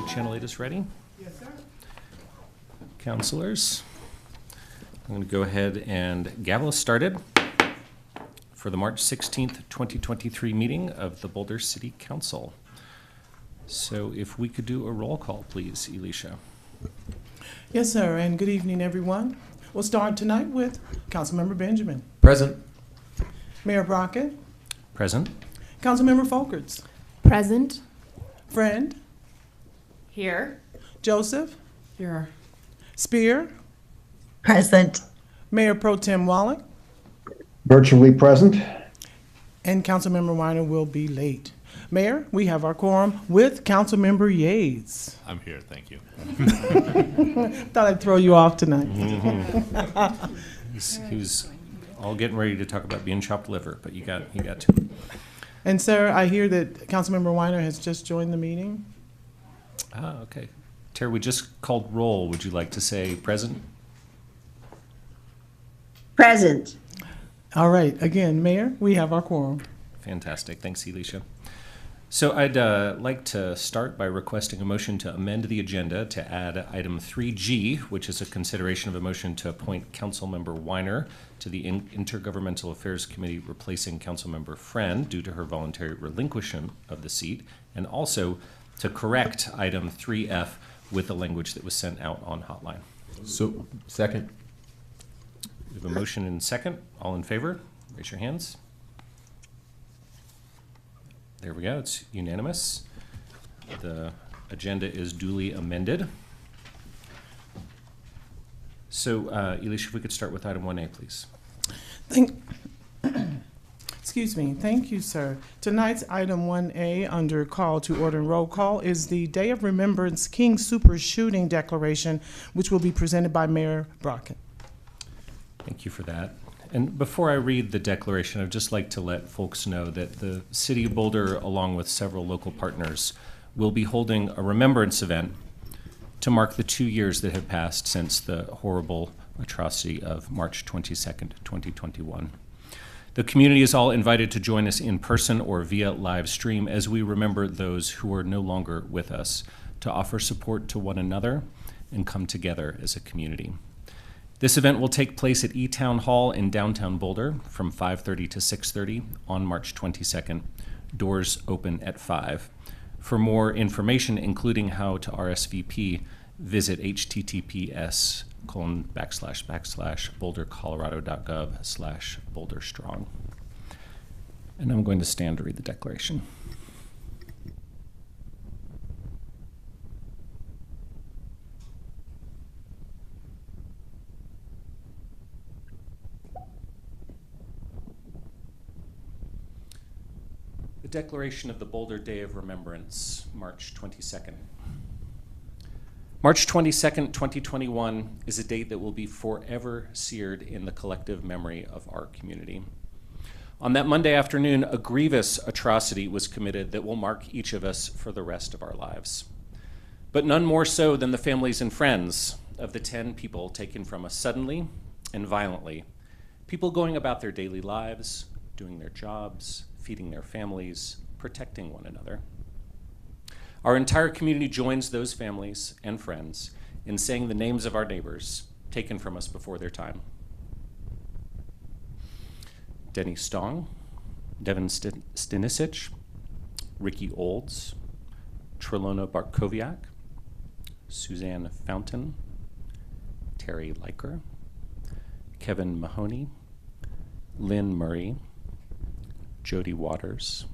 Channel 8 is ready. Yes, sir. Counselors, I'm going to go ahead and gavel us started for the March 16th, 2023 meeting of the Boulder City Council. So if we could do a roll call, please, Elisha. Yes, sir, and good evening, everyone. We'll start tonight with Councilmember Benjamin. Present. Mayor Brockett. Present. Councilmember Folkerts. Present. Friend. Here. Joseph. Here. Spear. Present. Mayor Pro Tem Wallach. Virtually present. And Councilmember Weiner will be late. Mayor, we have our quorum with Councilmember Yates. I'm here, thank you. Thought I'd throw you off tonight. He was all getting ready to talk about being chopped liver, but you got to. And sir, I hear that Councilmember Weiner has just joined the meeting. Ah, okay. Terry, we just called roll. Would you like to say present? Present. All right, again, Mayor, we have our quorum. Fantastic. Thanks, Elisha. So I'd like to start by requesting a motion to amend the agenda to add item 3G, which is a consideration of a motion to appoint Councilmember Weiner to the Intergovernmental Affairs Committee, replacing Councilmember Friend due to her voluntary relinquishment of the seat, and also to correct item 3F with the language that was sent out on hotline. So, second. We have a motion and second. All in favor? Raise your hands. There we go. It's unanimous. The agenda is duly amended. So, Elisha, if we could start with item 1A, please. Excuse me. Thank you, sir. Tonight's item 1A under call to order and roll call is the Day of Remembrance King Super Shooting Declaration, which will be presented by Mayor Brockett. Thank you for that. And before I read the declaration, I'd just like to let folks know that the City of Boulder, along with several local partners, will be holding a remembrance event to mark the 2 years that have passed since the horrible atrocity of March 22nd, 2021. The community is all invited to join us in person or via live stream as we remember those who are no longer with us, to offer support to one another and come together as a community. This event will take place at E-Town Hall in downtown Boulder from 5:30 to 6:30 on March 22nd. Doors open at 5. For more information, including how to RSVP, visit https://bouldercolorado.gov/boulderstrong. And I'm going to stand to read the declaration. The Declaration of the Boulder Day of Remembrance, March 22nd. March 22nd, 2021 is a date that will be forever seared in the collective memory of our community. On that Monday afternoon, a grievous atrocity was committed that will mark each of us for the rest of our lives. But none more so than the families and friends of the 10 people taken from us suddenly and violently, people going about their daily lives, doing their jobs, feeding their families, protecting one another. Our entire community joins those families and friends in saying the names of our neighbors taken from us before their time. Denny Stong, Devin Stanisic, Ricky Olds, Trelona Barkowiak, Suzanne Fountain, Terry Leiker, Kevin Mahoney, Lynn Murray, Jody Waters,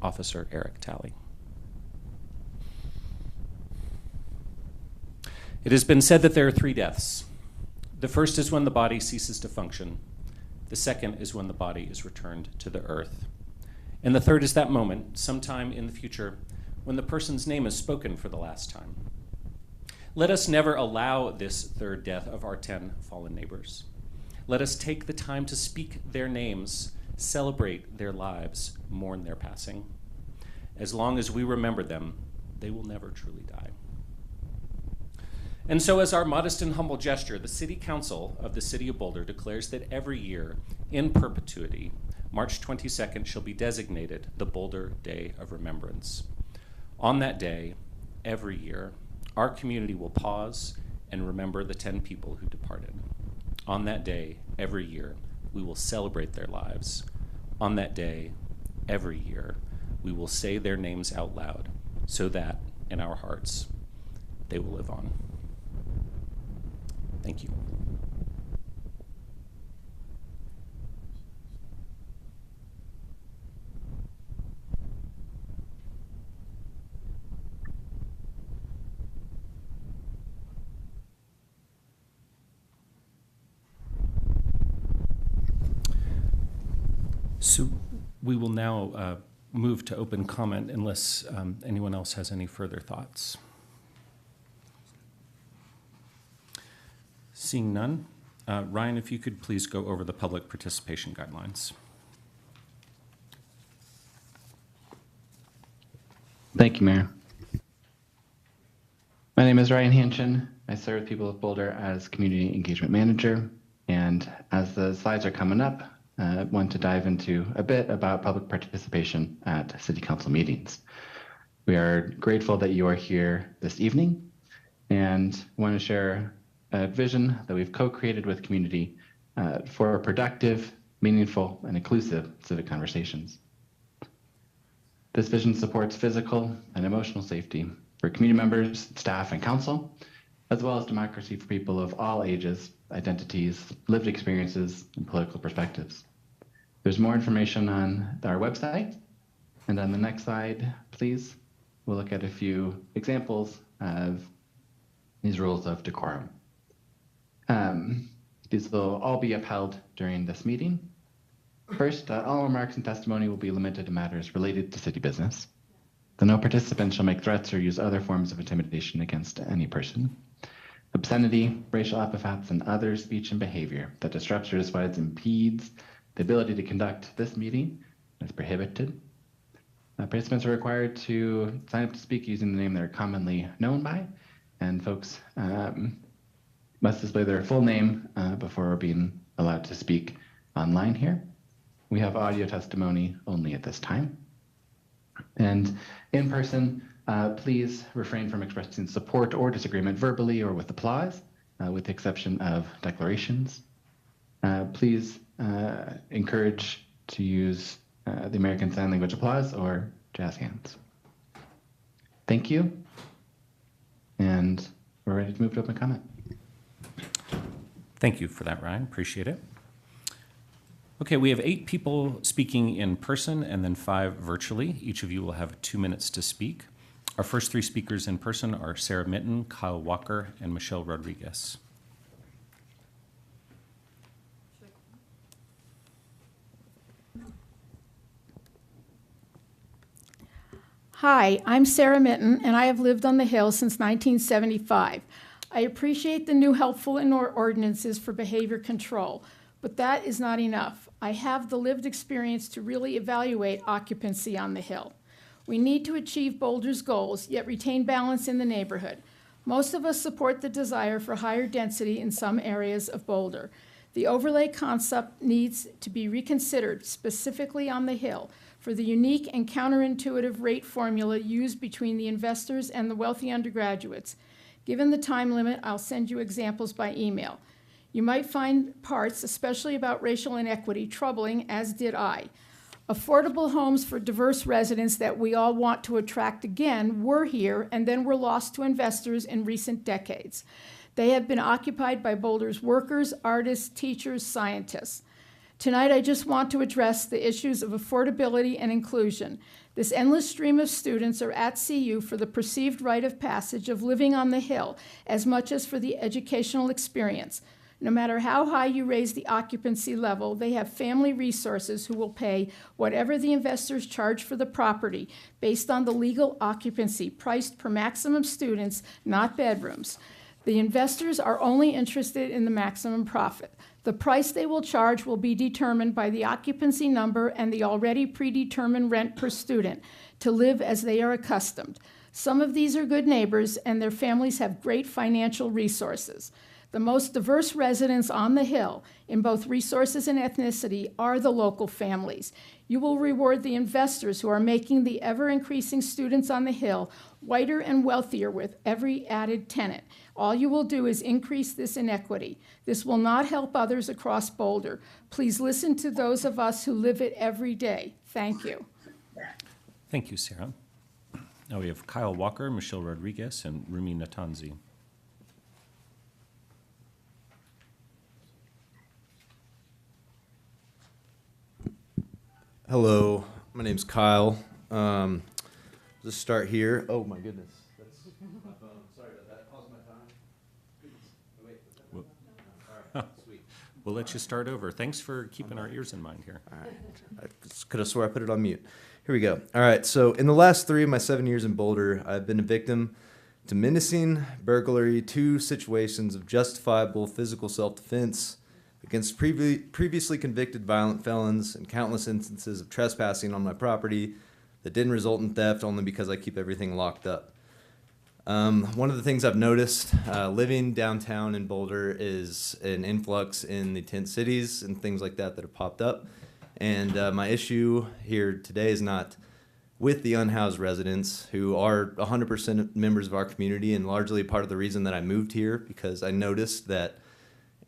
Officer Eric Talley. It has been said that there are 3 deaths. The first is when the body ceases to function. The second is when the body is returned to the earth. And the third is that moment, sometime in the future, when the person's name is spoken for the last time. Let us never allow this third death of our 10 fallen neighbors. Let us take the time to speak their names, celebrate their lives, mourn their passing. As long as we remember them, they will never truly die. And so as our modest and humble gesture, the City Council of the City of Boulder declares that every year, in perpetuity, March 22nd shall be designated the Boulder Day of Remembrance. On that day, every year, our community will pause and remember the 10 people who departed. On that day, every year, we will celebrate their lives. On that day, every year, we will say their names out loud so that, in our hearts, they will live on. Thank you. So we will now move to open comment unless anyone else has any further thoughts. Seeing none, Ryan, if you could please go over the public participation guidelines. Thank you, Mayor. My name is Ryan Hanchin. I serve the people of Boulder as Community Engagement Manager. And as the slides are coming up, I want to dive into a bit about public participation at City Council meetings. We are grateful that you are here this evening and want to share a vision that we've co-created with community for productive, meaningful, and inclusive civic conversations. This vision supports physical and emotional safety for community members, staff, and council, as well as democracy for people of all ages, identities, lived experiences, and political perspectives. There's more information on our website. And on the next slide, please, we'll look at a few examples of these rules of decorum. These will all be upheld during this meeting. First, all remarks and testimony will be limited to matters related to city business. No participant shall make threats or use other forms of intimidation against any person. Obscenity, racial epithets, and other speech and behavior that disrupts or otherwise impedes the ability to conduct this meeting is prohibited. Participants are required to sign up to speak using the name they're commonly known by, and folks must display their full name before being allowed to speak online here. We have audio testimony only at this time. And in person, please refrain from expressing support or disagreement verbally or with applause, with the exception of declarations. Please encourage to use the American Sign Language applause or jazz hands. Thank you. And we're ready to move to open comment. Thank you for that, Ryan. Appreciate it. Okay, we have 8 people speaking in person and then 5 virtually. Each of you will have 2 minutes to speak. Our first 3 speakers in person are Sarah Mitten, Kyle Walker, and Michelle Rodriguez. Hi, I'm Sarah Mitten, and I have lived on the Hill since 1975. I appreciate the new helpful ordinances for behavior control, but that is not enough. I have the lived experience to really evaluate occupancy on the Hill. We need to achieve Boulder's goals, yet retain balance in the neighborhood. Most of us support the desire for higher density in some areas of Boulder. The overlay concept needs to be reconsidered, specifically on the Hill, for the unique and counterintuitive rate formula used between the investors and the wealthy undergraduates. Given the time limit, I'll send you examples by email. You might find parts, especially about racial inequity, troubling, as did I. Affordable homes for diverse residents that we all want to attract again were here and then were lost to investors in recent decades. They have been occupied by Boulder's workers, artists, teachers, scientists. Tonight, I just want to address the issues of affordability and inclusion. This endless stream of students are at CU for the perceived rite of passage of living on the Hill, as much as for the educational experience. No matter how high you raise the occupancy level, they have family resources who will pay whatever the investors charge for the property based on the legal occupancy priced per maximum students, not bedrooms. The investors are only interested in the maximum profit. The price they will charge will be determined by the occupancy number and the already predetermined rent per student to live as they are accustomed. Some of these are good neighbors and their families have great financial resources. The most diverse residents on the Hill in both resources and ethnicity are the local families. You will reward the investors who are making the ever-increasing students on the Hill whiter and wealthier with every added tenant. All you will do is increase this inequity. This will not help others across Boulder. Please listen to those of us who live it every day. Thank you. Thank you, Sarah. Now we have Kyle Walker, Michelle Rodriguez, and Rumi Natanzi. Hello, my name's Kyle. Let's start here. Oh my goodness. That's my phone. Sorry about that. Pause my time. Goodness. Oh, wait, was that Whoop. All right, sweet. We'll let you start over. Thanks for keeping our ears in mind here. All right. I could have swore I put it on mute. Here we go. All right, so in the last 3 of my 7 years in Boulder, I've been a victim to menacing, burglary, 2 situations of justifiable physical self-defense against previously convicted violent felons, and countless instances of trespassing on my property that didn't result in theft only because I keep everything locked up. One of the things I've noticed living downtown in Boulder is an influx in the tent cities and things like that have popped up. And my issue here today is not with the unhoused residents, who are 100% members of our community and largely part of the reason that I moved here, because I noticed that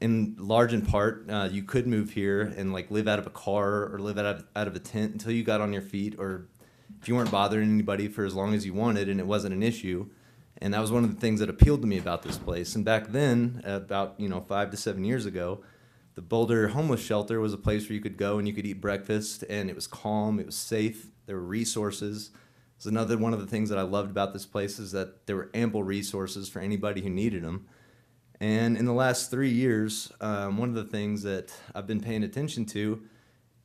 in large in part, you could move here and like live out of a car or live out of a tent until you got on your feet, or if you weren't bothering anybody for as long as you wanted and it wasn't an issue. And that was one of the things that appealed to me about this place. And back then, about 5 to 7 years ago, the Boulder homeless shelter was a place where you could go and you could eat breakfast, and it was calm, it was safe, there were resources. It's another one of the things that I loved about this place is that there were ample resources for anybody who needed them. And in the last 3 years, one of the things that I've been paying attention to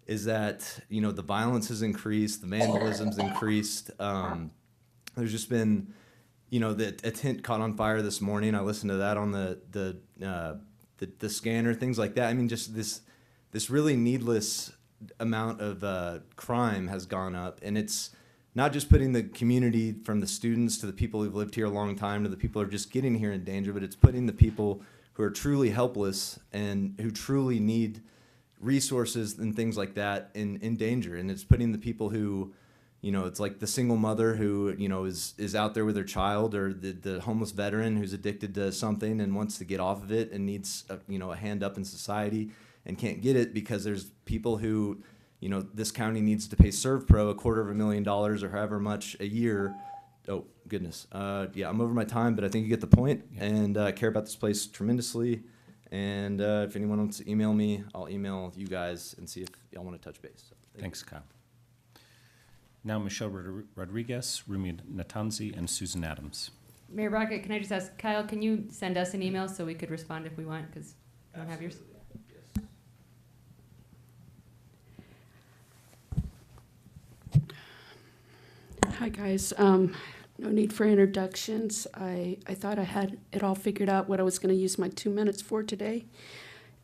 is that, the violence has increased, the vandalism's increased. There's just been, a tent caught on fire this morning. I listened to that on the scanner, things like that. I mean, just this really needless amount of crime has gone up, and it's not just putting the community, from the students to the people who've lived here a long time to the people who are just getting here in danger, but it's putting the people who are truly helpless and who truly need resources and things like that in danger. And it's putting the people who, it's like the single mother who, is out there with her child, or the homeless veteran who's addicted to something and wants to get off of it and needs a hand up in society and can't get it because there's people who, this county needs to pay ServPro $250,000 or however much a year. Oh, goodness. Yeah, I'm over my time, but I think you get the point. Yeah. And I care about this place tremendously. And if anyone wants to email me, I'll email you guys and see if y'all want to touch base. So, Thanks, Kyle. Now Michelle Rodriguez, Rumi Natanzi, and Susan Adams. Mayor Brockett, can I just ask, Kyle, can you send us an email so we could respond if we want, because we don't have yours? Hi, guys. No need for introductions. I thought I had it all figured out what I was going to use my 2 minutes for today.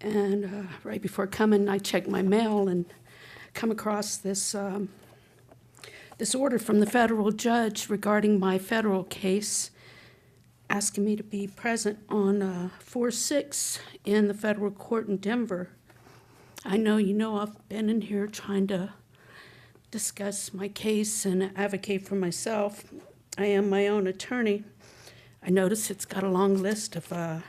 And right before coming, I checked my mail and come across this this order from the federal judge regarding my federal case, asking me to be present on 4/6 in the federal court in Denver. I know I've been in here trying to discuss my case and advocate for myself. I am my own attorney. I notice it's got a long list of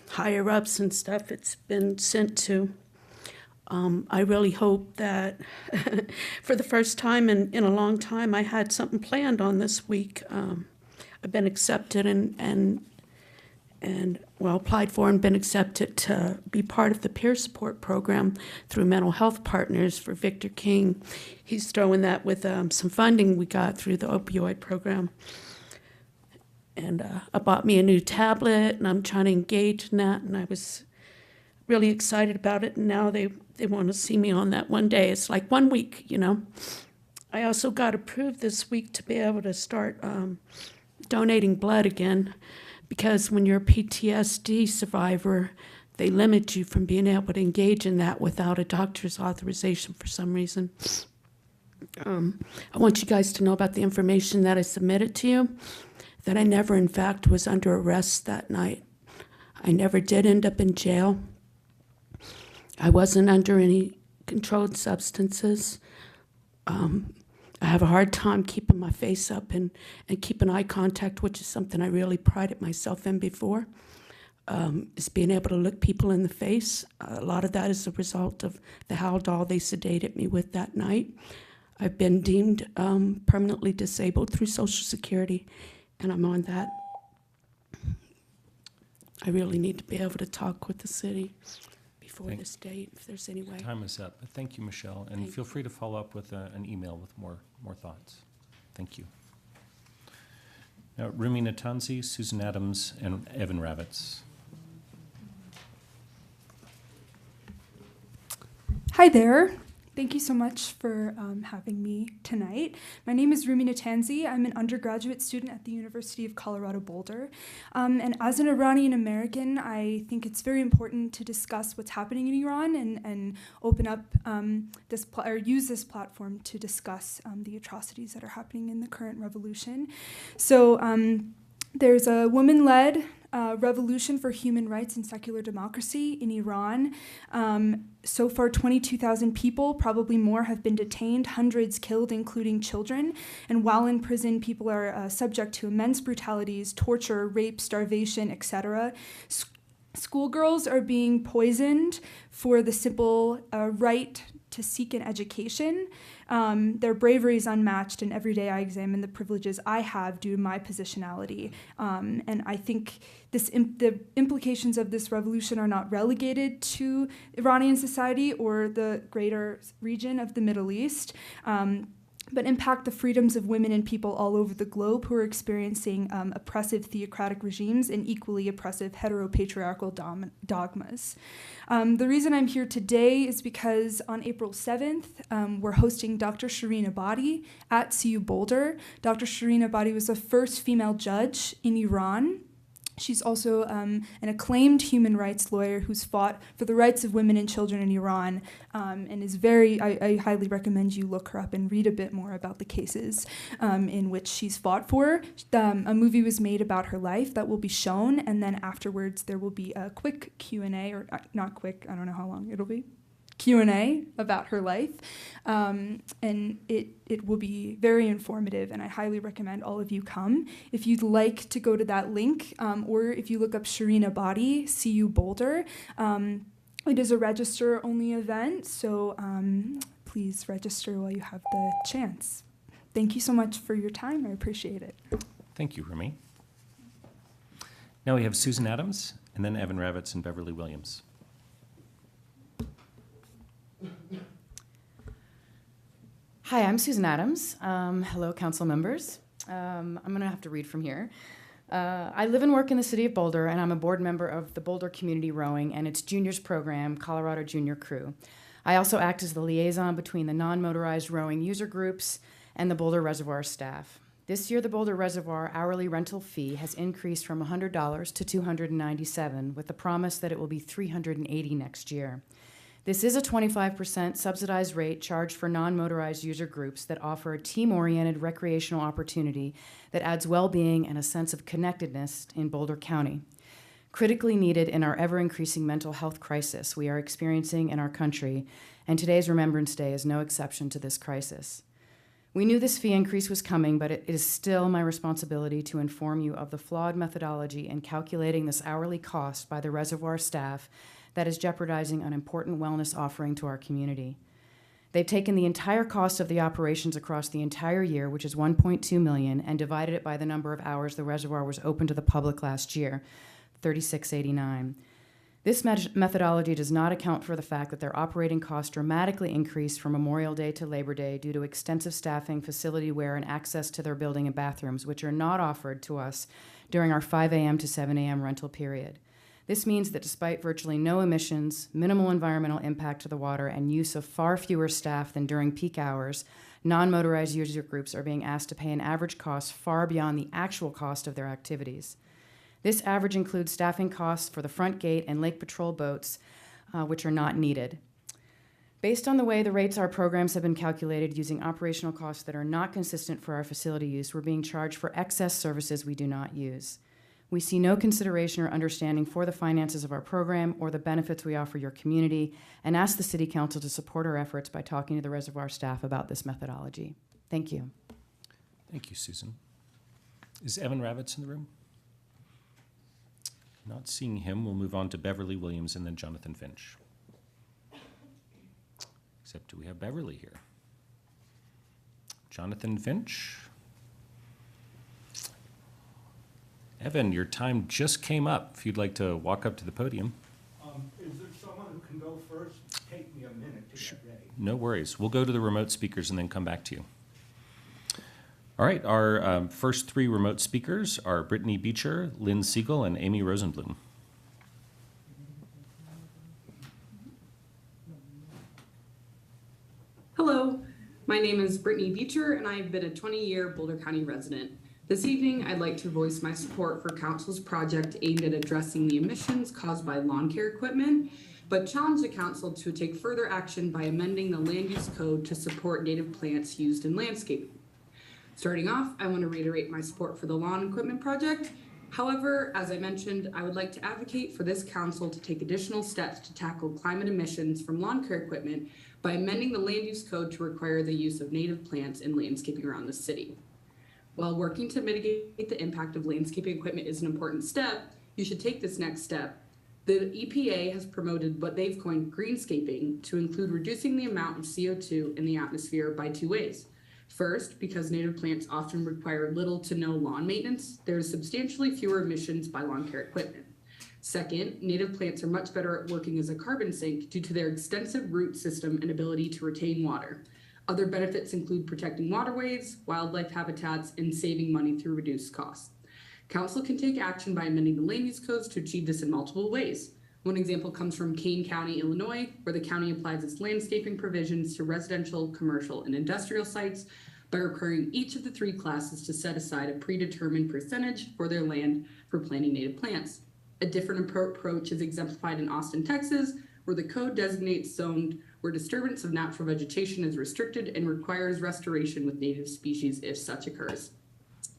higher-ups and stuff it's been sent to. I really hope that for the first time in a long time, I had something planned on this week. I've been accepted and applied for and been accepted to be part of the peer support program through Mental Health Partners for Victor King. He's throwing that with some funding we got through the opioid program. And I bought me a new tablet, and I'm trying to engage in that, and I was really excited about it, and now they want to see me on that one day. It's like 1 week, I also got approved this week to be able to start donating blood again, because when you're a PTSD survivor, they limit you from being able to engage in that without a doctor's authorization for some reason. I want you guys to know about the information that I submitted to you, that I never, in fact, was under arrest that night. I never did end up in jail. I wasn't under any controlled substances. I have a hard time keeping my face up and keeping eye contact, which is something I really prided myself in before, is being able to look people in the face. A lot of that is a result of the Haldol they sedated me with that night. I've been deemed permanently disabled through Social Security, and I'm on that. I really need to be able to talk with the city before this date, if there's any way. Time is up. But thank you, Michelle, and feel free to follow up with an email with more thoughts. Thank you. Now, Rumi Natanzi, Susan Adams, and Evan Ravitz. Hi there. Thank you so much for having me tonight. My name is Rumi Natanzi. I'm an undergraduate student at the University of Colorado Boulder. And as an Iranian American, I think it's very important to discuss what's happening in Iran and open up use this platform to discuss the atrocities that are happening in the current revolution. So there's a woman-led revolution for human rights and secular democracy in Iran. So far, 22,000 people, probably more, have been detained, hundreds killed, including children. And while in prison, people are subject to immense brutalities, torture, rape, starvation, etc. Schoolgirls are being poisoned for the simple right to seek an education. Their bravery is unmatched, and every day I examine the privileges I have due to my positionality. And I think the implications of this revolution are not relegated to Iranian society or the greater region of the Middle East, but impact the freedoms of women and people all over the globe who are experiencing oppressive theocratic regimes and equally oppressive heteropatriarchal dogmas. The reason I'm here today is because on April 7th, we're hosting Dr. Shireen Abadi at CU Boulder. Dr. Shireen Abadi was the first female judge in Iran. She's also an acclaimed human rights lawyer who's fought for the rights of women and children in Iran, and is I highly recommend you look her up and read a bit more about the cases in which she's fought for. A movie was made about her life that will be shown, and then afterwards there will be a quick Q&A, or not quick, I don't know how long it'll be, Q&A about her life, and it will be very informative, and I highly recommend all of you come. If you'd like to go to that link, or if you look up Shireen Abadi, CU Boulder, it is a register-only event, so please register while you have the chance. Thank you so much for your time. I appreciate it. Thank you, Rumi. Now we have Susan Adams, and then Evan Ravitz and Beverly Williams. Hi, I'm Susan Adams. Hello, council members. I'm going to have to read from here. I live and work in the city of Boulder, and I'm a board member of the Boulder Community Rowing and its juniors program, Colorado Junior Crew. I also act as the liaison between the non-motorized rowing user groups and the Boulder Reservoir staff. This year, the Boulder Reservoir hourly rental fee has increased from $100 to $297, with the promise that it will be $380 next year. This is a 25% subsidized rate charged for non-motorized user groups that offer a team-oriented recreational opportunity that adds well-being and a sense of connectedness in Boulder County. Critically needed in our ever-increasing mental health crisis we are experiencing in our country, and today's Remembrance Day is no exception to this crisis. We knew this fee increase was coming, but it is still my responsibility to inform you of the flawed methodology in calculating this hourly cost by the reservoir staff that is jeopardizing an important wellness offering to our community. They've taken the entire cost of the operations across the entire year, which is $1.2 million, and divided it by the number of hours the reservoir was open to the public last year, 3689. This methodology does not account for the fact that their operating costs dramatically increased from Memorial Day to Labor Day due to extensive staffing, facility wear, and access to their building and bathrooms, which are not offered to us during our 5 a.m. to 7 a.m. rental period. This means that despite virtually no emissions, minimal environmental impact to the water, and use of far fewer staff than during peak hours, non-motorized user groups are being asked to pay an average cost far beyond the actual cost of their activities. This average includes staffing costs for the front gate and lake patrol boats, which are not needed. Based on the way the rates our programs have been calculated using operational costs that are not consistent for our facility use, we're being charged for excess services we do not use. We see no consideration or understanding for the finances of our program or the benefits we offer your community, and ask the City Council to support our efforts by talking to the reservoir staff about this methodology. Thank you. Thank you, Susan. Is Evan Ravitz in the room? Not seeing him, we'll move on to Beverly Williams and then Jonathan Finch. Except, do we have Beverly here? Jonathan Finch? Evan, your time just came up. If you'd like to walk up to the podium. Is there someone who can go first? Take me a minute to get ready. No worries. We'll go to the remote speakers and then come back to you. All right, our first three remote speakers are Brittany Beecher, Lynn Siegel, and Amy Rosenblum. Hello, my name is Brittany Beecher, and I've been a 20-year Boulder County resident. This evening, I'd like to voice my support for Council's project aimed at addressing the emissions caused by lawn care equipment, but challenge the Council to take further action by amending the land use code to support native plants used in landscaping. Starting off, I want to reiterate my support for the lawn equipment project. However, as I mentioned, I would like to advocate for this Council to take additional steps to tackle climate emissions from lawn care equipment by amending the land use code to require the use of native plants in landscaping around the city. While working to mitigate the impact of landscaping equipment is an important step, you should take this next step. The EPA has promoted what they've coined greenscaping to include reducing the amount of CO2 in the atmosphere by two ways. First, because native plants often require little to no lawn maintenance, there is substantially fewer emissions by lawn care equipment. Second, native plants are much better at working as a carbon sink due to their extensive root system and ability to retain water. Other benefits include protecting waterways, wildlife habitats, and saving money through reduced costs. Council can take action by amending the land use codes to achieve this in multiple ways. One example comes from Kane County, Illinois, where the county applies its landscaping provisions to residential, commercial, and industrial sites by requiring each of the three classes to set aside a predetermined percentage for their land for planting native plants. A different approach is exemplified in Austin, Texas, where the code designates zones where disturbance of natural vegetation is restricted and requires restoration with native species if such occurs.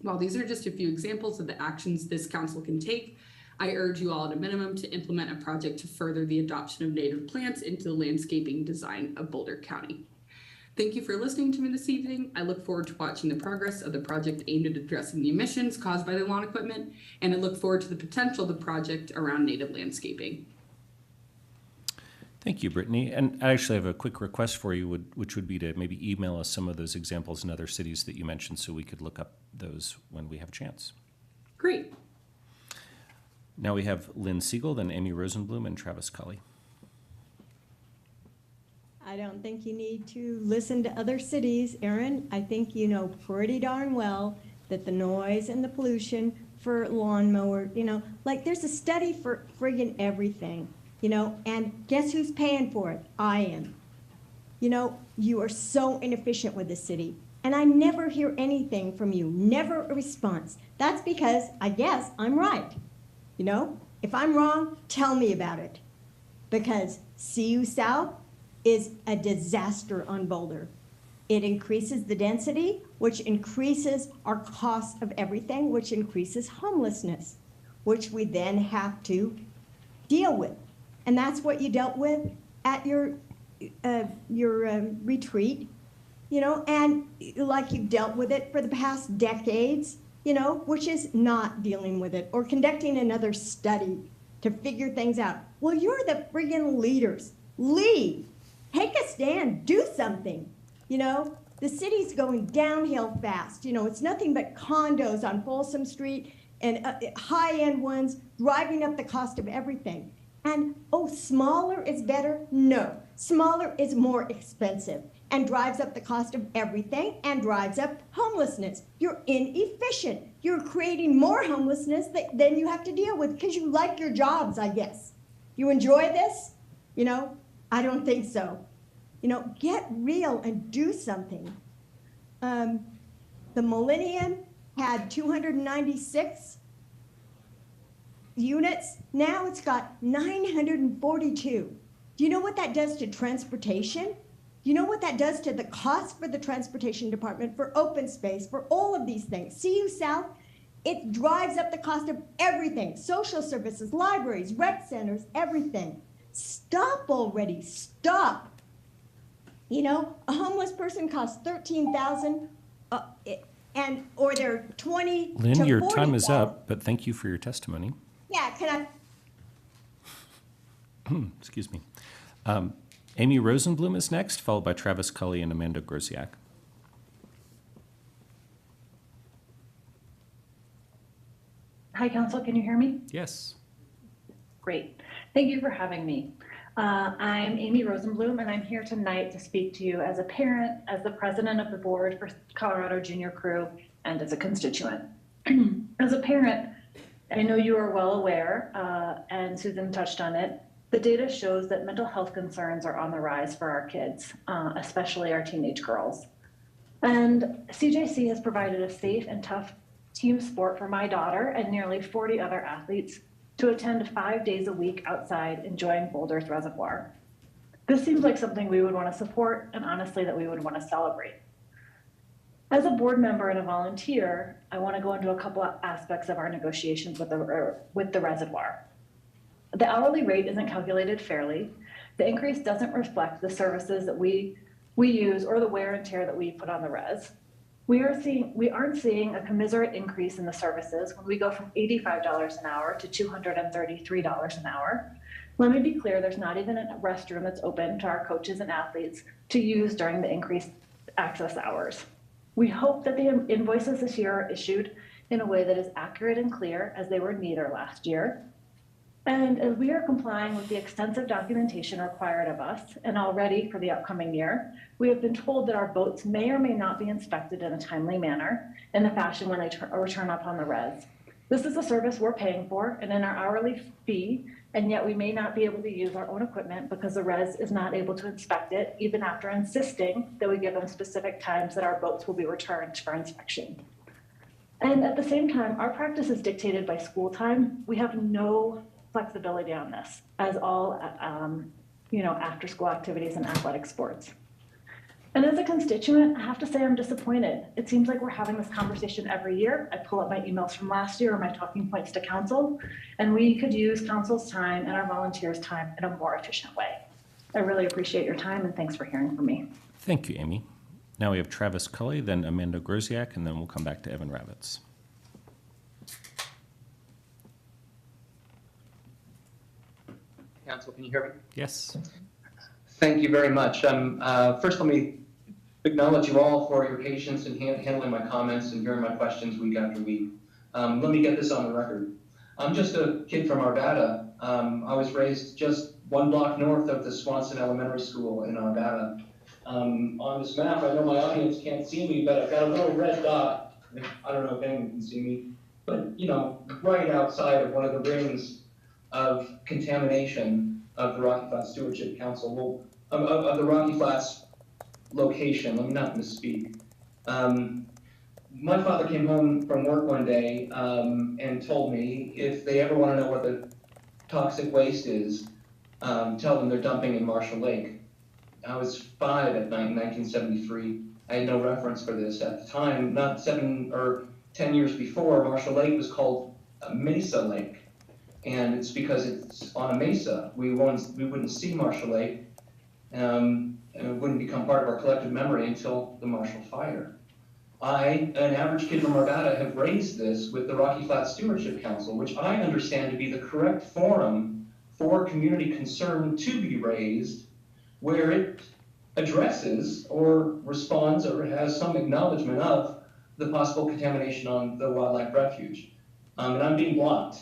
While these are just a few examples of the actions this council can take, I urge you all at a minimum to implement a project to further the adoption of native plants into the landscaping design of Boulder County. Thank you for listening to me this evening. I look forward to watching the progress of the project aimed at addressing the emissions caused by the lawn equipment, and I look forward to the potential of the project around native landscaping. Thank you, Brittany. And I actually have a quick request for you, which would be to maybe email us some of those examples in other cities that you mentioned so we could look up those when we have a chance. Great. Now we have Lynn Siegel, then Amy Rosenblum, and Travis Colley. I don't think you need to listen to other cities, Aaron. I think you know pretty darn well that the noise and the pollution for lawnmower, like there's a study for friggin' everything. And guess who's paying for it? I am. You are so inefficient with the city. And I never hear anything from you, never a response. That's because I guess I'm right. If I'm wrong, tell me about it. Because CU South is a disaster on Boulder. It increases the density, which increases our cost of everything, which increases homelessness, which we then have to deal with. And that's what you dealt with at your retreat, and like you've dealt with it for the past decades, which is not dealing with it or conducting another study to figure things out. Well, you're the friggin' leaders. Lead. Take a stand. Do something. The city's going downhill fast. It's nothing but condos on Folsom Street and high-end ones driving up the cost of everything. And, smaller is better? No. Smaller is more expensive and drives up the cost of everything and drives up homelessness. You're inefficient. You're creating more homelessness than you have to deal with because you like your jobs, I guess. You enjoy this? I don't think so. Get real and do something. The Millennium had 296 units. Now it's got 942. Do you know what that does to transportation? Do you know what that does to the cost for the transportation department, for open space, for all of these things? CU South It drives up the cost of everything, social services, libraries, rec centers, everything. Stop already, stop. You know, a homeless person costs $13,000, or they're 20 Lynn, to your 40,000. time is up, but thank you for your testimony. Yeah, can I? Excuse me. Amy Rosenblum is next, followed by Travis Cully and Amanda Grosiak. Hi, Council. Can you hear me? Yes. Great. Thank you for having me. I'm Amy Rosenblum, and I'm here tonight to speak to you as a parent, as the president of the board for Colorado Junior Crew, and as a constituent. As a parent, I know you are well aware, and Susan touched on it, the data shows that mental health concerns are on the rise for our kids, especially our teenage girls. And CJC has provided a safe and tough team sport for my daughter and nearly 40 other athletes to attend 5 days a week outside enjoying Boulder's reservoir. This seems like something we would want to support and honestly that we would want to celebrate. As a board member and a volunteer, I want to go into a couple of aspects of our negotiations with the reservoir. The hourly rate isn't calculated fairly. The increase doesn't reflect the services that we use or the wear and tear that we put on the res. We aren't seeing a commensurate increase in the services when we go from $85 an hour to $233 an hour. Let me be clear, there's not even a restroom that's open to our coaches and athletes to use during the increased access hours. We hope that the invoices this year are issued in a way that is accurate and clear, as they were neither last year. And as we are complying with the extensive documentation required of us, and already for the upcoming year, we have been told that our boats may or may not be inspected in a timely manner in the fashion when they return up on the res. This is a service we're paying for and in our hourly fee, and yet we may not be able to use our own equipment because the res is not able to inspect it, even after insisting that we give them specific times that our boats will be returned for inspection. And at the same time, our practice is dictated by school time. We have no flexibility on this, as all after school activities and athletic sports. And as a constituent, I have to say I'm disappointed. It seems like we're having this conversation every year. I pull up my emails from last year or my talking points to council, and we could use council's time and our volunteers' time in a more efficient way. I really appreciate your time, and thanks for hearing from me. Thank you, Amy. Now we have Travis Cully, then Amanda Grosiak, and then we'll come back to Evan Ravitz. Council, can you hear me? Yes. Thank you very much. First, let me acknowledge you all for your patience in handling my comments and hearing my questions week after week. Let me get this on the record. I'm just a kid from Arvada. I was raised just 1 block north of the Swanson Elementary School in Arvada. On this map, I know my audience can't see me, but I've got a little red dot. I don't know if anyone can see me, but right outside of one of the rings of contamination of the Rocky Flats Stewardship Council, of the Rocky Flats location. Let me not misspeak. My father came home from work one day and told me if they ever want to know what the toxic waste is, tell them they're dumping in Marshall Lake. I was 5 at night in 1973. I had no reference for this at the time. Not 7 or 10 years before, Marshall Lake was called Mesa Lake. And it's because it's on a mesa. We wouldn't see Marshall Lake, and it wouldn't become part of our collective memory until the Marshall Fire. I, an average kid from Arvada, have raised this with the Rocky Flats Stewardship Council, which I understand to be the correct forum for community concern to be raised, where it addresses or responds or has some acknowledgement of the possible contamination on the wildlife refuge. And I'm being blocked.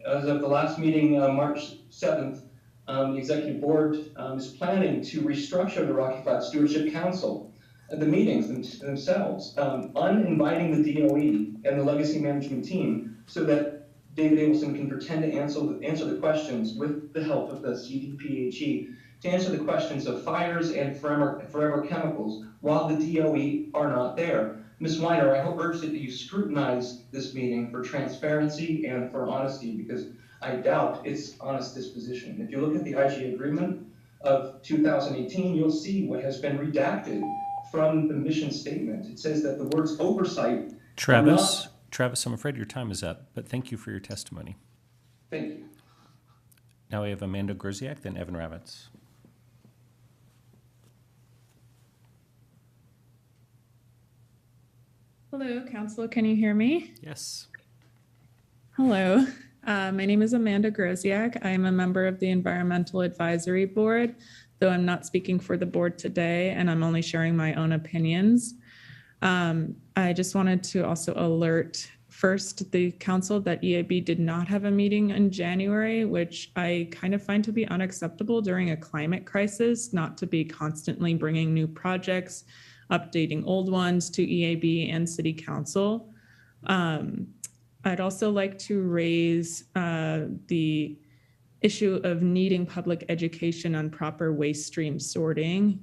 As of the last meeting, March 7th, the executive board is planning to restructure the Rocky Flats Stewardship Council, the meetings themselves, uninviting the DOE and the legacy management team so that David Abelson can pretend to answer the questions with the help of the CDPHE, to answer the questions of fires and forever chemicals while the DOE are not there. Ms. Weiner, I urge that you scrutinize this meeting for transparency and for honesty, because I doubt its honest disposition. If you look at the IG agreement of 2018, you'll see what has been redacted from the mission statement. It says that the words oversight. Travis, Travis, I'm afraid your time is up, but thank you for your testimony. Thank you. Now we have Amanda Groziak, then Evan Ravitz. Hello, Council. Can you hear me? Yes. Hello. My name is Amanda Groziak. I am a member of the Environmental Advisory Board, though I'm not speaking for the board today, and I'm only sharing my own opinions. I just wanted to also alert first the council that EAB did not have a meeting in January, which I kind of find to be unacceptable during a climate crisis, not to be constantly bringing new projects, updating old ones to EAB and City Council. I'd also like to raise the issue of needing public education on proper waste stream sorting.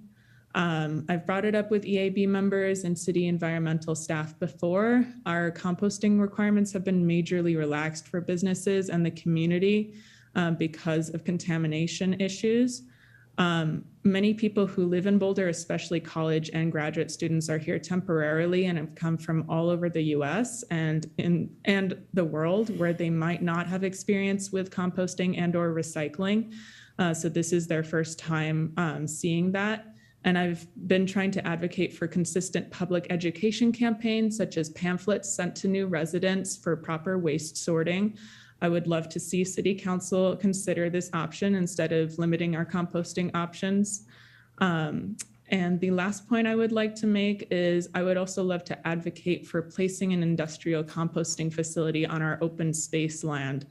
I've brought it up with EAB members and city environmental staff before. Our composting requirements have been majorly relaxed for businesses and the community because of contamination issues. Many people who live in Boulder, especially college and graduate students, are here temporarily and have come from all over the US and the world where they might not have experience with composting and or recycling. So this is their first time seeing that. And I've been trying to advocate for consistent public education campaigns, such as pamphlets sent to new residents for proper waste sorting. I would love to see City Council consider this option instead of limiting our composting options. And the last point I would like to make is I would also love to advocate for placing an industrial composting facility on our open space land.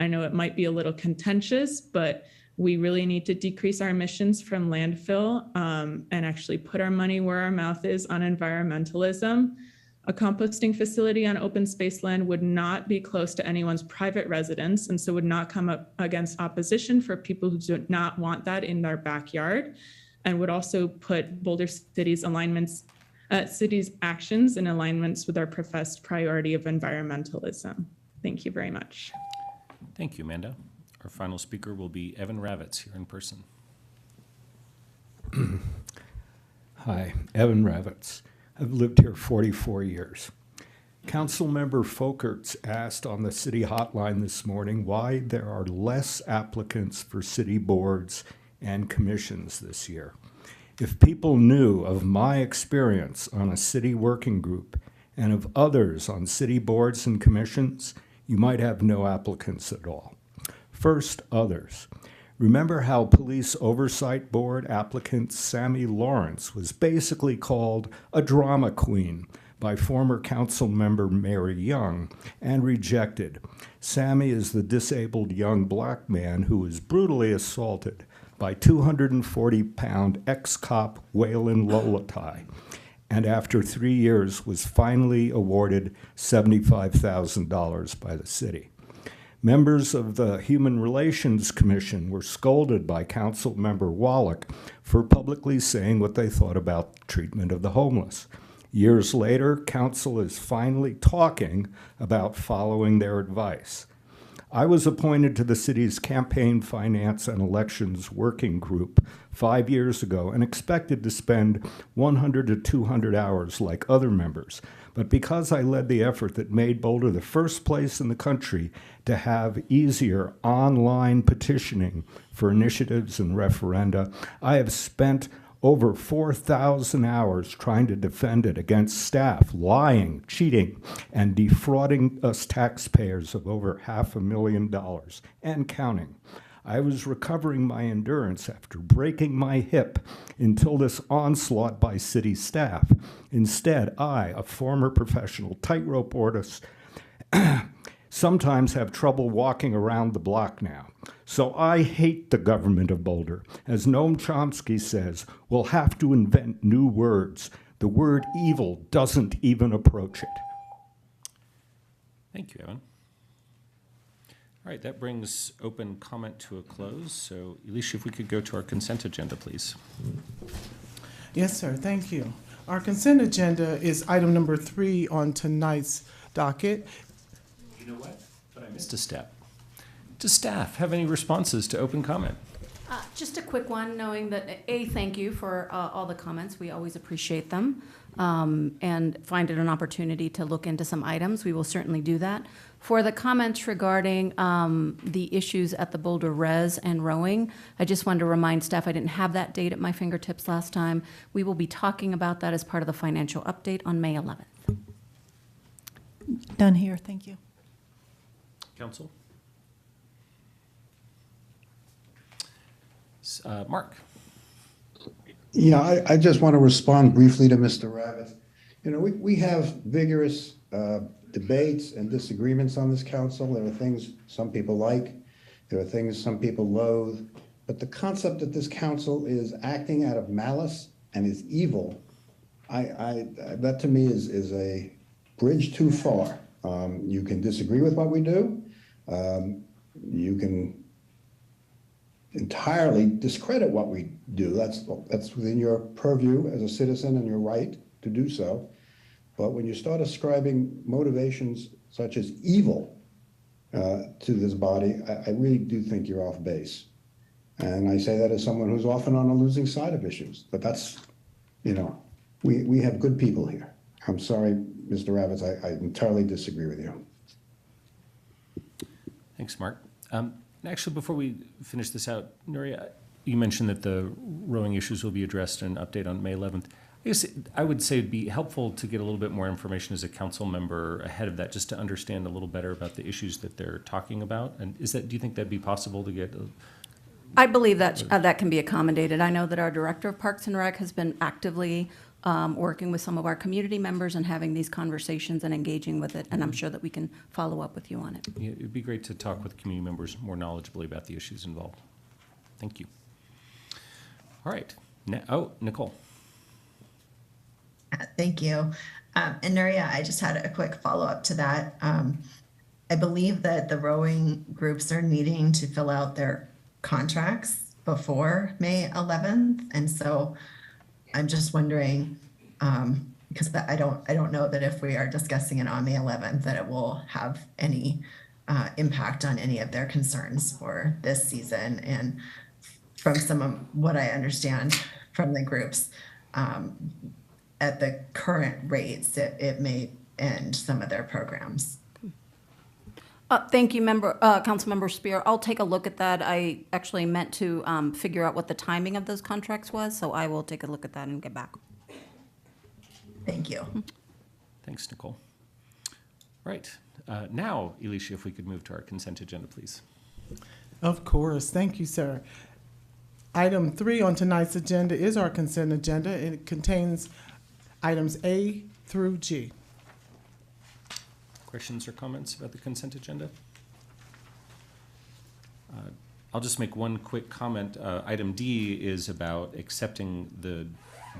I know it might be a little contentious, but we really need to decrease our emissions from landfill and actually put our money where our mouth is on environmentalism. A composting facility on open space land would not be close to anyone's private residence and so would not come up against opposition for people who do not want that in their backyard, and would also put Boulder City's city's actions in alignments with our professed priority of environmentalism. Thank you very much. Thank you, Amanda. Our final speaker will be Evan Ravitz here in person. Hi, Evan Ravitz. I've lived here 44 years. Councilmember Folkerts asked on the city hotline this morning why there are less applicants for city boards and commissions this year. If people knew of my experience on a city working group and of others on city boards and commissions, you might have no applicants at all. First, others. Remember how Police Oversight Board applicant Sammy Lawrence was basically called a drama queen by former council member Mary Young and rejected. Sammy is the disabled young black man who was brutally assaulted by 240-pound ex-cop Waylon Lolatai, and after 3 years was finally awarded $75,000 by the city. Members of the Human Relations Commission were scolded by Council Member Wallach for publicly saying what they thought about the treatment of the homeless. Years later, Council is finally talking about following their advice. I was appointed to the city's Campaign Finance and Elections Working Group 5 years ago and expected to spend 100 to 200 hours like other members. But because I led the effort that made Boulder the first place in the country to have easier online petitioning for initiatives and referenda, I have spent over 4,000 hours trying to defend it against staff lying, cheating, and defrauding us taxpayers of over $500,000 and counting. I was recovering my endurance after breaking my hip until this onslaught by city staff. Instead, I, a former professional tightrope artist, sometimes have trouble walking around the block now. So I hate the government of Boulder. As Noam Chomsky says, we'll have to invent new words. The word evil doesn't even approach it. Thank you, Evan. All right, that brings open comment to a close. So, Elisha, if we could go to our consent agenda, please. Yes, sir. Thank you. Our consent agenda is item number 3 on tonight's docket. You know what? But I missed a step. Does staff have any responses to open comment? Just a quick one, knowing that, thank you for all the comments. We always appreciate them, and find it an opportunity to look into some items. We will certainly do that. For the comments regarding the issues at the Boulder Res and rowing, I just wanted to remind staff I didn't have that date at my fingertips last time. We will be talking about that as part of the financial update on May 11th. Done here, thank you. Council? Mark? Yeah, I just want to respond briefly to Mr. Ravitz. You know, we have vigorous debates and disagreements on this council. There are things some people like, there are things some people loathe, but the concept that this council is acting out of malice and is evil, that to me is a bridge too far. You can disagree with what we do. You can entirely discredit what we do. That's within your purview as a citizen and your right to do so. But when you start ascribing motivations such as evil to this body, I really do think you're off base. And I say that as someone who's often on the losing side of issues. But that's, you know, we have good people here. I'm sorry, Mr. Ravitz, I entirely disagree with you. Thanks, Mark. Actually, before we finish this out, Nuria, you mentioned that the rowing issues will be addressed in an update on May 11th. I guess I would say it'd be helpful to get a little bit more information as a council member ahead of that, just to understand a little better about the issues that they're talking about. And do you think that'd be possible to get? I believe that that can be accommodated. I know that our Director of Parks and Rec has been actively working with some of our community members and having these conversations and engaging with it, and I'm sure that we can follow up with you on it. Yeah, it'd be great to talk with community members more knowledgeably about the issues involved. Thank you. All right. Nicole. Thank you. And Nuria, I just had a quick follow-up to that. I believe that the rowing groups are needing to fill out their contracts before May 11th. And so I'm just wondering, because I don't know that if we are discussing it on May 11th, that it will have any impact on any of their concerns for this season. And from some of what I understand from the groups, at the current rates, it may end some of their programs. Thank you, Councilmember Spear. I'll take a look at that. I actually meant to figure out what the timing of those contracts was, so I will take a look at that and get back. Thank you. Thanks, Nicole. Right. Now, Alicia, if we could move to our consent agenda, please. Of course. Thank you, sir. Item 3 on tonight's agenda is our consent agenda. It contains items A through G. Questions or comments about the consent agenda? I'll just make one quick comment. Item D is about accepting the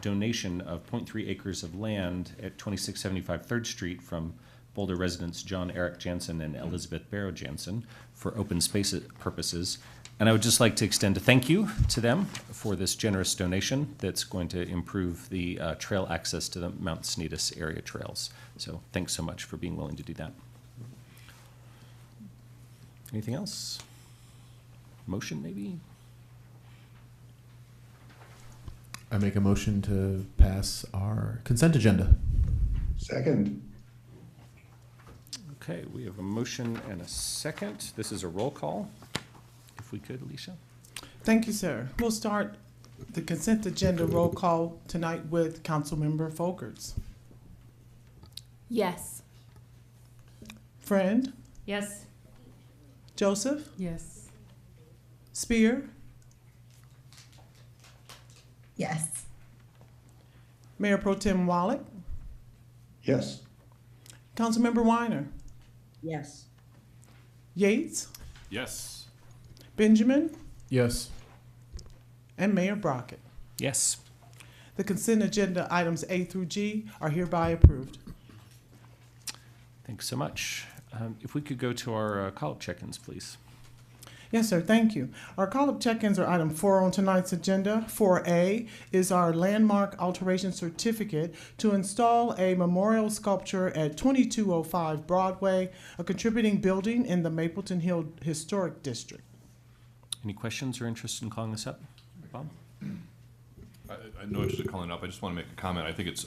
donation of 0.3 acres of land at 2675 3rd Street from Boulder residents John Eric Jansen and Elizabeth Barrow Jansen for open space purposes. And I would just like to extend a thank you to them for this generous donation that's going to improve the trail access to the Mount Sneedus area trails. So thanks so much for being willing to do that. Anything else? Motion, maybe? I make a motion to pass our consent agenda. Second. Okay, we have a motion and a second. This is a roll call. If we could, Alicia. Thank you, sir. We'll start the consent agenda roll call tonight with Councilmember Folkerts. Yes. Friend? Yes. Joseph? Yes. Spear? Yes. Mayor Pro Tem Wallach? Yes. Councilmember Weiner? Yes. Yates? Yes. Benjamin? Yes. And Mayor Brockett. Yes. The consent agenda items A through G are hereby approved. Thanks so much. If we could go to our call-up check-ins, please. Yes, sir. Thank you. Our call-up check-ins are item 4 on tonight's agenda. 4A is our landmark alteration certificate to install a memorial sculpture at 2205 Broadway, a contributing building in the Mapleton Hill Historic District. Any questions or interest in calling this up? Bob? I no interest in calling up. I just want to make a comment. I think it's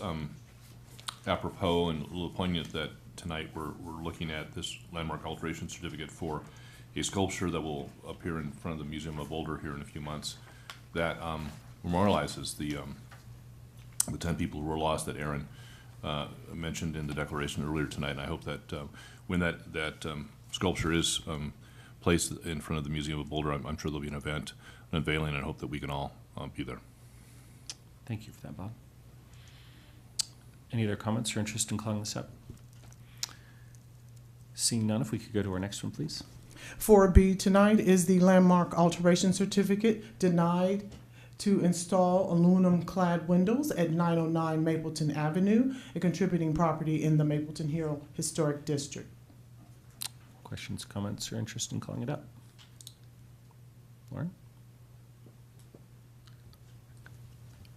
apropos and a little poignant that tonight we're looking at this landmark alteration certificate for a sculpture that will appear in front of the Museum of Boulder here in a few months that memorializes the 10 people who were lost that Aaron mentioned in the declaration earlier tonight. And I hope that when that sculpture is placed in front of the Museum of Boulder, I'm sure there'll be an unveiling, and I hope that we can all be there. Thank you for that, Bob. Any other comments or interest in calling this up? Seeing none, if we could go to our next one, please. 4B tonight is the landmark alteration certificate denied to install aluminum-clad windows at 909 Mapleton Avenue, a contributing property in the Mapleton Hill Historic District. Questions, comments, or interest in calling it up? Lauren?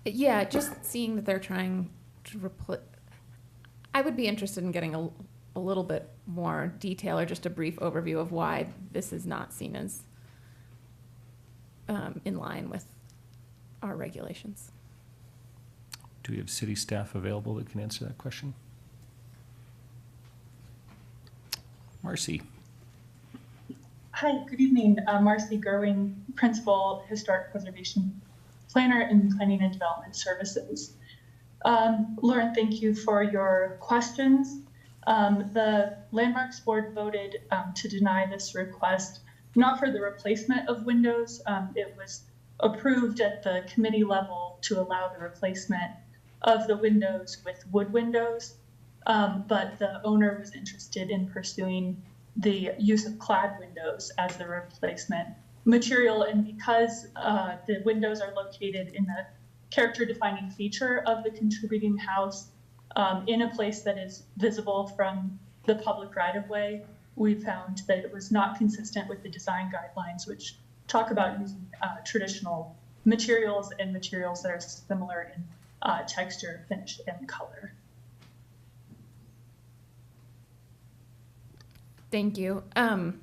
Yeah, just seeing that they're trying to replace. I would be interested in getting a little bit more detail or just a brief overview of why this is not seen as in line with our regulations. Do we have city staff available that can answer that question? Marcy. Hi, good evening. Marcy Gerwing, Principal, Historic Preservation Planner in Planning and Development Services. Lauren, thank you for your questions. The Landmarks Board voted to deny this request, not for the replacement of windows. It was approved at the committee level to allow the replacement of the windows with wood windows, but the owner was interested in pursuing the use of clad windows as the replacement material. And because the windows are located in the character-defining feature of the contributing house in a place that is visible from the public right-of-way, we found that it was not consistent with the design guidelines, which talk about using traditional materials and materials that are similar in texture, finish, and color. Thank you. And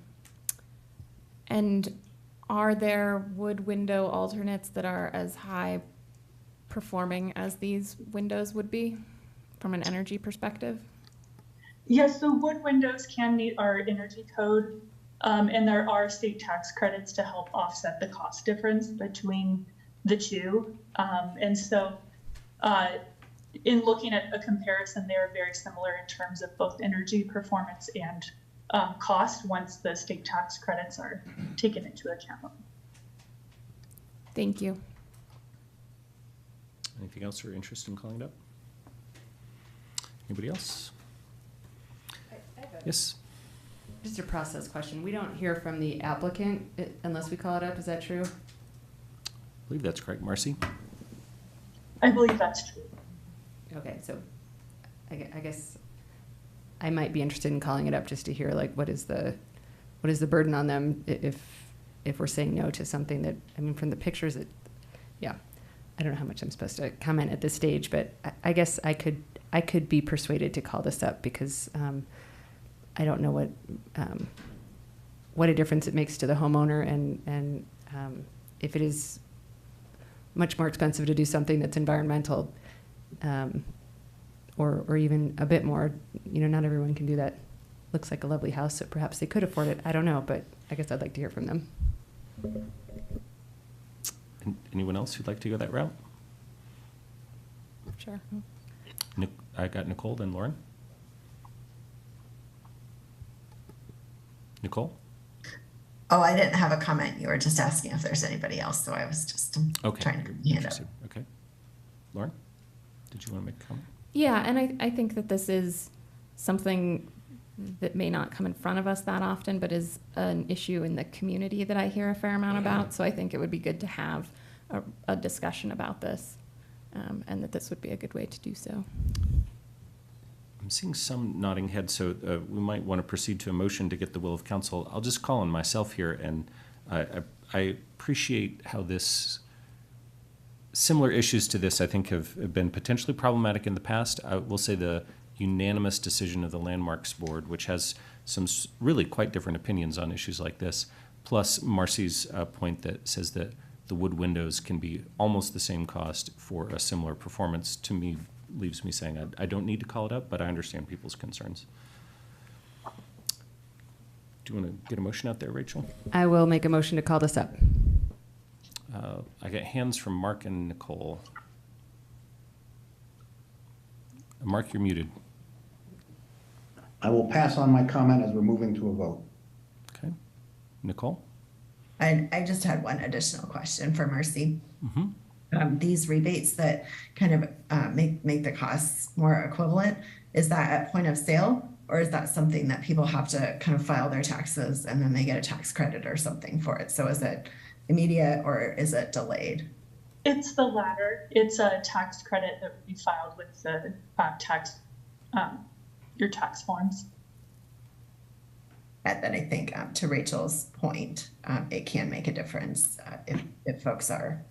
are there wood window alternates that are as high performing as these windows would be from an energy perspective? Yes, so wood windows can meet our energy code, and there are state tax credits to help offset the cost difference between the two. And so in looking at a comparison, they are very similar in terms of both energy performance and cost once the state tax credits are taken into account. Thank you. Anything else or interest in calling it up? Anybody else? Yes. Just a process question. We don't hear from the applicant unless we call it up. Is that true? I believe that's correct. Marcy? I believe that's true. Okay, so I guess I might be interested in calling it up just to hear, like, what is the burden on them if we're saying no to something that, I mean, from the pictures, yeah, I don't know how much I'm supposed to comment at this stage, but I guess I could be persuaded to call this up because I don't know what a difference it makes to the homeowner, and if it is much more expensive to do something that's environmental, or even a bit more, not everyone can do that. Looks like a lovely house, so perhaps they could afford it. I don't know, but I guess I'd like to hear from them. Anyone else who'd like to go that route? Sure. I got Nicole, then Lauren. Nicole? Oh, I didn't have a comment. You were just asking if there's anybody else, so I was just trying to hand up. Okay. Lauren, did you want to make a comment? Yeah, and I think that this is something that may not come in front of us that often, but is an issue in the community that I hear a fair amount about. So I think it would be good to have a discussion about this, and that this would be a good way to do so. I'm seeing some nodding heads, so we might want to proceed to a motion to get the will of council. I'll just call on myself here, and I appreciate how similar issues to this, I think, have been potentially problematic in the past. I will say the unanimous decision of the Landmarks Board, which has some really quite different opinions on issues like this, plus Marcy's point that says that the wood windows can be almost the same cost for a similar performance, to me, leaves me saying I don't need to call it up, but I understand people's concerns. Do you want to get a motion out there, Rachel? I will make a motion to call this up. I got hands from Mark and Nicole. Mark, you're muted. I will pass on my comment as we're moving to a vote. Okay. Nicole? I just had one additional question for Marcy. Mm-hmm. These rebates that kind of make the costs more equivalent, is that at point of sale, or is that something that people have to kind of file their taxes and then they get a tax credit or something for it? So is it immediate or is it delayed? It's the latter. It's a tax credit that would be filed with the your tax forms. And then I think to Rachel's point, it can make a difference if folks are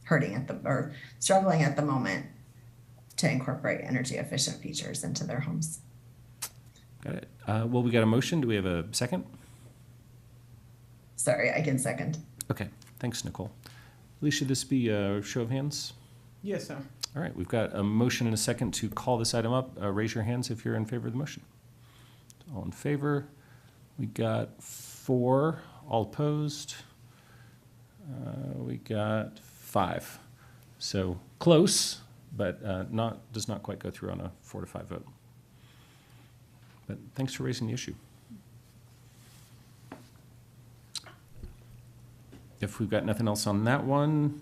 hurting or struggling at the moment to incorporate energy efficient features into their homes. Got it. Well, we got a motion. Do we have a second? Sorry, I can second. Okay. Thanks, Nicole. Lee, should this be a show of hands? Yes, sir. All right. We've got a motion and a second to call this item up. Raise your hands if you're in favor of the motion. All in favor. We got 4. All opposed. We got 5. So close, but does not quite go through on a 4 to 5 vote. But thanks for raising the issue. If we've got nothing else on that one,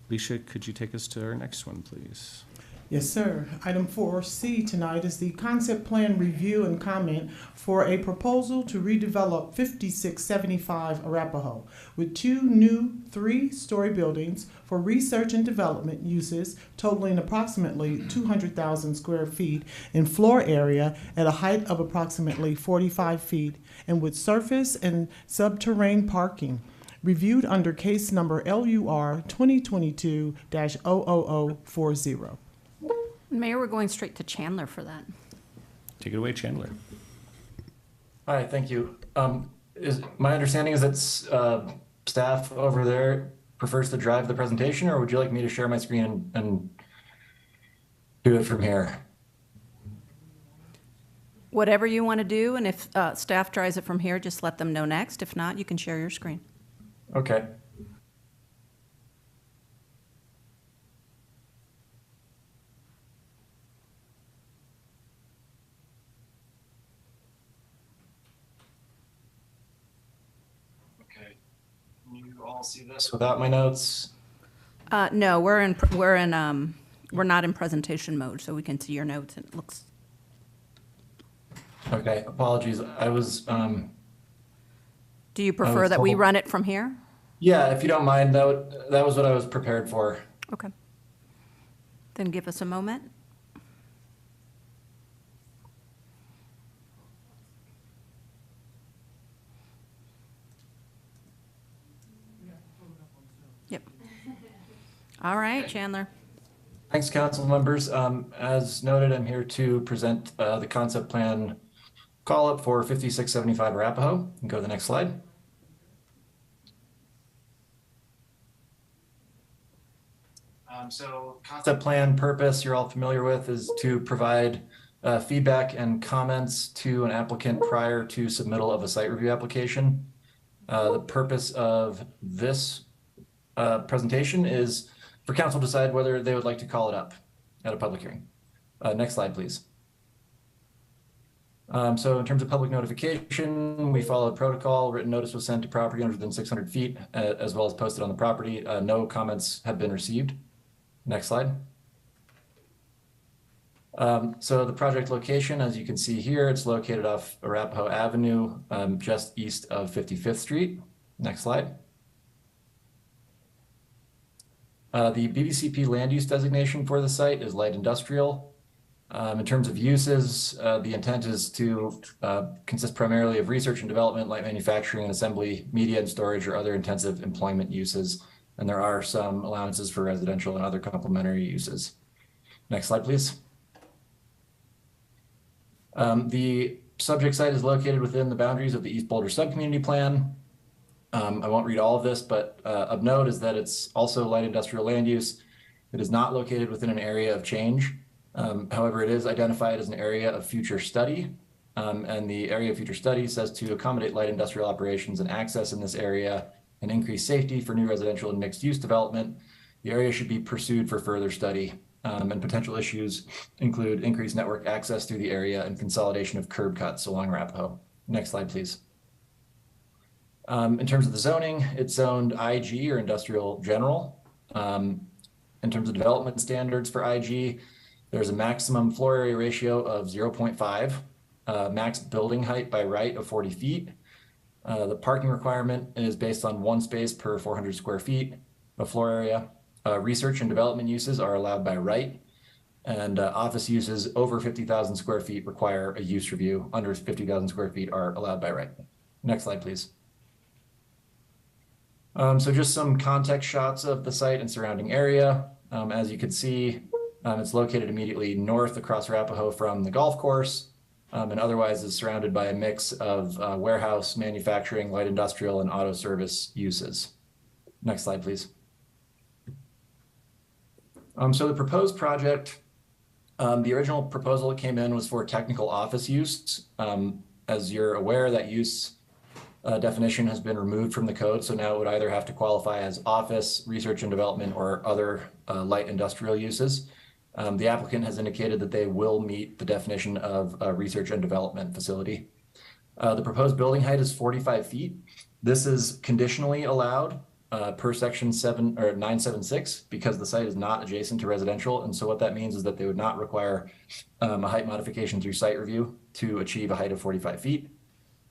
Alicia, could you take us to our next one, please? Yes, sir. Item 4C tonight is the concept plan review and comment for a proposal to redevelop 5675 Arapahoe with 2 new 3-story buildings for research and development uses totaling approximately 200,000 square feet in floor area at a height of approximately 45 feet and with surface and subterranean parking. Reviewed under case number LUR 2022-00040. Mayor, we're going straight to Chandler for that. Take it away, Chandler. Hi, thank you. Is my understanding is that staff over there prefers to drive the presentation, or would you like me to share my screen and do it from here? Whatever you want to do, and if staff tries it from here, just let them know next. If not, you can share your screen. Okay. Okay. Can you all see this without my notes? No, we're not in presentation mode, so we can see your notes. And it looks. Okay. Apologies. I was. Do you prefer that we run it from here? Yeah, if you don't mind, that was what I was prepared for. Okay. Then give us a moment. Yep. All right, Chandler. Thanks, council members. As noted, I'm here to present the concept plan call-up for 5675 Arapahoe. You can go to the next slide. So concept plan purpose you're all familiar with is to provide feedback and comments to an applicant prior to submittal of a site review application. The purpose of this presentation is for council to decide whether they would like to call it up at a public hearing. Next slide, please. So in terms of public notification, we followed protocol. Written notice was sent to property owners within 600 feet, as well as posted on the property. No comments have been received. Next slide. So the project location, as you can see here, it's located off Arapahoe Avenue, just east of 55th Street. Next slide. The BVCP land use designation for the site is light industrial. In terms of uses, the intent is to consist primarily of research and development, light manufacturing and assembly, media and storage, or other intensive employment uses. And there are some allowances for residential and other complementary uses. Next slide, please. The subject site is located within the boundaries of the East Boulder Subcommunity Plan. I won't read all of this, but of note is that it's also light industrial land use. It is not located within an area of change. However, it is identified as an area of future study. And the area of future study says to accommodate light industrial operations and access in this area and increase safety for new residential and mixed use development. The area should be pursued for further study. And potential issues include increased network access through the area and consolidation of curb cuts along Arapahoe. Next slide, please. In terms of the zoning, it's zoned IG or industrial general. In terms of development standards for IG, there's a maximum floor area ratio of 0.5, max building height by right of 40 feet. The parking requirement is based on 1 space per 400 square feet of floor area. Research and development uses are allowed by right, and office uses over 50,000 square feet require a use review. Under 50,000 square feet are allowed by right. Next slide, please. So just some context shots of the site and surrounding area. As you can see, it's located immediately north across Arapahoe from the golf course, and otherwise is surrounded by a mix of warehouse, manufacturing, light industrial, and auto service uses. Next slide, please. So the proposed project, the original proposal that came in was for technical office use. As you're aware, that use definition has been removed from the code, so now it would either have to qualify as office, research and development, or other light industrial uses. The applicant has indicated that they will meet the definition of a research and development facility. The proposed building height is 45 feet. This is conditionally allowed per section 976 because the site is not adjacent to residential, and so what that means is that they would not require a height modification through site review to achieve a height of 45 feet.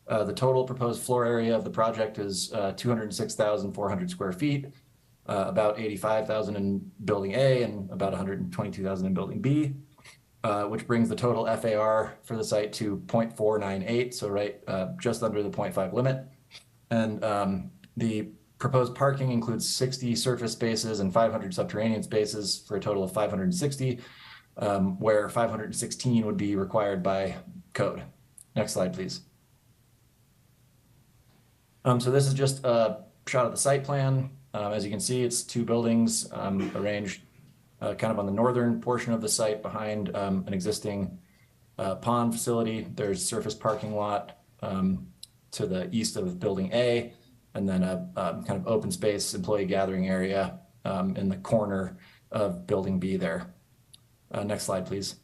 The total proposed floor area of the project is 206,400 square feet, about 85,000 in building A and about 122,000 in building B, which brings the total FAR for the site to 0.498, so right just under the 0.5 limit. And the proposed parking includes 60 surface spaces and 500 subterranean spaces for a total of 560, where 516 would be required by code. Next slide, please. So this is just a shot of the site plan. As you can see, it's 2 buildings arranged kind of on the northern portion of the site behind an existing pond facility. There's surface parking lot to the east of building A, and then a kind of open space employee gathering area in the corner of building B there. Next slide, please.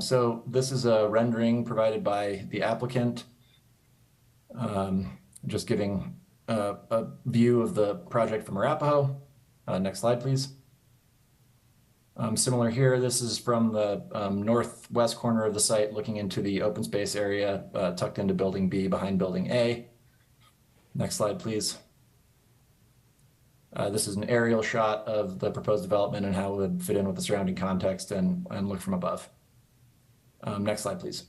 So this is a rendering provided by the applicant, just giving a view of the project from Arapahoe. Next slide, please. Similar here, this is from the northwest corner of the site looking into the open space area tucked into building B behind building A. Next slide, please. This is an aerial shot of the proposed development and how it would fit in with the surrounding context and look from above. Next slide, please.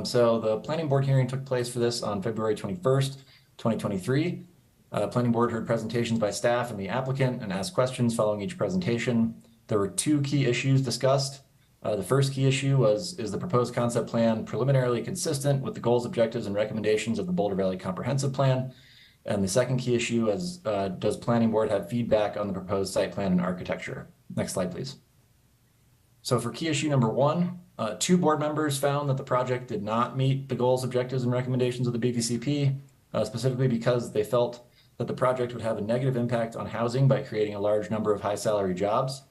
So the planning board hearing took place for this on February 21st, 2023. Planning board heard presentations by staff and the applicant and asked questions following each presentation. There were 2 key issues discussed. The first key issue was, is the proposed concept plan preliminarily consistent with the goals, objectives, and recommendations of the Boulder Valley Comprehensive Plan? And the second key issue is, does planning board have feedback on the proposed site plan and architecture? Next slide, please. So for key issue number 1, 2 board members found that the project did not meet the goals, objectives, and recommendations of the BVCP, specifically because they felt that the project would have a negative impact on housing by creating a large number of high-salary jobs,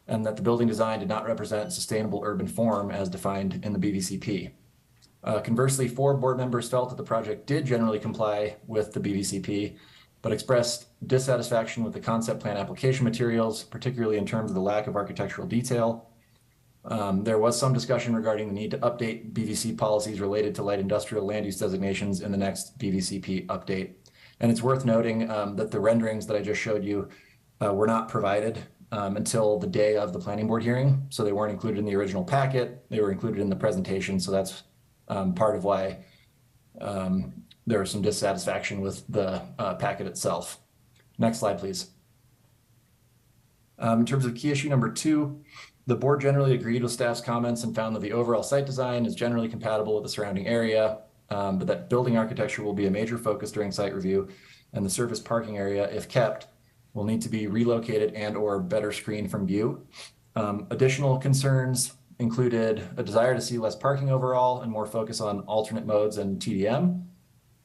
and that the building design did not represent sustainable urban form as defined in the BVCP. Conversely, 4 board members felt that the project did generally comply with the BVCP, but expressed dissatisfaction with the concept plan application materials, particularly in terms of the lack of architectural detail. There was some discussion regarding the need to update BVC policies related to light industrial land use designations in the next BVCP update. And it's worth noting that the renderings that I just showed you were not provided until the day of the planning board hearing. So they weren't included in the original packet. They were included in the presentation. So that's part of why there was some dissatisfaction with the packet itself. Next slide, please. In terms of key issue number 2, the board generally agreed with staff's comments and found that the overall site design is generally compatible with the surrounding area, but that building architecture will be a major focus during site review, and the surface parking area, if kept, will need to be relocated and or better screened from view. Additional concerns included a desire to see less parking overall and more focus on alternate modes and TDM,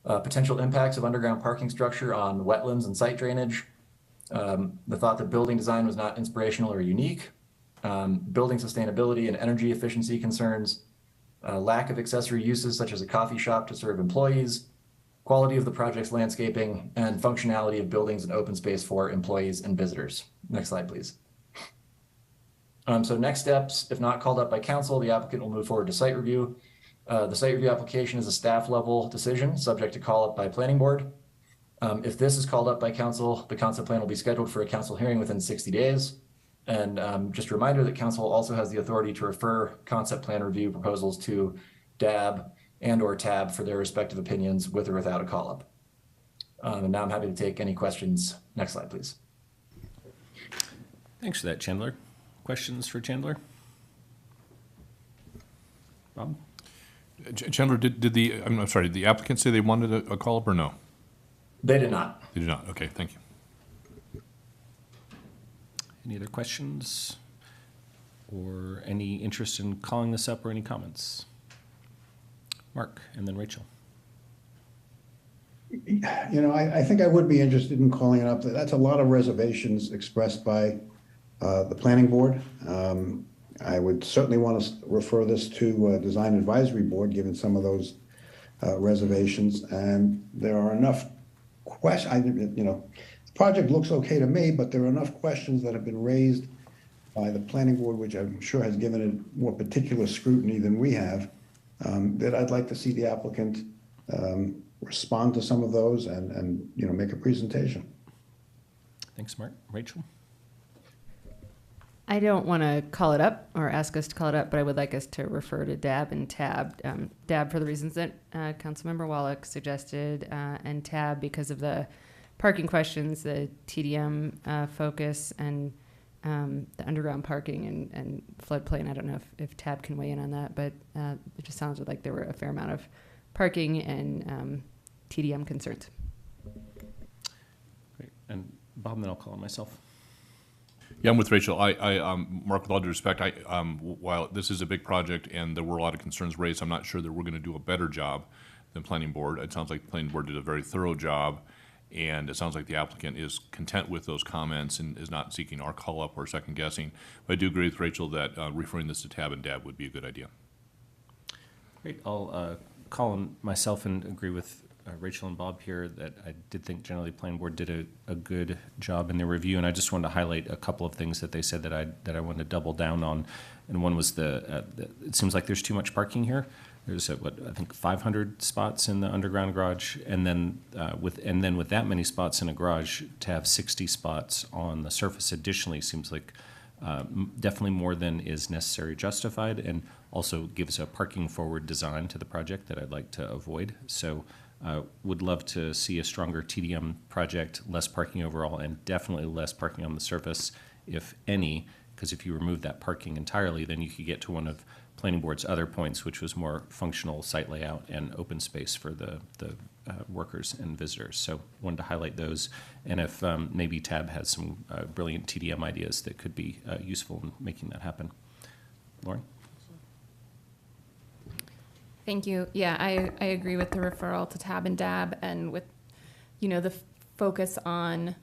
potential impacts of underground parking structure on wetlands and site drainage, the thought that building design was not inspirational or unique, building sustainability and energy efficiency concerns, lack of accessory uses such as a coffee shop to serve employees, quality of the project's landscaping, and functionality of buildings and open space for employees and visitors. Next slide, please. So next steps, if not called up by council, the applicant will move forward to site review. The site review application is a staff level decision subject to call up by planning board. If this is called up by council, the concept plan will be scheduled for a council hearing within 60 days. And just a reminder that council also has the authority to refer concept plan review proposals to DAB and or TAB for their respective opinions with or without a call up. And now I'm happy to take any questions. Next slide, please. Thanks for that, Chandler. Questions for Chandler? Bob? Chandler, did the, I'm sorry, did the applicant say they wanted a call-up or no? They did not. They did not. Okay, thank you. Any other questions or any interest in calling this up or any comments? Mark, and then Rachel. You know, I think I would be interested in calling it up. That's a lot of reservations expressed by the planning board. I would certainly want to refer this to Design Advisory Board, given some of those reservations. And there are enough questions, you know, the project looks okay to me, but there are enough questions that have been raised by the planning board, which I'm sure has given it more particular scrutiny than we have, that I'd like to see the applicant respond to some of those and you know, make a presentation. Thanks, Mark. Rachel? I don't want to call it up or ask us to call it up, but I would like us to refer to DAB and TAB. DAB for the reasons that Councilmember Wallach suggested, and TAB because of the parking questions, the TDM focus, and the underground parking and floodplain. I don't know if TAB can weigh in on that, but it just sounded like there were a fair amount of parking and TDM concerns. Great. And Bob, then I'll call on myself. Yeah, I'm with Rachel. Mark, with all due respect, while this is a big project and there were a lot of concerns raised, I'm not sure that we're going to do a better job than Planning Board. It sounds like the Planning Board did a very thorough job, and it sounds like the applicant is content with those comments and is not seeking our call-up or second-guessing. But I do agree with Rachel that referring this to TAB and DAB would be a good idea. Great. I'll call on myself and agree with Rachel and Bob here that I did think generally the Planning Board did a good job in their review, and I just wanted to highlight a couple of things that they said that I wanted to double down on. And one was it seems like there's too much parking here. There's I think 500 spots in the underground garage, and then with that many spots in a garage, to have 60 spots on the surface additionally seems like definitely more than is necessary or justified, and also gives a parking forward design to the project that I'd like to avoid. So would love to see a stronger TDM project, less parking overall, and definitely less parking on the surface, if any, because if you remove that parking entirely, then you could get to one of Planning Board's other points, which was more functional site layout and open space for the workers and visitors. So wanted to highlight those, and if maybe TAB has some brilliant TDM ideas that could be useful in making that happen. Lauren? Thank you. Yeah, I agree with the referral to TAB and DAB, and with, you know, the focus on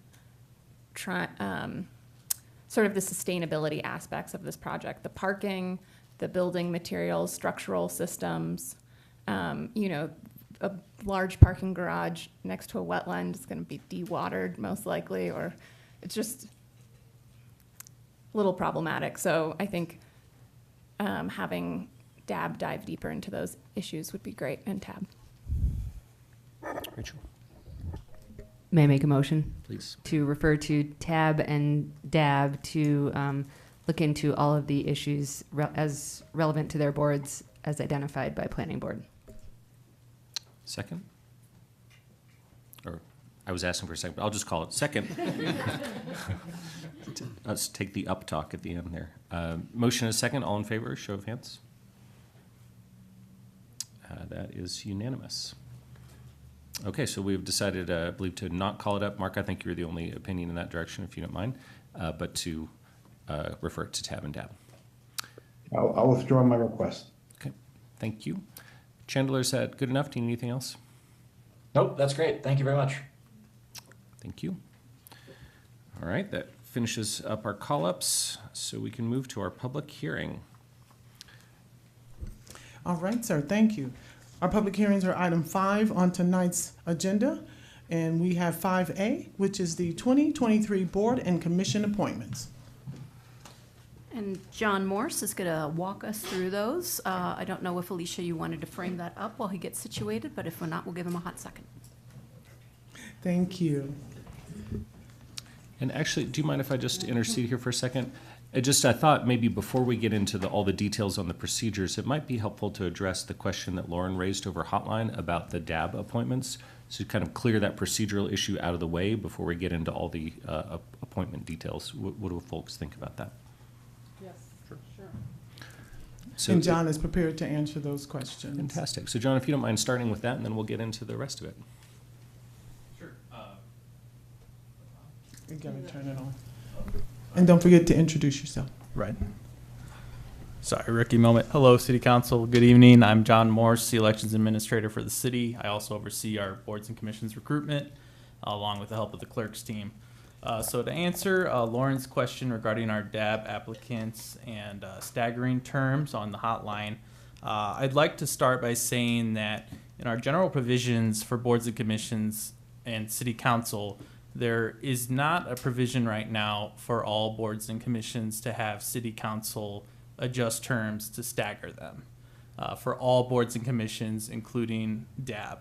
sort of the sustainability aspects of this project, the parking, the building materials, structural systems, you know, a large parking garage next to a wetland is going to be dewatered most likely, or it's just a little problematic. So I think having DAB dive deeper into those issues would be great, and TAB. Rachel? May I make a motion? Please. To refer to TAB and DAB to look into all of the issues as relevant to their boards as identified by Planning Board. Second? Or I was asking for a second, but I'll just call it second. Let's take the up talk at the end there. Motion and a second, all in favor, show of hands. That is unanimous. Okay, so we've decided, I believe, to not call it up. Mark, I think you're the only opinion in that direction, if you don't mind, but to refer it to Tab and Dab. I'll withdraw my request. Okay, thank you. Chandler, is that good enough? Do you need anything else? Nope, that's great. Thank you very much. Thank you. All right, that finishes up our call-ups, so we can move to our public hearing. All right, sir, thank you. Our public hearings are item 5 on tonight's agenda, and we have 5A, which is the 2023 Board and Commission appointments. And John Morse is going to walk us through those. I don't know if, Alicia, you wanted to frame that up while he gets situated, but if we're not, we'll give him a hot second. Thank you. And actually, do you mind if I just intercede here for a second? I thought maybe before we get into all the details on the procedures, it might be helpful to address the question that Lauren raised over hotline about the DAB appointments. So kind of clear that procedural issue out of the way before we get into all the appointment details. What do folks think about that? Yes, sure. So and John is prepared to answer those questions. Fantastic. So John, if you don't mind starting with that, and then we'll get into the rest of it. Sure. You gotta turn it on. And don't forget to introduce yourself. Right. Sorry, rookie moment. Hello, City Council. Good evening. I'm John Morse, the Elections Administrator for the city. I also oversee our boards and commissions recruitment, along with the help of the clerks team. So to answer Lauren's question regarding our DAB applicants and staggering terms on the hotline, I'd like to start by saying that in our general provisions for boards and commissions and City Council, there is not a provision right now for all boards and commissions to have City Council adjust terms to stagger them for all boards and commissions, including DAB.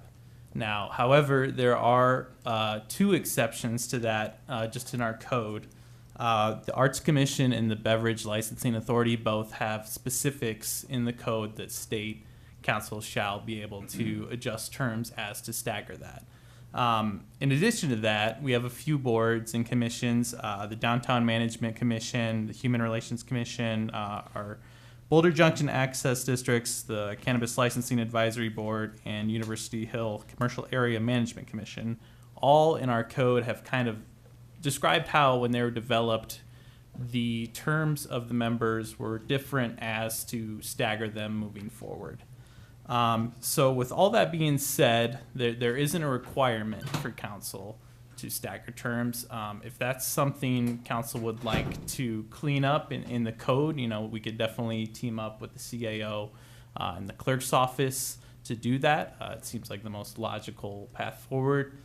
Now, however, there are 2 exceptions to that just in our code. The Arts Commission and the Beverage Licensing Authority both have specifics in the code that state council shall be able to adjust terms as to stagger that. In addition to that, we have a few boards and commissions, the Downtown Management Commission, the Human Relations Commission, our Boulder Junction Access Districts, the Cannabis Licensing Advisory Board, and University Hill Commercial Area Management Commission. All in our code have kind of described how, when they were developed, the terms of the members were different as to stagger them moving forward. So with all that being said, there isn't a requirement for council to stagger terms. If that's something council would like to clean up in the code, we could definitely team up with the CAO and the clerk's office to do that. It seems like the most logical path forward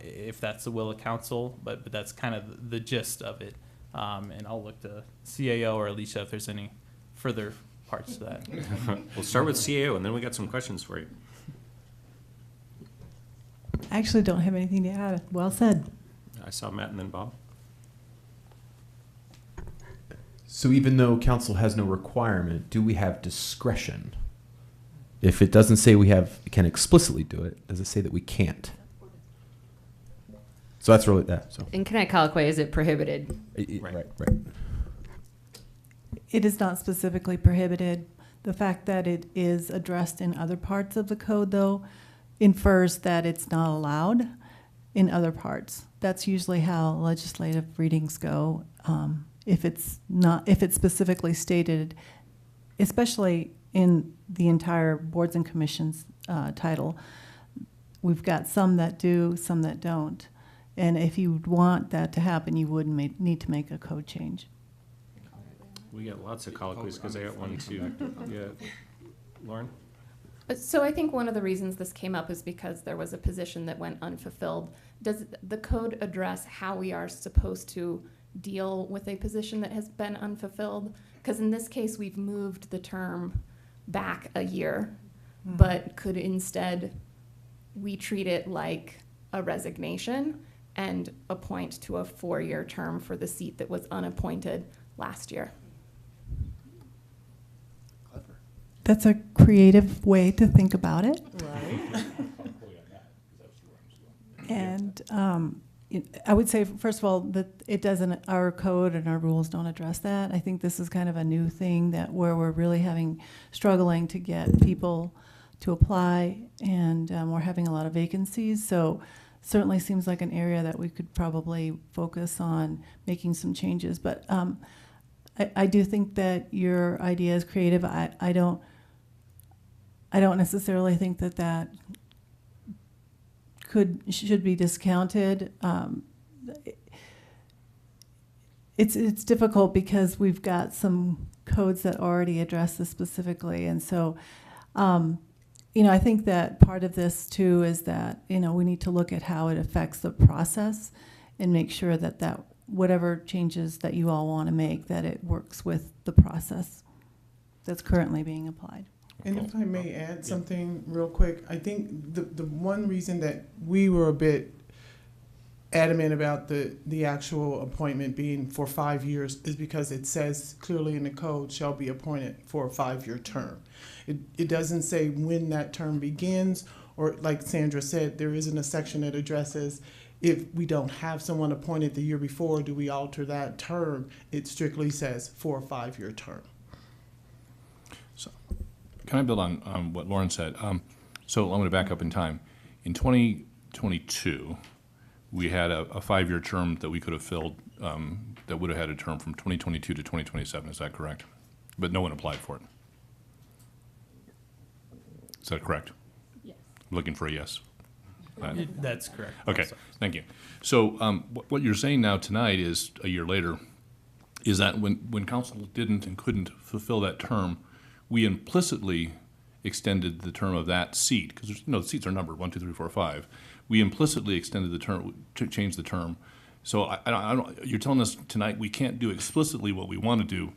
if that's the will of council, but that's kind of the gist of it. And I'll look to CAO or Alicia if there's any further parts to that. We'll start with CAO, and then we got some questions for you. I actually don't have anything to add. Well said. I saw Matt and then Bob. So even though council has no requirement, do we have discretion? If it doesn't say we can explicitly do it, does it say that we can't? So that's really that. So In Connect Colloquy, is it prohibited? Right. It is not specifically prohibited. The fact that it is addressed in other parts of the code, though, infers that it's not allowed in other parts. That's usually how legislative readings go. If it's specifically stated, especially in the entire boards and commissions title, we've got some that do, some that don't. And if you want that to happen, you would need to make a code change. We got lots of colloquies because I got one too. Yeah, Lauren? So I think one of the reasons this came up is because there was a position that went unfulfilled. Does the code address how we are supposed to deal with a position that has been unfulfilled? Because in this case, we've moved the term back a year, but could instead we treat it like a resignation and appoint to a 4-year term for the seat that was unappointed last year? That's a creative way to think about it. Right. And I would say, first of all, that it doesn't, our code and our rules don't address that. I think this is kind of a new thing that where we're really struggling to get people to apply, and we're having a lot of vacancies. So certainly seems like an area that we could probably focus on making some changes. But I do think that your idea is creative. I don't necessarily think that should be discounted. It's difficult because we've got some codes that already address this specifically, and so I think that part of this too is that we need to look at how it affects the process and make sure that whatever changes that you all want to make, that it works with the process that's currently being applied. And if I may add something real quick, I think the one reason that we were a bit adamant about the actual appointment being for 5 years is because it says clearly in the code shall be appointed for a 5-year term. It doesn't say when that term begins, or like Sandra said, there isn't a section that addresses if we don't have someone appointed the year before, do we alter that term? It strictly says for a 5-year term. So, can I build on what Lauren said? So I'm going to back up in time. In 2022, we had a 5-year term that we could have filled that would have had a term from 2022 to 2027. Is that correct? But no one applied for it. Is that correct? Yes. I'm looking for a yes. That's correct. Okay, Also. thank you. So what you're saying now tonight is, a year later, is that when council didn't and couldn't fulfill that term, we implicitly extended the term of that seat, because the seats are numbered 1, 2, 3, 4, 5. We implicitly extended the term to change the term. So I don't, you're telling us tonight we can't do explicitly what we want to do,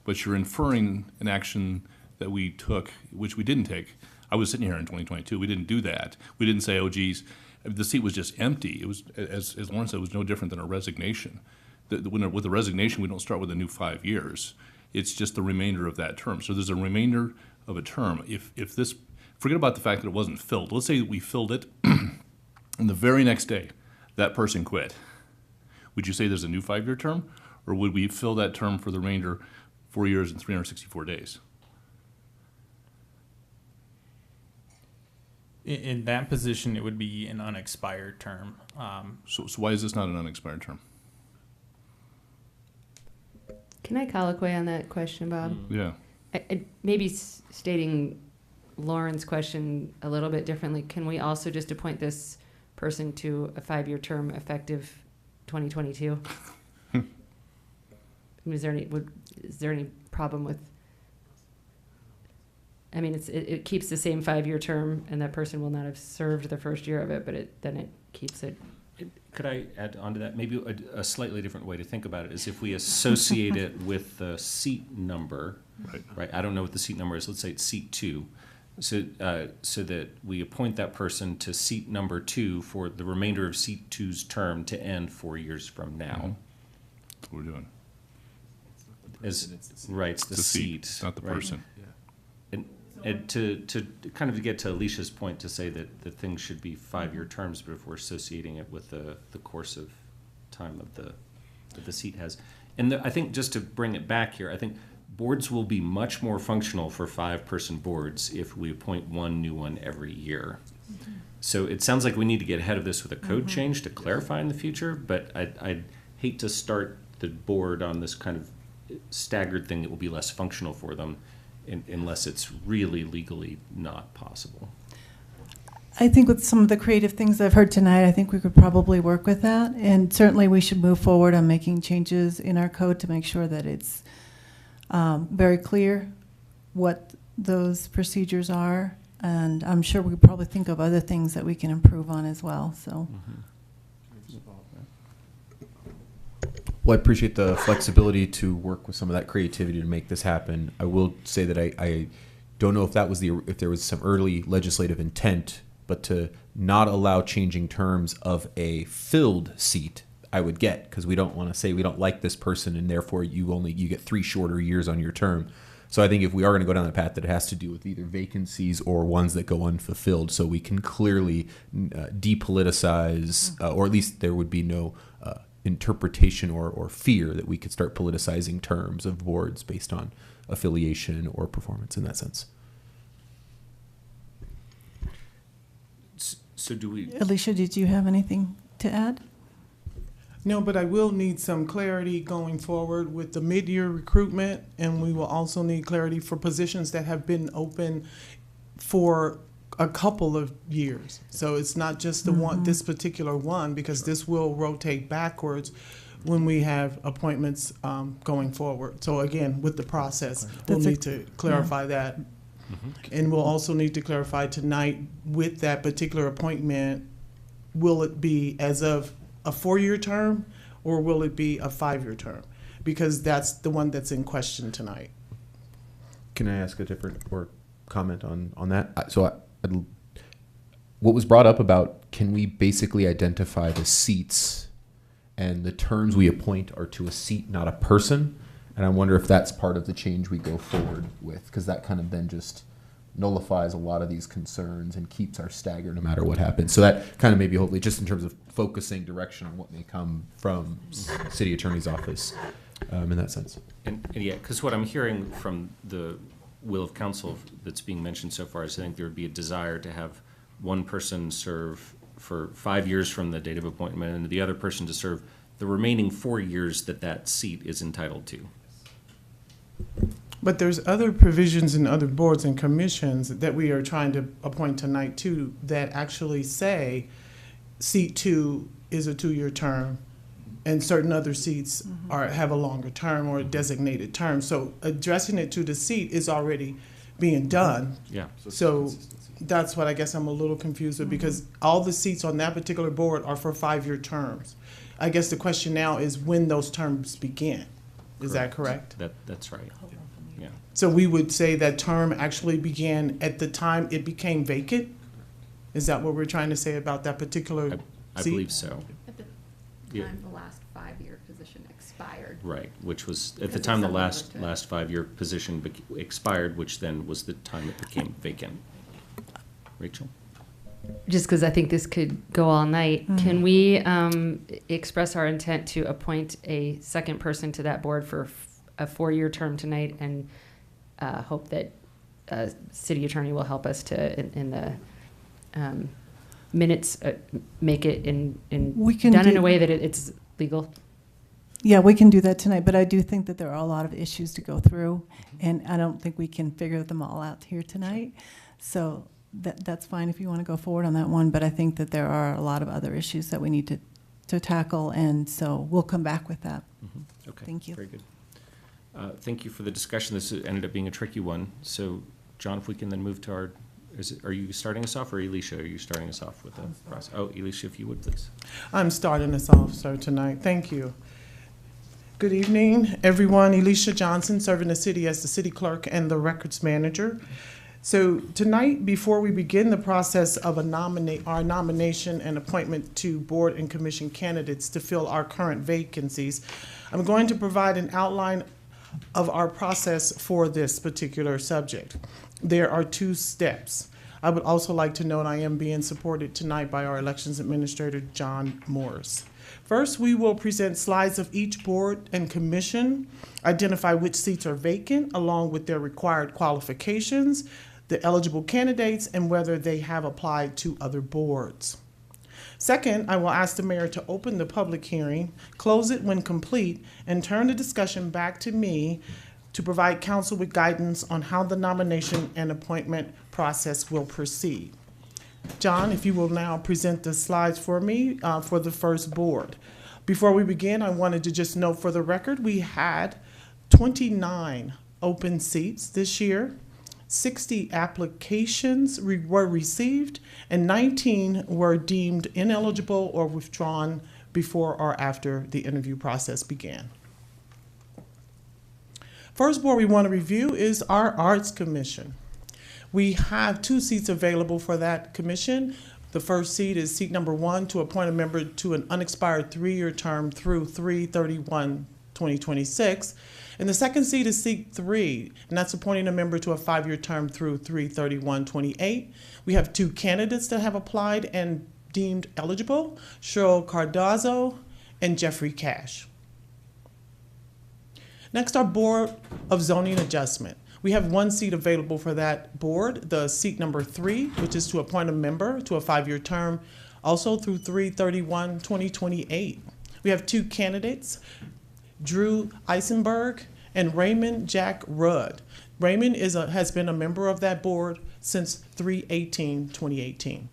but you're inferring an action that we took, which we didn't take. I was sitting here in 2022. We didn't do that. We didn't say, oh, geez, the seat was just empty. It was, as Lauren said, it was no different than a resignation. With a resignation, we don't start with a new 5 years. It's just the remainder of that term. So there's a remainder of a term. If this, forget about the fact that it wasn't filled. Let's say we filled it, and the very next day, that person quit. Would you say there's a new 5-year term, or would we fill that term for the remainder 4 years and 364 days? In that position, it would be an unexpired term. So why is this not an unexpired term? Can I colloquy on that question, Bob? Yeah. Maybe stating Lauren's question a little bit differently. Can we also just appoint this person to a 5-year term effective 2022? Is there any problem with? I mean, it keeps the same 5-year term, and that person will not have served the first year of it, but then it keeps it. Could I add on to that? Maybe a slightly different way to think about it is if we associate it with the seat number, right? I don't know what the seat number is. Let's say it's seat 2. So that we appoint that person to seat number 2 for the remainder of seat 2's term to end 4 years from now. That's what we're doing. It's the seat, not the person. And to kind of get to Alicia's point, to say that the things should be 5-year terms, but if we're associating it with the course of time of that the seat has. And I think just to bring it back here, I think boards will be much more functional for 5-person boards if we appoint one new one every year. Mm-hmm. So it sounds like we need to get ahead of this with a code change to clarify in the future, but I'd hate to start the board on this kind of staggered thing that will be less functional for them unless it's really legally not possible. I think with some of the creative things I've heard tonight, I think we could probably work with that. And certainly we should move forward on making changes in our code to make sure that it's very clear what those procedures are. And I'm sure we could probably think of other things that we can improve on as well. So. Well, I appreciate the flexibility to work with some of that creativity to make this happen. I will say that I don't know if that was if there was some early legislative intent, but to not allow changing terms of a filled seat, I would get, because we don't want to say we don't like this person and therefore you get 3 shorter years on your term. So I think if we are going to go down the path, that it has to do with either vacancies or ones that go unfulfilled, so we can clearly depoliticize, or at least there would be no interpretation or fear that we could start politicizing terms of boards based on affiliation or performance in that sense. So do we? Alicia, did you have anything to add? No, but I will need some clarity going forward with the mid-year recruitment, and we will also need clarity for positions that have been open for a couple of years. So it's not just the one, this particular one, because this will rotate backwards when we have appointments going forward. So again, with the process, we'll need to clarify that. And we'll also need to clarify tonight with that particular appointment, will it be as of a 4-year term or will it be a 5-year term? Because that's the one that's in question tonight. Can I ask a different or comment on that? So what was brought up about, can we basically identify the seats and the terms we appoint are to a seat, not a person? And I wonder if that's part of the change we go forward with, because that kind of then just nullifies a lot of these concerns and keeps our stagger no matter what happens. So that kind of maybe hopefully just in terms of focusing direction on what may come from city attorney's office in that sense. And yeah, because what I'm hearing from the will of council that's being mentioned so far is I think there would be a desire to have one person serve for 5 years from the date of appointment and the other person to serve the remaining 4 years that that seat is entitled to. But there's other provisions in other boards and commissions that we are trying to appoint tonight too that actually say seat 2 is a 2-year term and certain other seats have a longer term or a designated term. So addressing it to the seat is already being done. Yeah. So that's what I guess I'm a little confused with, because all the seats on that particular board are for 5-year terms. I guess the question now is when those terms begin. Is that correct? That's right. Yeah. So we would say that term actually began at the time it became vacant? Is that what we're trying to say about that particular I seat? believe so. At the Yeah. time the last 5-year position expired. Right, which was at the Because time the someone last looked at- 5-year position expired, which then was the time it became vacant. Rachel? Just because I think this could go all night, can we express our intent to appoint a second person to that board for a 4-year term tonight, and hope that city attorney will help us to in the minutes make it done in a way that it's legal? Yeah, we can do that tonight, but I do think that there are a lot of issues to go through, and I don't think we can figure them all out here tonight. So that's fine if you want to go forward on that one, but I think that there are a lot of other issues that we need to tackle, and so we'll come back with that. Okay. Thank you. Very good. Thank you for the discussion. This ended up being a tricky one. So, John, if we can then move to our, are you starting us off, or Alicia, are you starting us off with the process? Oh, Alicia, if you would, please. I'm starting us off, sir, tonight. Thank you. Good evening, everyone. Alicia Johnson, serving the city as the city clerk and the records manager. So tonight, before we begin the process of our nomination and appointment to board and commission candidates to fill our current vacancies, I'm going to provide an outline of our process for this particular subject. There are 2 steps. I would also like to note I am being supported tonight by our elections administrator, John Morris. First, we will present slides of each board and commission, identify which seats are vacant, along with their required qualifications, the eligible candidates, and whether they have applied to other boards. Second, I will ask the mayor to open the public hearing, close it when complete, and turn the discussion back to me to provide council with guidance on how the nomination and appointment process will proceed. John, if you will now present the slides for me for the first board. Before we begin, I wanted to just note for the record, we had 29 open seats this year. 60 applications were received, and 19 were deemed ineligible or withdrawn before or after the interview process began. First board we want to review is our Arts Commission. We have 2 seats available for that commission. The first seat is seat number 1, to appoint a member to an unexpired 3-year term through 3/31 2026. And the second seat is seat 3, and that's appointing a member to a 5-year term through 3/31/28. We have 2 candidates that have applied and deemed eligible, Cheryl Cardozo and Jeffrey Cash. Next, our Board of Zoning Adjustment. We have 1 seat available for that board, the seat number 3, which is to appoint a member to a 5-year term, also through 3/31/2028. We have 2 candidates, Drew Eisenberg and Raymond Jack Rudd. Raymond has been a member of that board since 3/18/2018.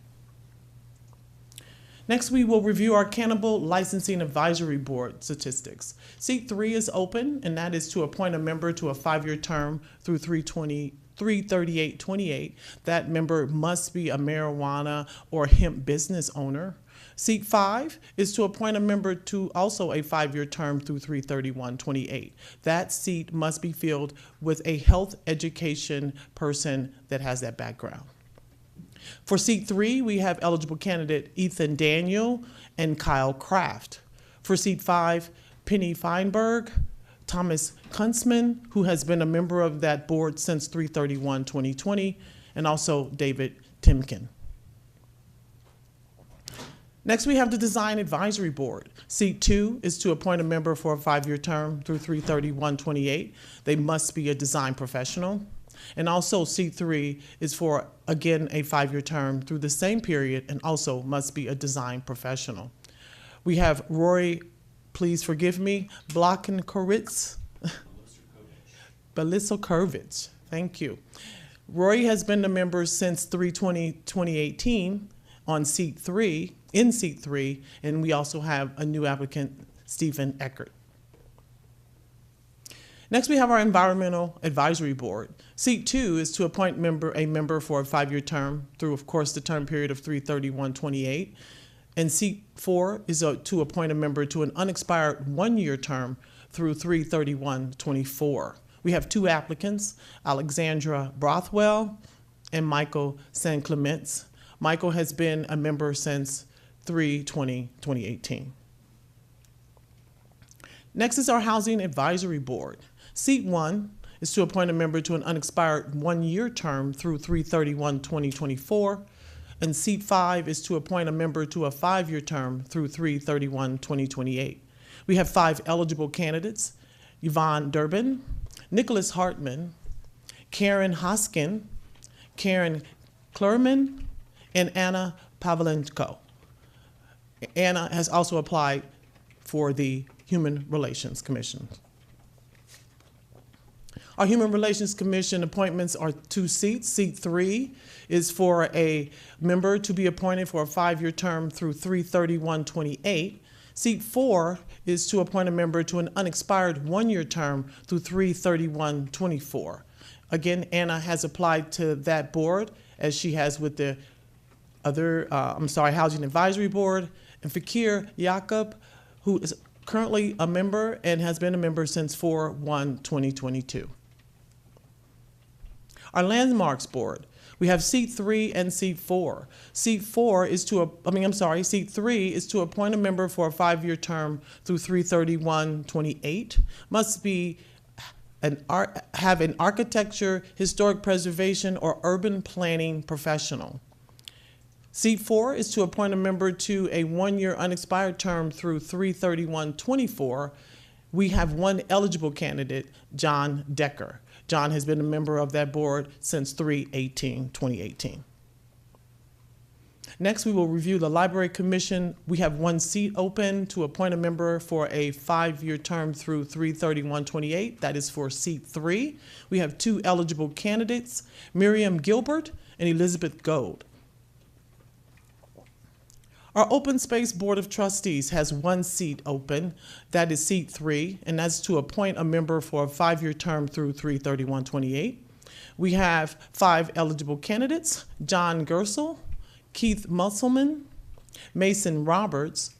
Next, we will review our Cannibal Licensing Advisory Board statistics. Seat 3 is open, and that is to appoint a member to a 5-year term through 3/38/28. That member must be a marijuana or hemp business owner. Seat 5 is to appoint a member to also a 5-year term through 3/31/28. That seat must be filled with a health education person that has that background. For seat 3, we have eligible candidate Ethan Daniel and Kyle Kraft. For seat 5, Penny Feinberg, Thomas Kuntzman, who has been a member of that board since 3/31/2020, and also David Timken. Next, we have the Design Advisory Board. Seat 2 is to appoint a member for a 5-year term through 3/31/28. They must be a design professional. And also seat 3 is for, again, a 5-year term through the same period and also must be a design professional. We have Rory, please forgive me, Blockenkoritz. Belisokovich, thank you. Rory has been a member since 3/20/2018 on seat 3, in seat 3, and we also have a new applicant, Stephen Eckert. Next, we have our Environmental Advisory Board. Seat 2 is to appoint a member for a 5-year term through, of course, the term period of 3/31/28. And seat 4 is to appoint a member to an unexpired 1-year term through 3/31/24. We have 2 applicants, Alexandra Brothwell and Michael San Clements. Michael has been a member since 3/20/2018. Next is our Housing Advisory Board. Seat 1 is to appoint a member to an unexpired 1-year term through 3/31/2024, and seat 5 is to appoint a member to a 5-year term through 3/31/2028. We have 5 eligible candidates, Yvonne Durbin, Nicholas Hartman, Karen Hoskin, Karen Klerman, and Anna Pavlenko. Anna has also applied for the Human Relations Commission. Our Human Relations Commission appointments are 2 seats. Seat 3 is for a member to be appointed for a 5-year term through 3/31/28. Seat 4 is to appoint a member to an unexpired 1-year term through 3/31/24. Again, Anna has applied to that board as she has with the other, Housing Advisory Board, and Fakir Yacob, who is currently a member and has been a member since 4/1/2022. Our Landmarks Board, we have seat 3 and seat 4. Seat 3 is to appoint a member for a 5-year term through 3/31/28. Must be have an architecture, historic preservation, or urban planning professional. Seat 4 is to appoint a member to a 1-year unexpired term through 3/31/24. We have 1 eligible candidate, John Decker. John has been a member of that board since 3/18/2018. Next, we will review the Library Commission. We have 1 seat open to appoint a member for a 5-year term through 3/31/28. That is for seat 3. We have 2 eligible candidates, Miriam Gilbert and Elizabeth Gold. Our Open Space Board of Trustees has 1 seat open, that is seat 3, and that's to appoint a member for a 5-year term through 3/31/28. We have 5 eligible candidates, John Gersel, Keith Musselman, Mason Roberts,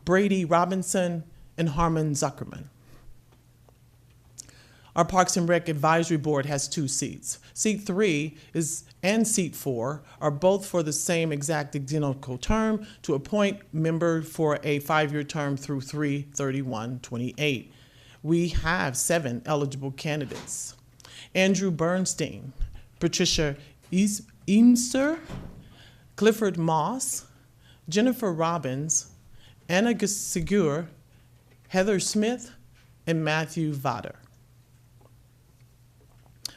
Brady Robinson, and Harmon Zuckerman. Our Parks and Rec Advisory Board has 2 seats. Seat 3 and Seat 4 are both for the same exact identical term to appoint member for a 5-year term through 3/31/28. We have 7 eligible candidates: Andrew Bernstein, Patricia Eamster, Clifford Moss, Jennifer Robbins, Anna Segur, Heather Smith, and Matthew Vader.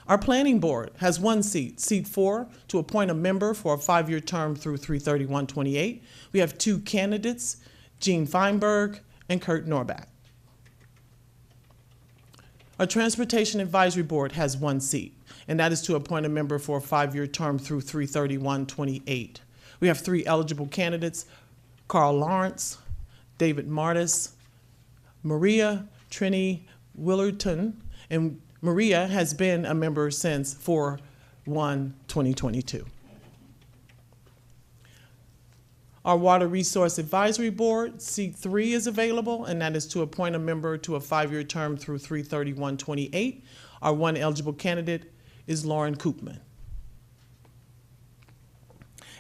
Our Planning Board has 1 seat, Seat 4, to appoint a member for a 5-year term through 3/31/28. We have 2 candidates, Jean Feinberg and Kurt Norback. Our Transportation Advisory Board has 1 seat, and that is to appoint a member for a 5-year term through 3/31/28. We have 3 eligible candidates, Carl Lawrence, David Martis, Maria Trini Willerton, and Maria has been a member since 4/1/2022. Our Water Resource Advisory Board, Seat 3 is available, and that is to appoint a member to a 5-year term through 3/31/28. Our 1 eligible candidate is Lauren Koopman.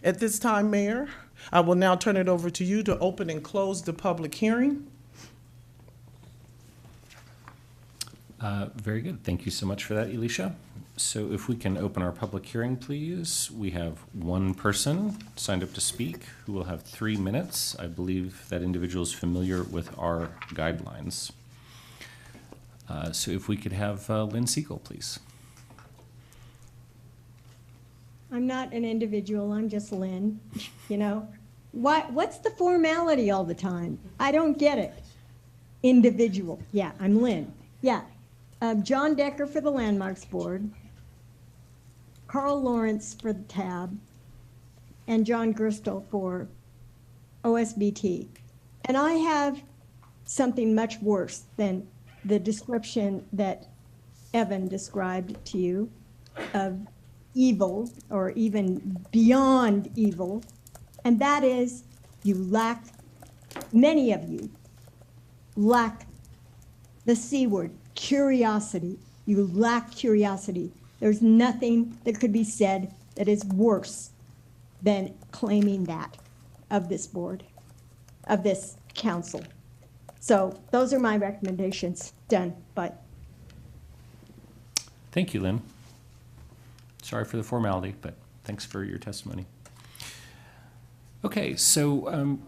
At this time, Mayor, I will now turn it over to you to open and close the public hearing. Very good. Thank you so much for that, Elisha. So if we can open our public hearing, please. We have 1 person signed up to speak who will have 3 minutes. I believe that individual is familiar with our guidelines. So if we could have Lynn Siegel, please. I'm not an individual, I'm just Lynn, you know? What's the formality all the time? I don't get it. Individual, yeah, I'm Lynn. Yeah, John Decker for the Landmarks Board, Carl Lawrence for the TAB, and John Gerstel for OSBT. And I have something much worse than the description that Evan described to you of evil, or even beyond evil, and that is many of you lack the C word, curiosity. You lack curiosity. There's nothing that could be said that is worse than claiming that of this board, of this council. So those are my recommendations. Done. Bye. Thank you, Lynn. Sorry for the formality, but thanks for your testimony. Okay, so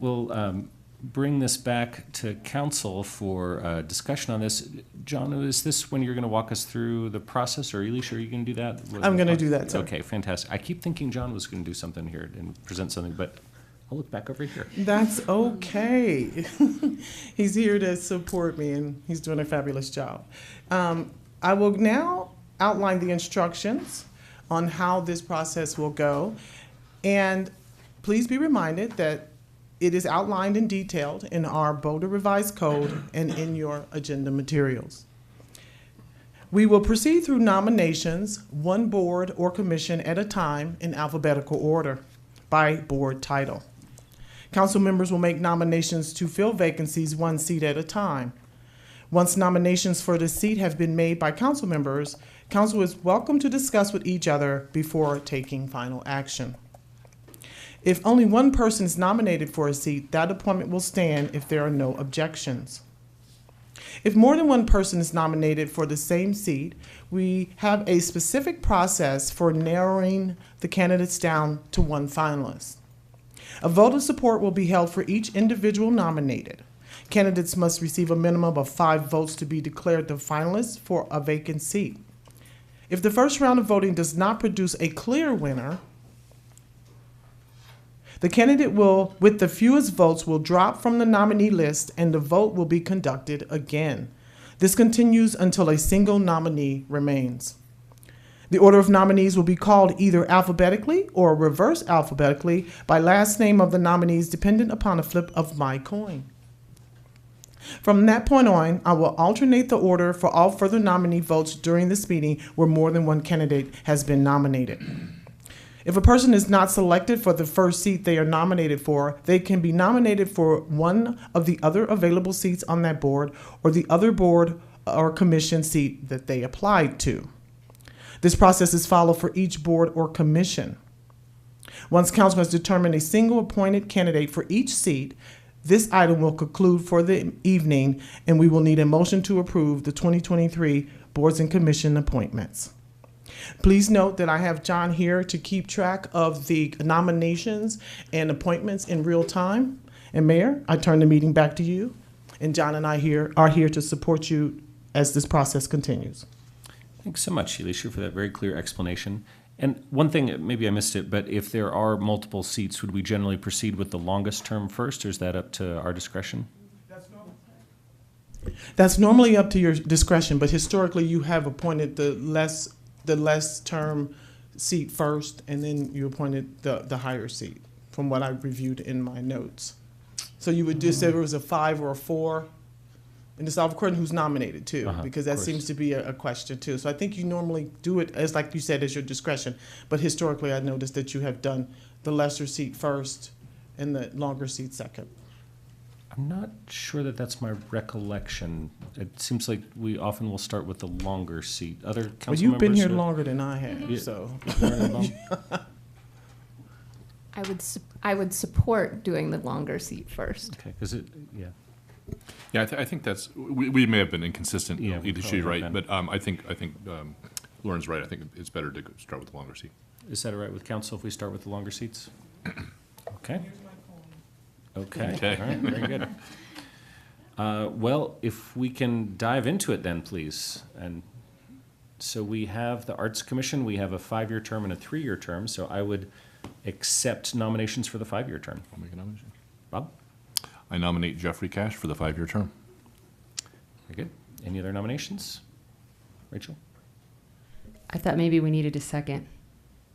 we'll bring this back to council for discussion on this. John, is this when you're going to walk us through the process, or Elisha, are you going to do that? I'm going to do that, sir. Okay, fantastic. I keep thinking John was going to do something here and present something, but I'll look back over here. That's okay. He's here to support me, and he's doing a fabulous job. I will now outline the instructions on how this process will go. And please be reminded that it is outlined and detailed in our Boulder Revised Code and in your agenda materials. We will proceed through nominations, 1 board or commission at a time in alphabetical order by board title. Council members will make nominations to fill vacancies 1 seat at a time. Once nominations for the seat have been made by council members, council is welcome to discuss with each other before taking final action. If only 1 person is nominated for a seat, that appointment will stand if there are no objections. If more than 1 person is nominated for the same seat, we have a specific process for narrowing the candidates down to 1 finalist. A vote of support will be held for each individual nominated. Candidates must receive a minimum of 5 votes to be declared the finalist for a vacant seat. If the first round of voting does not produce a clear winner, the candidate with the fewest votes will drop from the nominee list and the vote will be conducted again. This continues until a single nominee remains. The order of nominees will be called either alphabetically or reverse alphabetically by last name of the nominees dependent upon a flip of my coin. From that point on, I will alternate the order for all further nominee votes during this meeting where more than 1 candidate has been nominated. If a person is not selected for the first seat they are nominated for, they can be nominated for one of the other available seats on that board or the other board or commission seat that they applied to. This process is followed for each board or commission. Once council has determined a single appointed candidate for each seat, this item will conclude for the evening, and we will need a motion to approve the 2023 boards and commission appointments. Please note that I have John here to keep track of the nominations and appointments in real time. And Mayor, I turn the meeting back to you. And John and I are here to support you as this process continues. Thanks so much, Elisha, for that very clear explanation. And one thing, maybe I missed it, but if there are multiple seats, would we generally proceed with the longest term first, or is that up to our discretion? That's normally up to your discretion, but historically you have appointed the less term seat first, and then you appointed the higher seat, from what I reviewed in my notes. So you would just say it was a 5 or a 4, and it's all according to who's nominated too, because that seems to be a question too. So I think you normally do it as, like you said, as your discretion. But historically, I noticed that you have done the lesser seat first and the longer seat second. I'm not sure that that's my recollection. It seems like we often will start with the longer seat. Other council Well, you've been members here are- longer than I have, Yeah. so. I would support doing the longer seat first. Okay, because yeah. Yeah, I think that's, we may have been inconsistent, Yeah, we Elisha, probably have right? been. But I think Lauren's right. I think it's better to start with the longer seat. Is that all right with council if we start with the longer seats? Okay. Okay. Okay. All right, very good. Well, if we can dive into it then, please. And so we have the Arts Commission. We have a 5-year term and a 3-year term. So I would accept nominations for the 5-year term. I'll make a nomination. Bob? I nominate Jeffrey Cash for the 5-year term. Very good. Any other nominations? Rachel? I thought maybe we needed a second.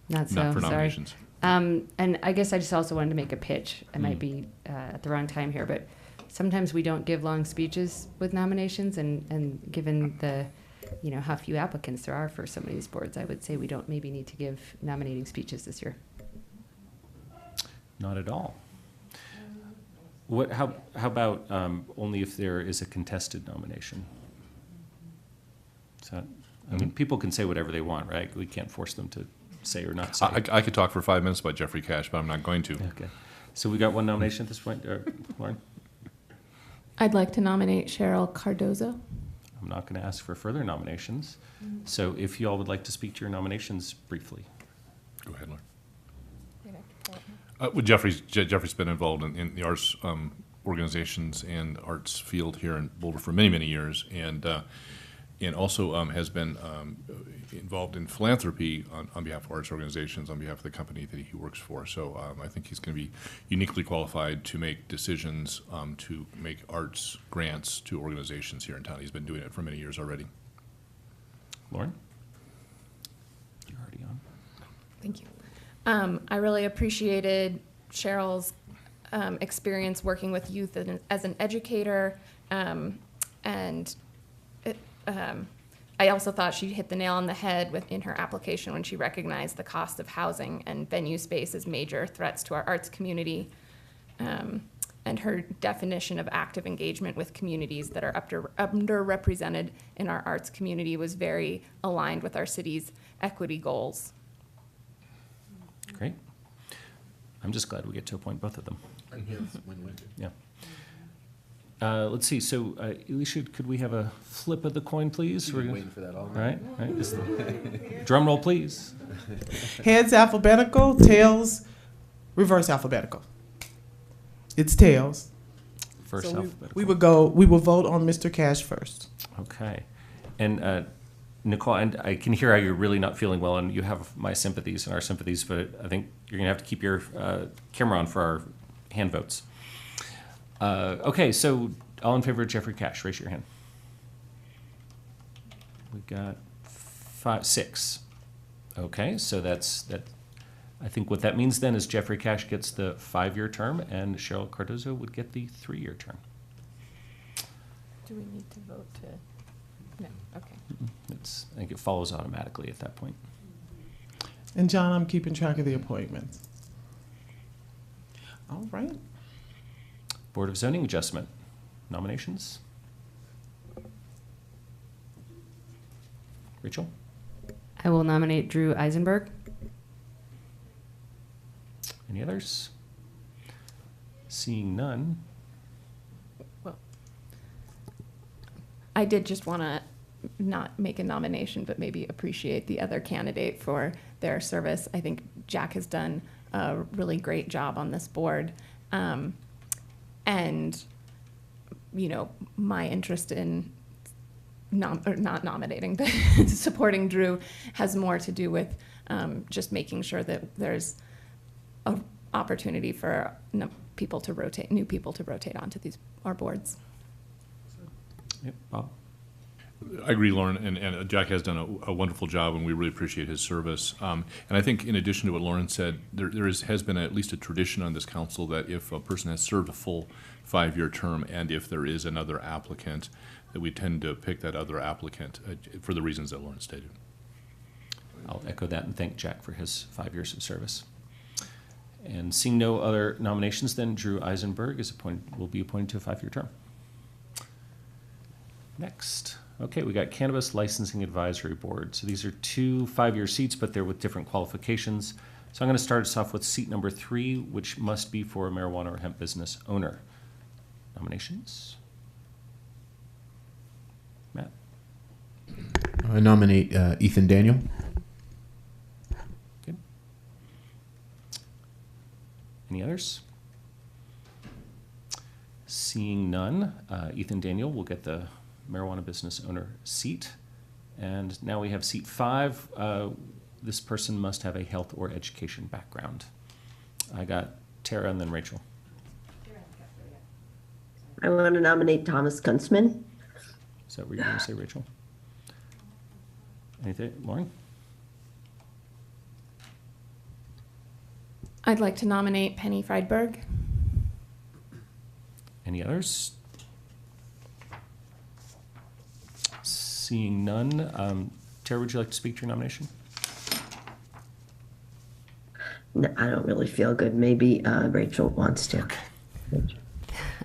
Not so, Not for sorry. nominations. And I guess I just also wanted to make a pitch. I might be at the wrong time here, but sometimes we don't give long speeches with nominations, and given the, how few applicants there are for some of these boards, I would say we don't maybe need to give nominating speeches this year. Not at all. What? How about only if there is a contested nomination? So, I mean, people can say whatever they want, right? We can't force them to say or not say. I could talk for 5 minutes about Jeffrey Cash, but I'm not going to. Okay. So we got one nomination at this point, Lauren? I'd like to nominate Cheryl Cardozo. I'm not going to ask for further nominations. So if you all would like to speak to your nominations briefly. Go ahead, Lauren. Well, Jeffrey's been involved in the arts organizations and arts field here in Boulder for many, many years, and also has been involved in philanthropy on behalf of arts organizations, on behalf of the company that he works for. So I think he's going to be uniquely qualified to make decisions to make arts grants to organizations here in town. He's been doing it for many years already. Lauren? You're already on. Thank you. I really appreciated Cheryl's experience working with youth as an educator, and I also thought she hit the nail on the head in her application when she recognized the cost of housing and venue space as major threats to our arts community, and her definition of active engagement with communities that are underrepresented in our arts community was very aligned with our city's equity goals. Great. I'm just glad we get to appoint both of them. Yeah. Let's see. So, Elisha, could we have a flip of the coin, please? We're waiting for that all right. Drum roll, please. Heads alphabetical, tails reverse alphabetical. It's tails. First So alphabetical. we will vote on Mr. Cash first. Okay. And Nicole, and I can hear how you're really not feeling well, and you have my sympathies and our sympathies, but I think you're going to have to keep your camera on for our hand votes. Okay, so all in favor of Jeffrey Cash, raise your hand. We got 6. Okay, so that. I think what that means then is Jeffrey Cash gets the 5-year term, and Cheryl Cardozo would get the 3-year term. Do we need to vote to? No. Okay. I think it follows automatically at that point. And John, I'm keeping track of the appointments. All right. Board of Zoning Adjustment nominations. Rachel? I will nominate Drew Eisenberg. Any others? Seeing none. I did just want to not make a nomination, but maybe appreciate the other candidate for their service. I think Jack has done a really great job on this board. And, you know, my interest in not nominating, but supporting Drew has more to do with just making sure that there's an opportunity for new people to rotate onto our boards. Yep, Bob? I agree, Lauren, and Jack has done a wonderful job, and we really appreciate his service. And I think, in addition to what Lauren said, has been at least a tradition on this council that if a person has served a full 5-year term, and if there is another applicant, that we tend to pick that other applicant for the reasons that Lauren stated. I'll echo that and thank Jack for his 5 years of service. And seeing no other nominations, then Drew Eisenberg will be appointed to a 5-year term. Next. Okay, we got Cannabis Licensing Advisory Board. So these are 2 5-year seats, but they're with different qualifications. So I'm going to start us off with seat number 3, which must be for a marijuana or hemp business owner. Nominations? Matt? I nominate Ethan Daniel. Good. Any others? Seeing none, Ethan Daniel will get the marijuana business owner seat. And now we have seat 5. This person must have a health or education background. I got Tara and then Rachel. I want to nominate Thomas Kunzman. Is that what you're going to say, Rachel? Anything, Lauren? I'd like to nominate Penny Friedberg. Any others? Seeing none. Tara, would you like to speak to your nomination? No, I don't really feel good. Maybe Rachel wants to. Okay.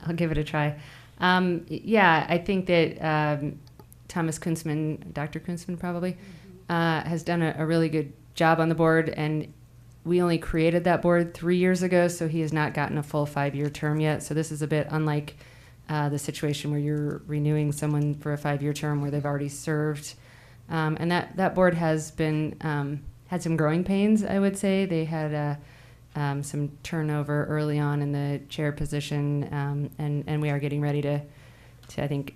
I'll give it a try. Yeah, I think that Thomas Kunzman, Dr. Kunzman probably, has done a really good job on the board, and we only created that board 3 years ago, so he has not gotten a full 5-year term yet. So this is a bit unlike the situation where you're renewing someone for a 5-year term where they've already served. And that board has been had some growing pains, I would say. They had some turnover early on in the chair position, and we are getting ready to I think,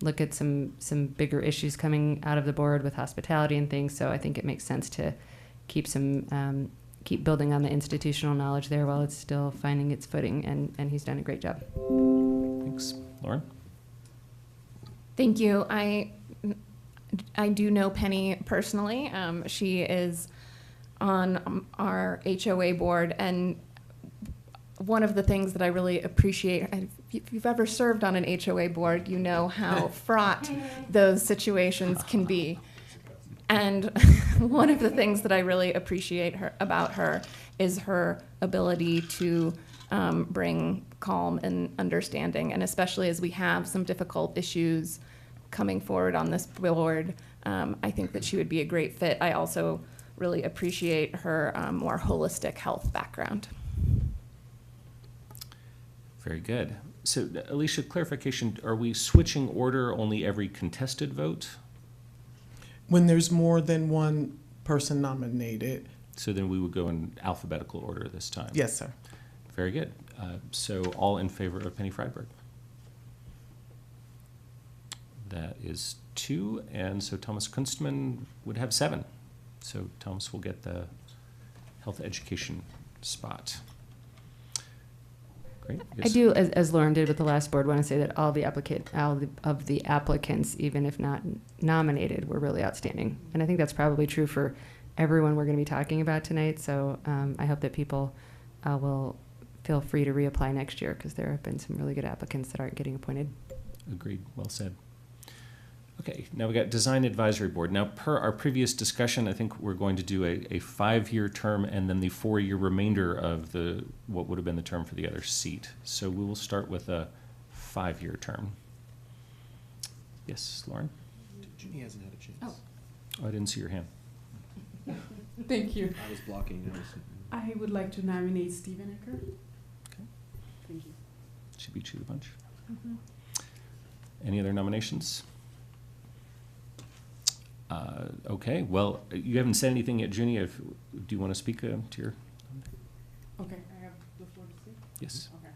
look at some bigger issues coming out of the board with hospitality and things. So I think it makes sense to keep building on the institutional knowledge there while it's still finding its footing, and he's done a great job. Thanks. Lauren? Thank you. I do know Penny personally. She is on our HOA board, and one of the things that I really appreciate, if you've ever served on an HOA board, you know how fraught those situations can be. And one of the things that I really appreciate about her is her ability to bring calm and understanding, and especially as we have some difficult issues coming forward on this board, I think that she would be a great fit. I also really appreciate her more holistic health background. Very good. So, Alicia, clarification, are we switching order only every contested vote? When there's more than one person nominated. So then we would go in alphabetical order this time? Yes, sir. Very good. So all in favor of Penny Friedberg? That is 2, and so Thomas Kunstman would have 7. So Thomas will get the health education spot. Great. Yes. I do, as Lauren did with the last board, want to say that all of the applicants, even if not nominated, were really outstanding. And I think that's probably true for everyone we're going to be talking about tonight. So I hope that people will feel free to reapply next year, because there have been some really good applicants that aren't getting appointed. Agreed. Well said. Okay, now we got Design Advisory Board. Now, per our previous discussion, I think we're going to do a 5-year term and then the 4-year remainder of what would have been the term for the other seat. So we will start with a 5-year term. Yes, Lauren? Ginny hasn't had a chance. Oh. Oh, I didn't see your hand. Thank you. I was blocking. I would like to nominate Stephen Ecker. Okay. Thank you. Should we choose a bunch? Any other nominations? Okay, well, you haven't said anything yet, Junie. Do you want to speak to your? Okay, I have the floor to speak? Yes. Okay.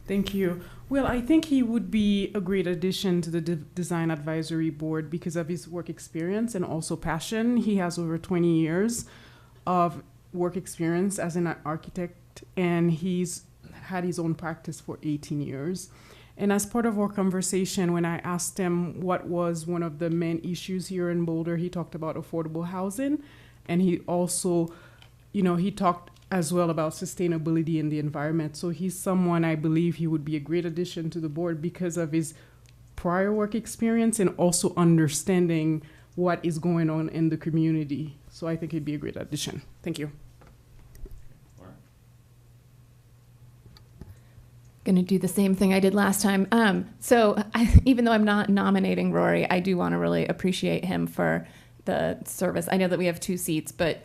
Thank you. Well, I think he would be a great addition to the Design Advisory Board because of his work experience and also passion. He has over 20 years of work experience as an architect, and he's had his own practice for 18 years. And as part of our conversation, when I asked him what was one of the main issues here in Boulder, he talked about affordable housing. And he also, he talked as well about sustainability in the environment. So he's someone I believe he would be a great addition to the board because of his prior work experience and also understanding what is going on in the community. So I think he'd be a great addition. Thank you. Going to do the same thing I did last time. Even though I'm not nominating Rory, I do want to really appreciate him for the service. I know that we have 2 seats, but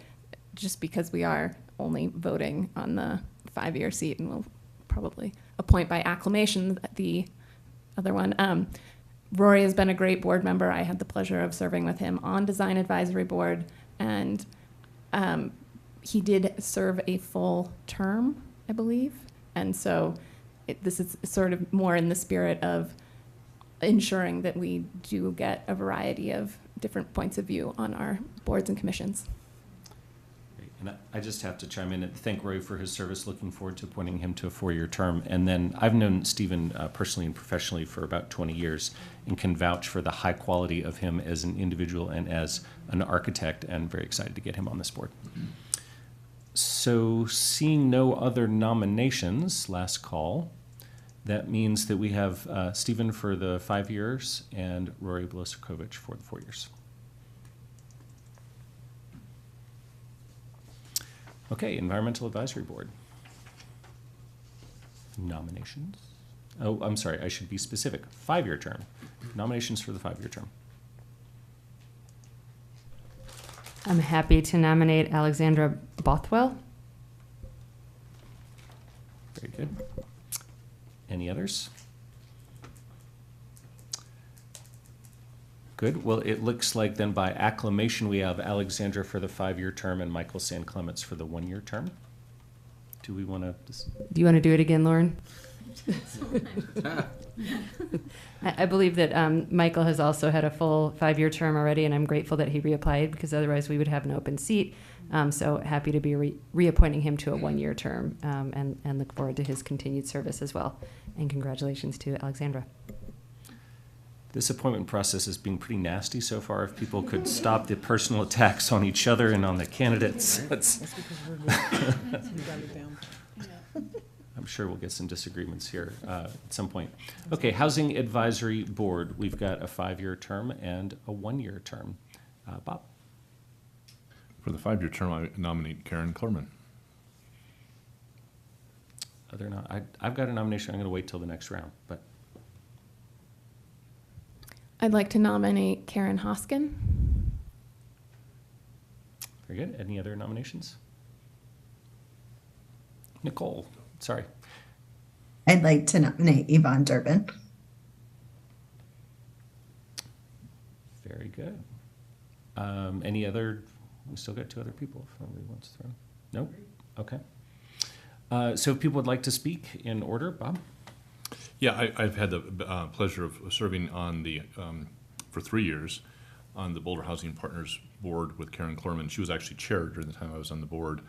just because we are only voting on the 5-year seat, and we'll probably appoint by acclamation the other one. Rory has been a great board member. I had the pleasure of serving with him on Design Advisory Board, and he did serve a full term, I believe. And so this is sort of more in the spirit of ensuring that we do get a variety of different points of view on our boards and commissions. Great. And I just have to chime in and thank Roy for his service. Looking forward to appointing him to a 4-year term. And then I've known Stephen personally and professionally for about 20 years and can vouch for the high quality of him as an individual and as an architect, and very excited to get him on this board. So seeing no other nominations, last call, that means that we have Stephen for the 5 years and Rory Bolosakovich for the 4 years. Okay, Environmental Advisory Board. Nominations? Oh, I'm sorry, I should be specific. 5-year term. Nominations for the 5-year term. I'm happy to nominate Alexandra Bothwell. Very good. Any others? Good. Well, it looks like then by acclamation we have Alexandra for the 5-year term and Michael San Clements for the 1-year term. Do we want to? Do you want to do it again, Lauren? I believe that Michael has also had a full 5-year term already, and I'm grateful that he reapplied because otherwise we would have an open seat. So happy to be reappointing him to a 1-year term and look forward to his continued service as well. And congratulations to Alexandra. This appointment process is being pretty nasty so far. If people could stop the personal attacks on each other and on the candidates. I'm sure we'll get some disagreements here at some point. Okay, Housing Advisory Board. We've got a 5-year term and a 1-year term. Bob? For the 5-year term, I nominate Karen Klurman. I've got a nomination. I'm going to wait till the next round. But I'd like to nominate Karen Hoskin. Very good. Any other nominations? Nicole, sorry. I'd like to nominate Yvonne Durbin. Very good. Any other? We still got 2 other people if somebody wants to throw. No? Okay. So if people would like to speak in order, Bob? Yeah, I've had the pleasure of serving on the, for 3 years, on the Boulder Housing Partners Board with Karen Klurman. She was actually chair during the time I was on the board.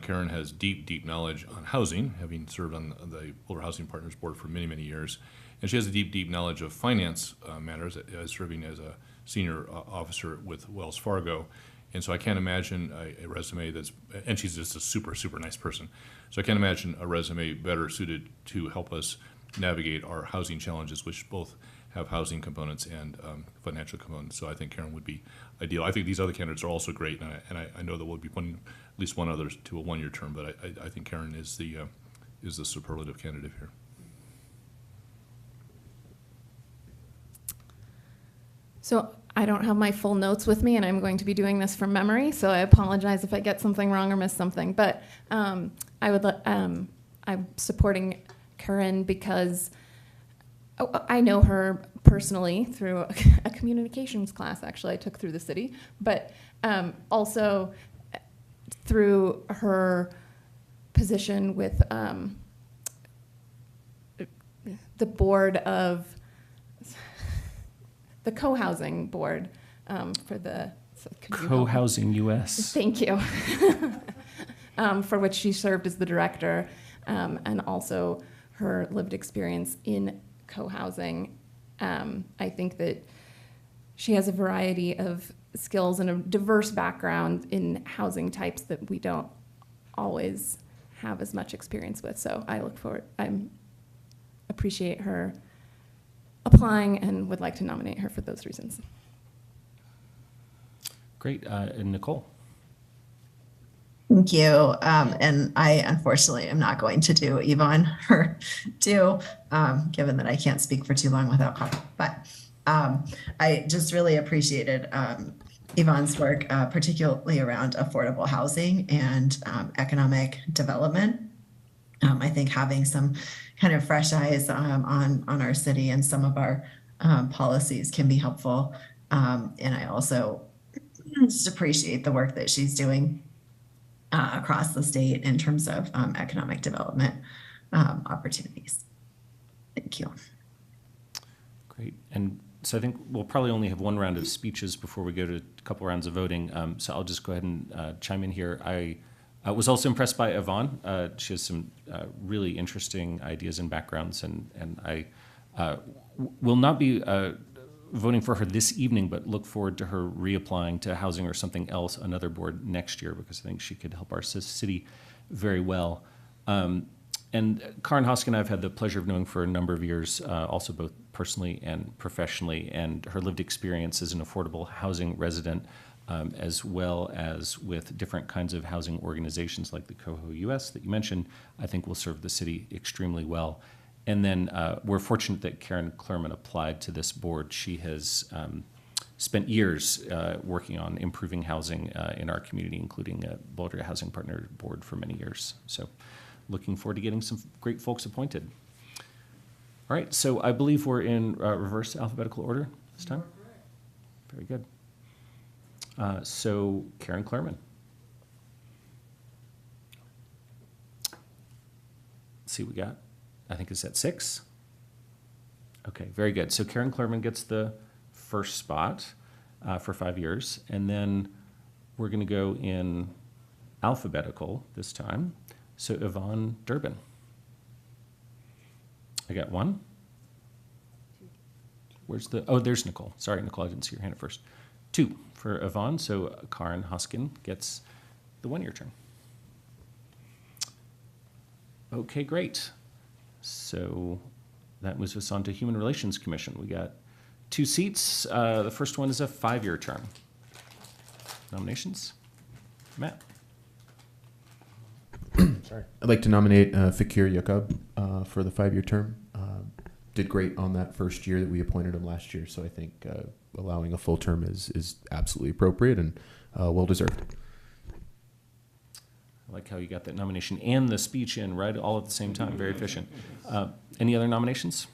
Karen has deep knowledge on housing, having served on the Boulder Housing Partners Board for many years. And she has a deep knowledge of finance matters, serving as a senior officer with Wells Fargo. And so I can't imagine a resume that's, and she's just a super nice person. So I can't imagine a resume better suited to help us navigate our housing challenges, which both have housing components and financial components. So I think Karen would be ideal. I think these other candidates are also great, and I know that we'll be putting at least one other to a 1-year term, but I think Karen is the superlative candidate here. So I don't have my full notes with me, and I'm going to be doing this from memory, so I apologize if I get something wrong or miss something. But I'm supporting Karen because I know her personally through a communications class, actually, I took through the city, but also through her position with the board of the co-housing board for the Co-housing US. Thank you. For which she served as the director, and also her lived experience in co-housing. I think that she has a variety of skills and a diverse background in housing types that we don't always have as much experience with. So I appreciate her applying and would like to nominate her for those reasons. Great. And Nicole? Thank you. And I unfortunately am not going to do Yvonne or do, given that I can't speak for too long without coffee. But I just really appreciated Yvonne's work, particularly around affordable housing and economic development. I think having some kind of fresh eyes on our city and some of our policies can be helpful. And I also just appreciate the work that she's doing across the state in terms of economic development opportunities. Thank you. Great. And so I think we'll probably only have one round of speeches before we go to a couple rounds of voting. So I'll just go ahead and chime in here. I was also impressed by Yvonne. She has some really interesting ideas and backgrounds, and I will not be voting for her this evening, but look forward to her reapplying to housing or something else, another board next year, because I think she could help our city very well. And Karen Hoskin and I have had the pleasure of knowing for a number of years, also both personally and professionally, and her lived experience as an affordable housing resident, as well as with different kinds of housing organizations like the Coho US that you mentioned, I think will serve the city extremely well. And then we're fortunate that Karen Klerman applied to this board. She has spent years working on improving housing in our community, including a Boulder Housing Partner Board for many years. So looking forward to getting some great folks appointed. All right, so I believe we're in reverse alphabetical order this time. Very good. So Karen Klerman. Let's see what we got. I think it's at 6. Okay, very good. So Karen Klerman gets the first spot for 5 years. And then we're going to go in alphabetical this time. So Yvonne Durbin. I got 1. Where's the, oh, there's Nicole. Sorry, Nicole, I didn't see your hand at first. 2 for Yvonne. So Karen Hoskin gets the 1-year term. Okay, great. So that moves us on to Human Relations Commission. We got 2 seats. The first one is a 5-year term. Nominations? Matt. Sorry. I'd like to nominate Fakir Yakub for the 5-year term. Did great on that first year that we appointed him last year, so I think allowing a full term is absolutely appropriate and well deserved. I like how you got that nomination and the speech in right all at the same time. Very efficient. Any other nominations?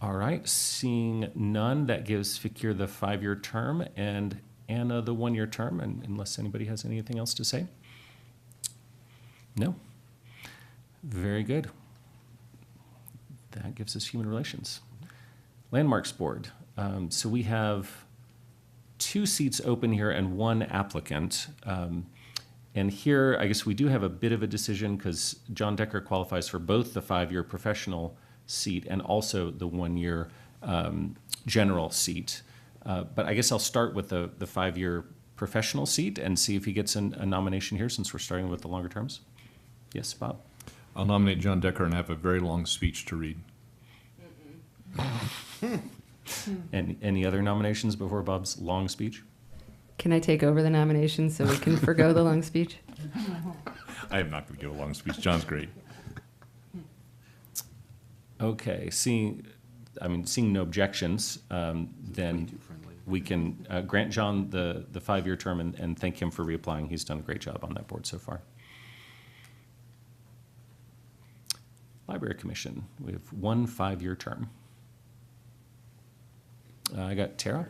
All right, seeing none, that gives Fakir the 5-year term and Anna the 1-year term, and unless anybody has anything else to say. No? Very good. That gives us Human Relations. Landmarks Board. So we have 2 seats open here and 1 applicant. And here, I guess we do have a bit of a decision because John Decker qualifies for both the 5-year professional seat and also the 1-year general seat. But I guess I'll start with the 5-year professional seat and see if he gets a nomination here since we're starting with the longer terms. Yes, Bob? I'll nominate John Decker and have a very long speech to read. Any other nominations before Bob's long speech? Can I take over the nomination so we can forgo the long speech? I am not going to give a long speech. John's great. Okay, seeing I mean, seeing no objections, then we can grant John the 5-year term and thank him for reapplying. He's done a great job on that board so far. Library Commission, we have 1 5-year term. I got Tara.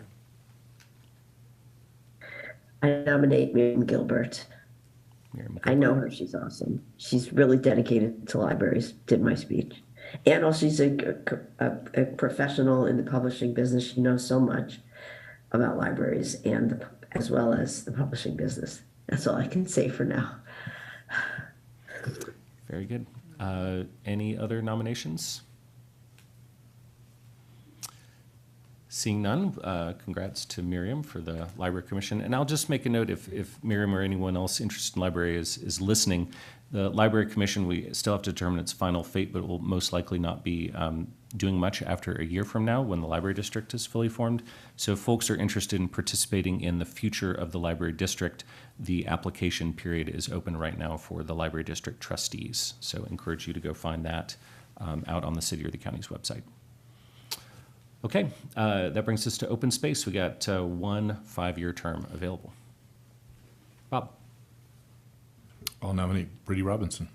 I nominate Miriam Gilbert. I know her. She's awesome. She's really dedicated to libraries, did my speech. And also she's a professional in the publishing business. She knows so much about libraries and as well as the publishing business. That's all I can say for now. Very good. Any other nominations? Seeing none, congrats to Miriam for the Library Commission. And I'll just make a note, if Miriam or anyone else interested in library is listening, the Library Commission, we still have to determine its final fate, but it will most likely not be doing much after a year from now when the Library District is fully formed. So if folks are interested in participating in the future of the Library District, the application period is open right now for the Library District trustees. So I encourage you to go find that out on the city or the county's website. Okay, that brings us to open space. We got 1 5-year term available. Bob. I'll nominate Brady Robinson.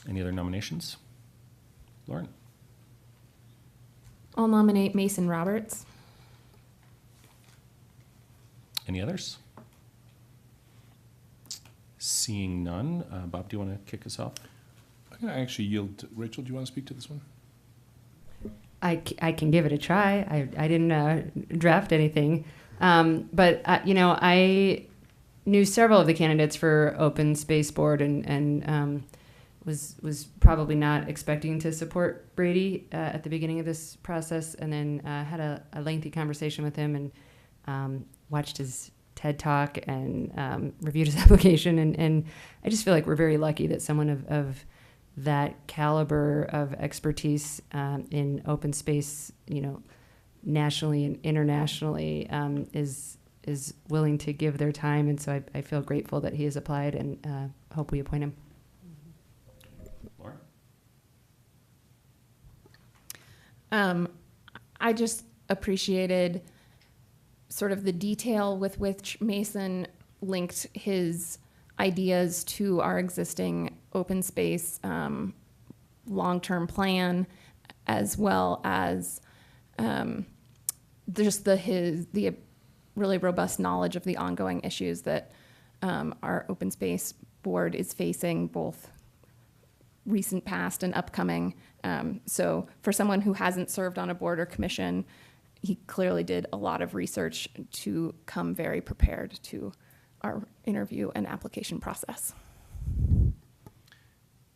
Any other nominations? Lauren. I'll nominate Mason Roberts. Any others? Seeing none, Bob, do you want to kick us off? I'm going to actually yield to Rachel. Do you want to speak to this one? I can give it a try. I didn't draft anything. But I knew several of the candidates for Open Space Board and was probably not expecting to support Brady at the beginning of this process, and then had a lengthy conversation with him and watched his TED Talk and reviewed his application. And I just feel like we're very lucky that someone of that caliber of expertise in open space, nationally and internationally, is willing to give their time. And so I feel grateful that he has applied, and hope we appoint him. Laura? I just appreciated sort of the detail with which Mason linked his ideas to our existing open space long-term plan, as well as just the really robust knowledge of the ongoing issues that our open space board is facing, both recent past and upcoming. So for someone who hasn't served on a board or commission, he clearly did a lot of research to come very prepared to our interview and application process. And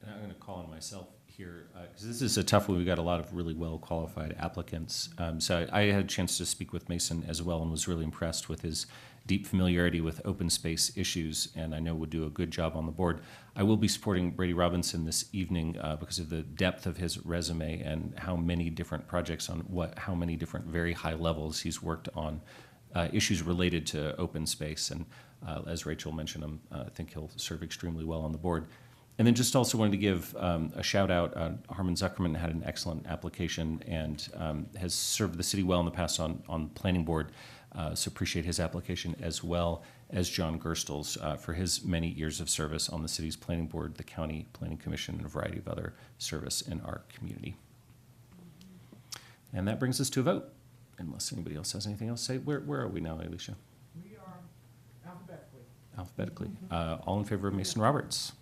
I'm going to call on myself here, because this is a tough one. We've got a lot of really well-qualified applicants. So I had a chance to speak with Mason as well and was really impressed with his deep familiarity with open space issues, and I know would do a good job on the board. I will be supporting Brady Robinson this evening because of the depth of his resume and how many different projects on how many different very high levels he's worked on issues related to open space. And as Rachel mentioned, I think he'll serve extremely well on the board. And then just also wanted to give a shout out. Harmon Zuckerman had an excellent application and has served the city well in the past on planning board. So appreciate his application, as well as John Gerstel's for his many years of service on the city's planning board, the county planning commission, and a variety of other service in our community. And that brings us to a vote, unless anybody else has anything else to say. Where are we now, Alicia? We are alphabetically. Alphabetically. All in favor of Mason Roberts?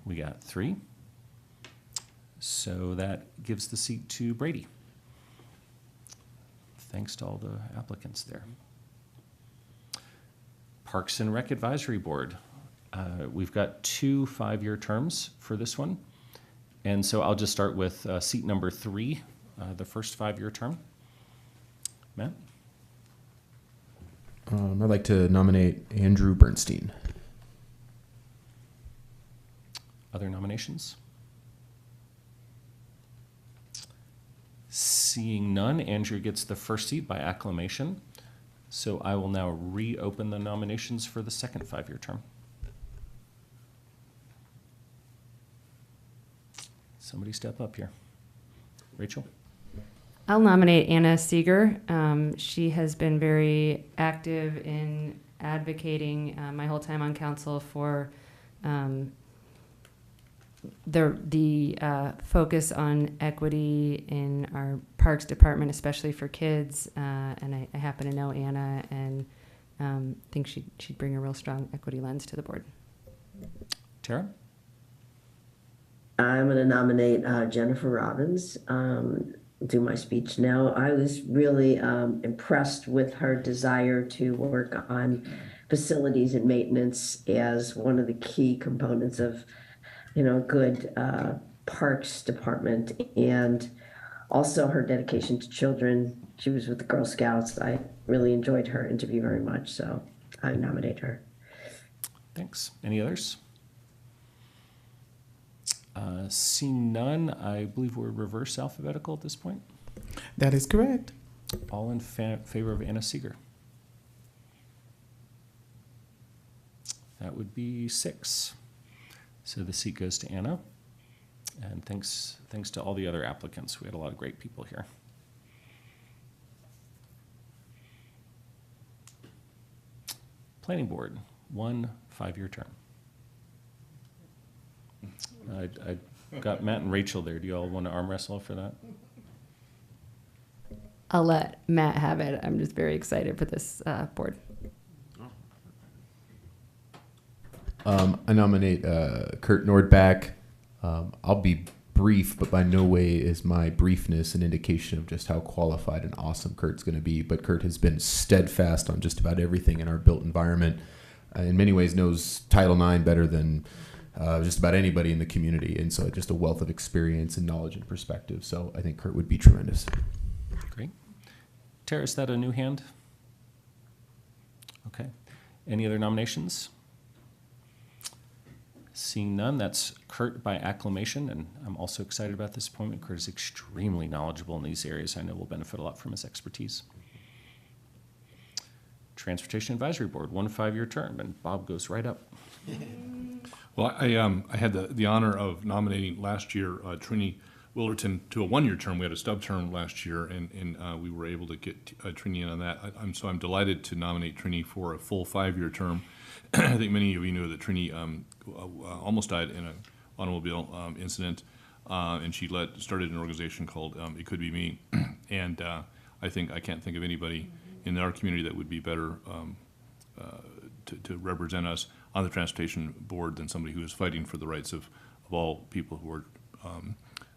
We got 3. So that gives the seat to Brady. Thanks to all the applicants there. Parks and Rec Advisory Board. We've got 2 5-year terms for this one. And so I'll just start with seat number 3, the first 5-year term. Matt? I'd like to nominate Andrew Bernstein. Other nominations? Seeing none, Andrew gets the first seat by acclamation. So I will now reopen the nominations for the second 5-year term. Somebody step up here. Rachel? I'll nominate Anna Seeger. She has been very active in advocating my whole time on council for the focus on equity in our parks department, especially for kids. And I happen to know Anna and think she'd bring a real strong equity lens to the board. Tara? I'm going to nominate Jennifer Robbins. Do my speech now. I was really impressed with her desire to work on facilities and maintenance as one of the key components of, good parks department, and also her dedication to children. She was with the Girl Scouts. I really enjoyed her interview very much, so I nominate her. Thanks. Any others? Seeing none, I believe we're reverse alphabetical at this point. That is correct. All in favor of Anna Seeger? That would be 6. So the seat goes to Anna. And thanks to all the other applicants. We had a lot of great people here. Planning Board, 1 5-year term. I got Matt and Rachel there. Do you all want to arm wrestle for that? I'll let Matt have it. I'm just very excited for this board. I nominate Kurt Nordback. I'll be brief, but by no way is my briefness an indication of just how qualified and awesome Kurt's going to be. But Kurt has been steadfast on just about everything in our built environment. In many ways knows Title IX better than just about anybody in the community. And so just a wealth of experience and knowledge and perspective. So I think Kurt would be tremendous. Great. Tara, is that a new hand? Okay. Any other nominations? Seeing none, that's Kurt by acclamation, and I'm also excited about this appointment. Kurt is extremely knowledgeable in these areas. I know we'll benefit a lot from his expertise. Transportation Advisory Board, 1 5-year term, and Bob goes right up. Well, I had the honor of nominating last year Trini Wilderton to a 1-year term. We had a stub term last year, and we were able to get Trini in on that. I'm delighted to nominate Trini for a full 5-year term. I think many of you know that Trini almost died in an automobile incident, and she started an organization called It Could Be Me. And I can't think of anybody in our community that would be better to represent us on the transportation board than somebody who is fighting for the rights of all people who are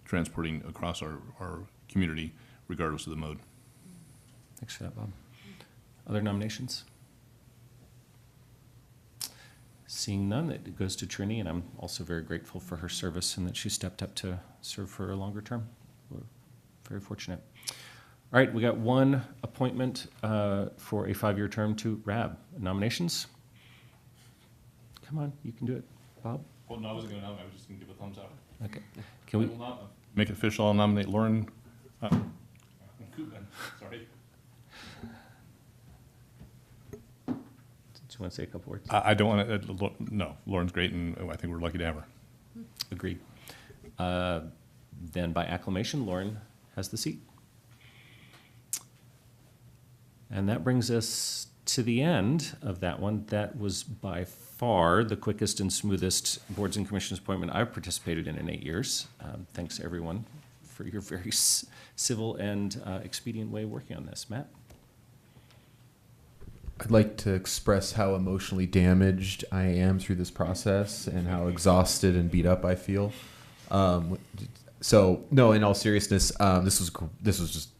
transporting across our community, regardless of the mode. Thanks for that, Bob. Other nominations? Seeing none, it goes to Trini, and I'm also very grateful for her service and that she stepped up to serve for a longer term. We're very fortunate. All right, we got one appointment for a 5-year term to RAB. Nominations? Come on, you can do it. Bob? Well, no, I wasn't going to nominate. I was just going to give a thumbs up. Okay. Can we make it official? I'll nominate Lauren Kubin. Sorry. Do you want to say a couple words? I don't want to. No, Lauren's great, and I think we're lucky to have her. Agreed. Then, by acclamation, Lauren has the seat. And that brings us to the end of that one. That was by far the quickest and smoothest boards and commissions appointment I've participated in 8 years. Thanks, everyone, for your very civil and expedient way of working on this. Matt? I'd like to express how emotionally damaged I am through this process and how exhausted and beat up I feel. So, no, in all seriousness, this was just.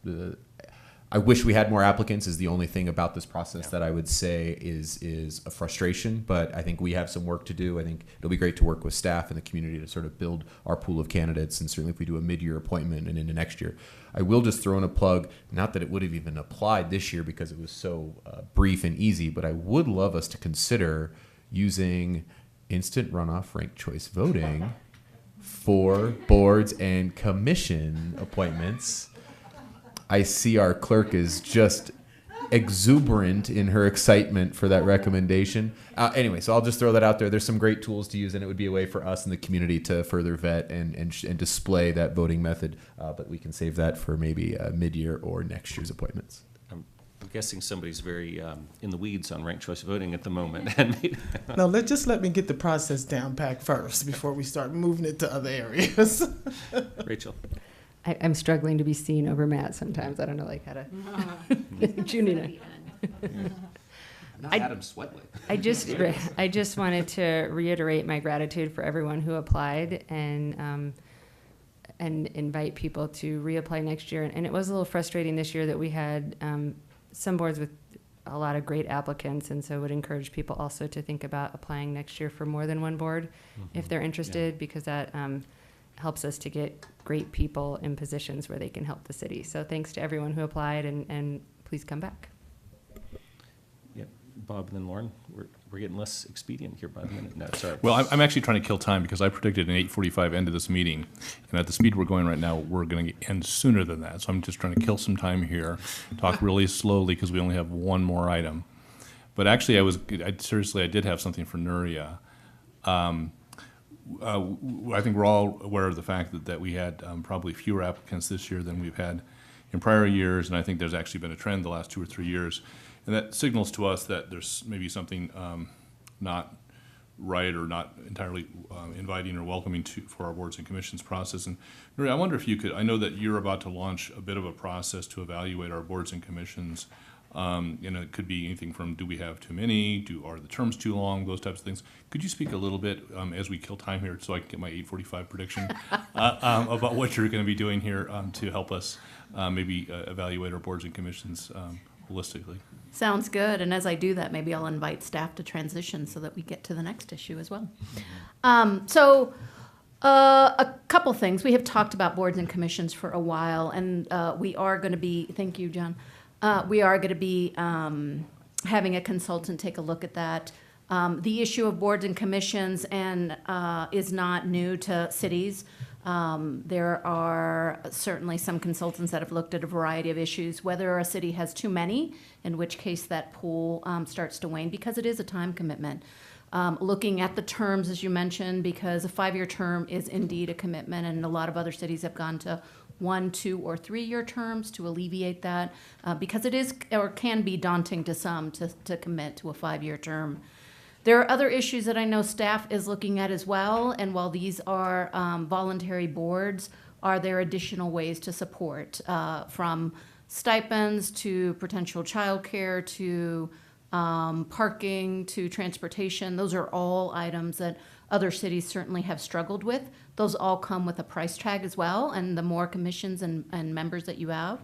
I wish we had more applicants is the only thing about this process that I would say is a frustration, but I think we have some work to do. I think it'll be great to work with staff and the community to sort of build our pool of candidates, and certainly if we do a mid-year appointment and into next year. I will just throw in a plug, not that it would have even applied this year because it was so brief and easy, but I would love us to consider using instant runoff ranked choice voting for boards and commission appointments. I see our clerk is just exuberant in her excitement for that recommendation. Anyway, so I'll just throw that out there. There's some great tools to use, and it would be a way for us in the community to further vet and display that voting method. But we can save that for maybe mid-year or next year's appointments. I'm guessing somebody's very in the weeds on ranked choice voting at the moment. And No, let me get the process down pat first before we start moving it to other areas. Rachel. I'm struggling to be seen over Matt sometimes. I don't know like how to. Junie and I. Adam Sweatley. I just wanted to reiterate my gratitude for everyone who applied and invite people to reapply next year. And it was a little frustrating this year that we had some boards with a lot of great applicants, and so would encourage people also to think about applying next year for more than one board if they're interested, because that helps us to get great people in positions where they can help the city. So thanks to everyone who applied, and please come back. Yep, Bob and then Lauren, we're getting less expedient here by the minute. No, sorry. Well, I'm actually trying to kill time because I predicted an 8:45 end of this meeting, and at the speed we're going right now, we're going to end sooner than that. So I'm just trying to kill some time here, talk really slowly because we only have one more item. But actually, I did have something for Nuria. I think we're all aware of the fact that we had probably fewer applicants this year than we've had in prior years, and I think there's actually been a trend the last 2 or 3 years, and that signals to us that there's maybe something not right or not entirely inviting or welcoming for our boards and commissions process. And Nuria, I wonder if you could, I know that you're about to launch a bit of a process to evaluate our boards and commissions. It could be anything from do we have too many, are the terms too long, those types of things. Could you speak a little bit as we kill time here so I can get my 8:45 prediction about what you're going to be doing here to help us maybe evaluate our boards and commissions holistically? Sounds good. And as I do that, maybe I'll invite staff to transition so that we get to the next issue as well. A couple things. We have talked about boards and commissions for a while, and we are going to be, thank you, John. We are going to be having a consultant take a look at that. The issue of boards and commissions is not new to cities. There are certainly some consultants that have looked at a variety of issues, whether a city has too many, in which case that pool starts to wane because it is a time commitment. Looking at the terms, as you mentioned, because a 5-year term is indeed a commitment, and a lot of other cities have gone to 1, 2, or 3-year terms to alleviate that, because it is or can be daunting to some to commit to a 5-year term. There are other issues that I know staff is looking at as well, and while these are voluntary boards, are there additional ways to support, from stipends to potential childcare to parking to transportation? Those are all items that other cities certainly have struggled with. Those all come with a price tag as well, and the more commissions and members that you have,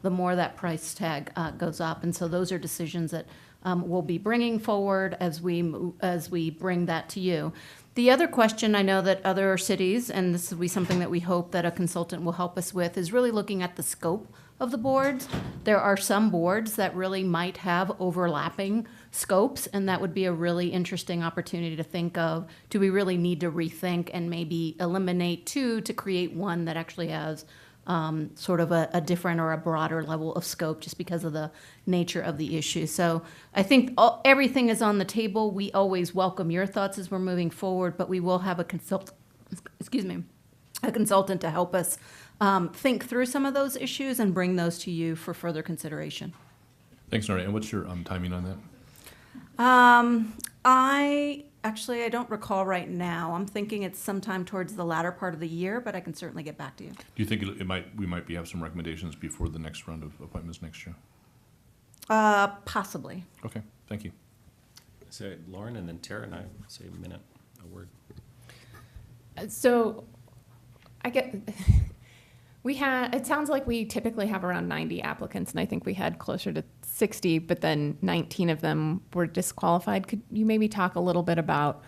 the more that price tag goes up. And so those are decisions that we'll be bringing forward as we bring that to you. The other question I know that other cities, and this will be something that we hope that a consultant will help us with, is really looking at the scope of the boards. There are some boards that really might have overlapping scopes, and that would be a really interesting opportunity to think of, do we really need to rethink and maybe eliminate 2 to create one that actually has sort of a different or a broader level of scope just because of the nature of the issue. So I think everything is on the table. We always welcome your thoughts as we're moving forward, but we will have a consultant to help us think through some of those issues and bring those to you for further consideration. Thanks, Nora. And what's your timing on that? I don't recall right now. I'm thinking it's sometime towards the latter part of the year, but I can certainly get back to you. Do you think we might have some recommendations before the next round of appointments next year? Possibly. Okay, thank you. So Lauren and then Tara and I say a word. So I get, it sounds like we typically have around 90 applicants, and I think we had closer to 60, but then 19 of them were disqualified. Could you maybe talk a little bit about,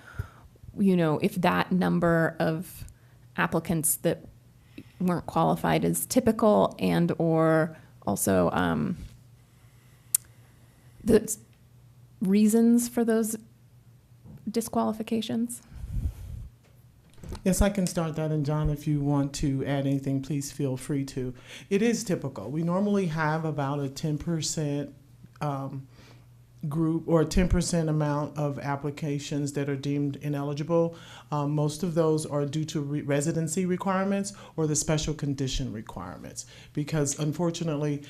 if that number of applicants that weren't qualified is typical, and or also the reasons for those disqualifications? Yes, I can start that, and John, if you want to add anything, please feel free to. It is typical. We normally have about a 10% group or 10% amount of applications that are deemed ineligible. Most of those are due to residency requirements or the special condition requirements, because unfortunately,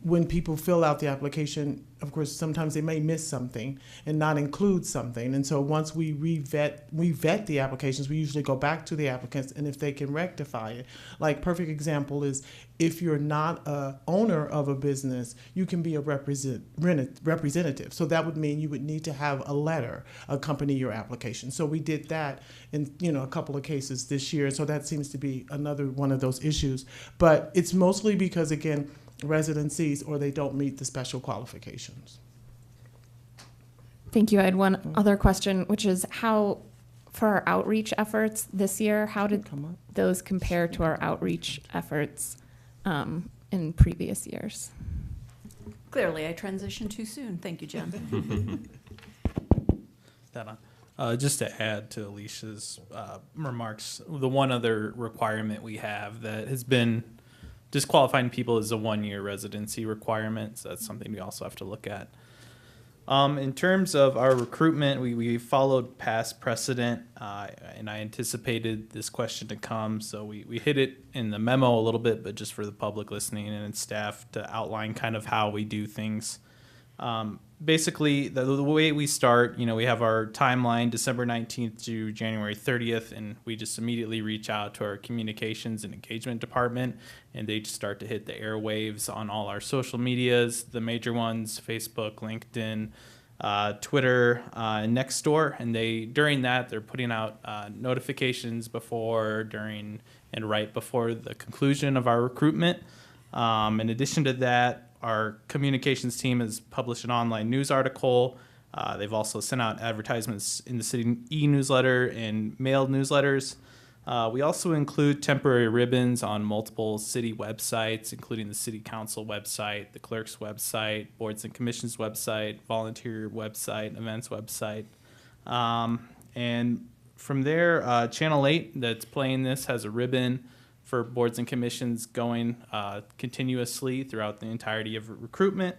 when people fill out the application, of course, sometimes they may miss something and not include something. And so once we vet the applications, we usually go back to the applicants, and if they can rectify it. Like, perfect example is if you're not a owner of a business, you can be a representative. So that would mean you would need to have a letter accompany your application. So we did that in a couple of cases this year. So that seems to be another one of those issues. But it's mostly because, again, residencies or they don't meet the special qualifications. Thank you. I had one other question, which is how, for our outreach efforts this year, how did those compare to our outreach efforts in previous years? Clearly, I transitioned too soon. Thank you, Jen. Just to add to Alicia's remarks, the one other requirement we have that has been disqualifying people is a 1-year residency requirement, so that's something we also have to look at. In terms of our recruitment, we followed past precedent, and I anticipated this question to come, so we hit it in the memo a little bit, but just for the public listening and staff to outline kind of how we do things. Basically, the way we start, we have our timeline December 19th to January 30th, and we just immediately reach out to our communications and engagement department, and they just start to hit the airwaves on all our social medias, the major ones, Facebook, LinkedIn, Twitter, and Nextdoor. And during that, they're putting out notifications before, during, and right before the conclusion of our recruitment. In addition to that, our communications team has published an online news article. They've also sent out advertisements in the city e-newsletter and mailed newsletters. We also include temporary ribbons on multiple city websites, including the city council website, the clerk's website, boards and commissions website, volunteer website, events website. And from there, Channel 8 that's playing this has a ribbon for boards and commissions going continuously throughout the entirety of recruitment.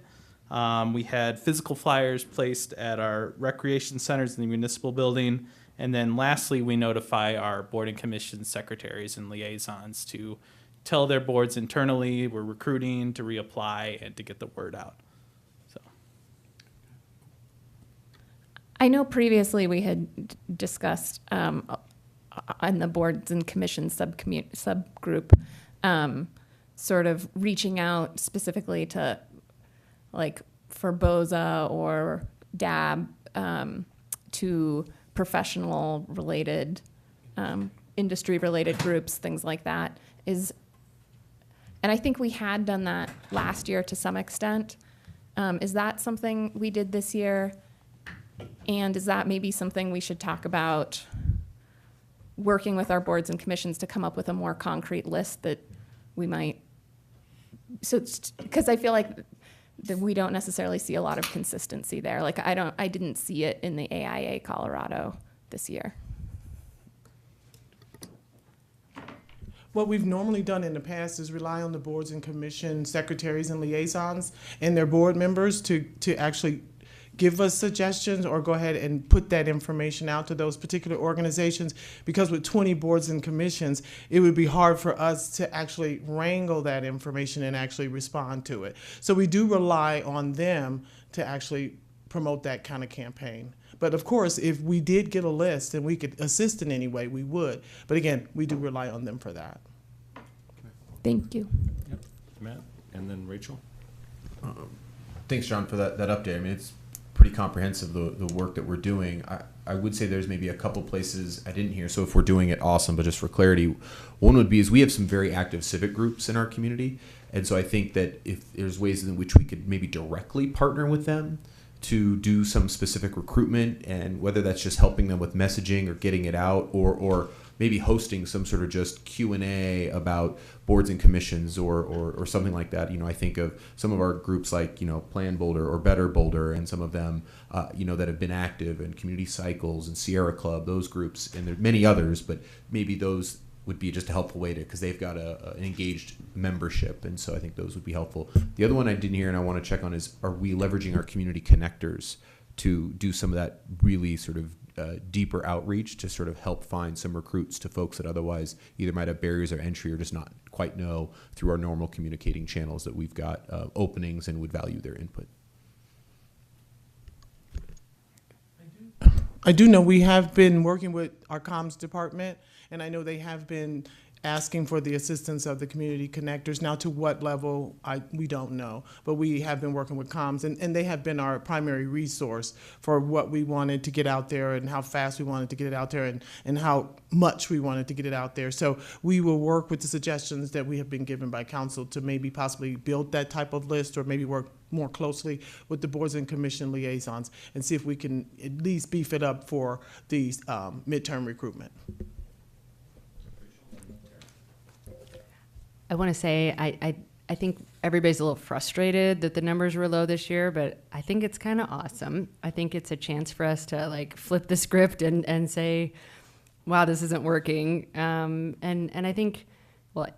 We had physical flyers placed at our recreation centers in the municipal building. And then lastly, we notify our board and commission secretaries and liaisons to tell their boards internally we're recruiting, to reapply, and to get the word out. So, I know previously we had discussed on the boards and commissions subgroup, sort of reaching out specifically to, like, for BOZA or DAB, to professional related, industry related groups, things like that. And I think we had done that last year to some extent. Is that something we did this year? And is that maybe something we should talk about, working with our boards and commissions to come up with a more concrete list that we might, because I feel like that we don't necessarily see a lot of consistency there. Like, I didn't see it in the AIA Colorado this year. What we've normally done in the past is rely on the boards and commission secretaries and liaisons and their board members to actually give us suggestions or go ahead and put that information out to those particular organizations, because with 20 boards and commissions, it would be hard for us to actually wrangle that information and actually respond to it. So we do rely on them to actually promote that kind of campaign. But of course, if we did get a list and we could assist in any way, we would. But again, we do rely on them for that. Thank you. Yep. Matt, and then Rachel. Thanks, John, for that update. I mean, it's pretty comprehensive, the work that we're doing. I would say there's maybe a couple places I didn't hear, so if we're doing it, awesome, but just for clarity, one would be is we have some very active civic groups in our community, and so I think that if there's ways in which we could maybe directly partner with them to do some specific recruitment, and whether that's just helping them with messaging or getting it out, or maybe hosting some sort of just Q&A about boards and commissions or something like that. I think of some of our groups like, Plan Boulder or Better Boulder, and some of them, that have been active, and Community Cycles and Sierra Club, those groups, and there are many others, but maybe those would be just a helpful way to, because they've got an engaged membership, and so I think those would be helpful. The other one I didn't hear and I want to check on is, are we leveraging our community connectors to do some of that really sort of deeper outreach to sort of help find some recruits to folks that otherwise either might have barriers of entry or just not quite know through our normal communicating channels that we've got openings and would value their input? I do know we have been working with our comms department, and I know they have been asking for the assistance of the community connectors. Now, to what level, we don't know, but we have been working with comms, and they have been our primary resource for what we wanted to get out there and how fast we wanted to get it out there and how much we wanted to get it out there. So we will work with the suggestions that we have been given by council to maybe possibly build that type of list, or maybe work more closely with the boards and commission liaisons and see if we can at least beef it up for these midterm recruitment. I want to say I think everybody's a little frustrated that the numbers were low this year, but I think it's kind of awesome. I think it's a chance for us to like flip the script and say, wow, this isn't working. And I think, well,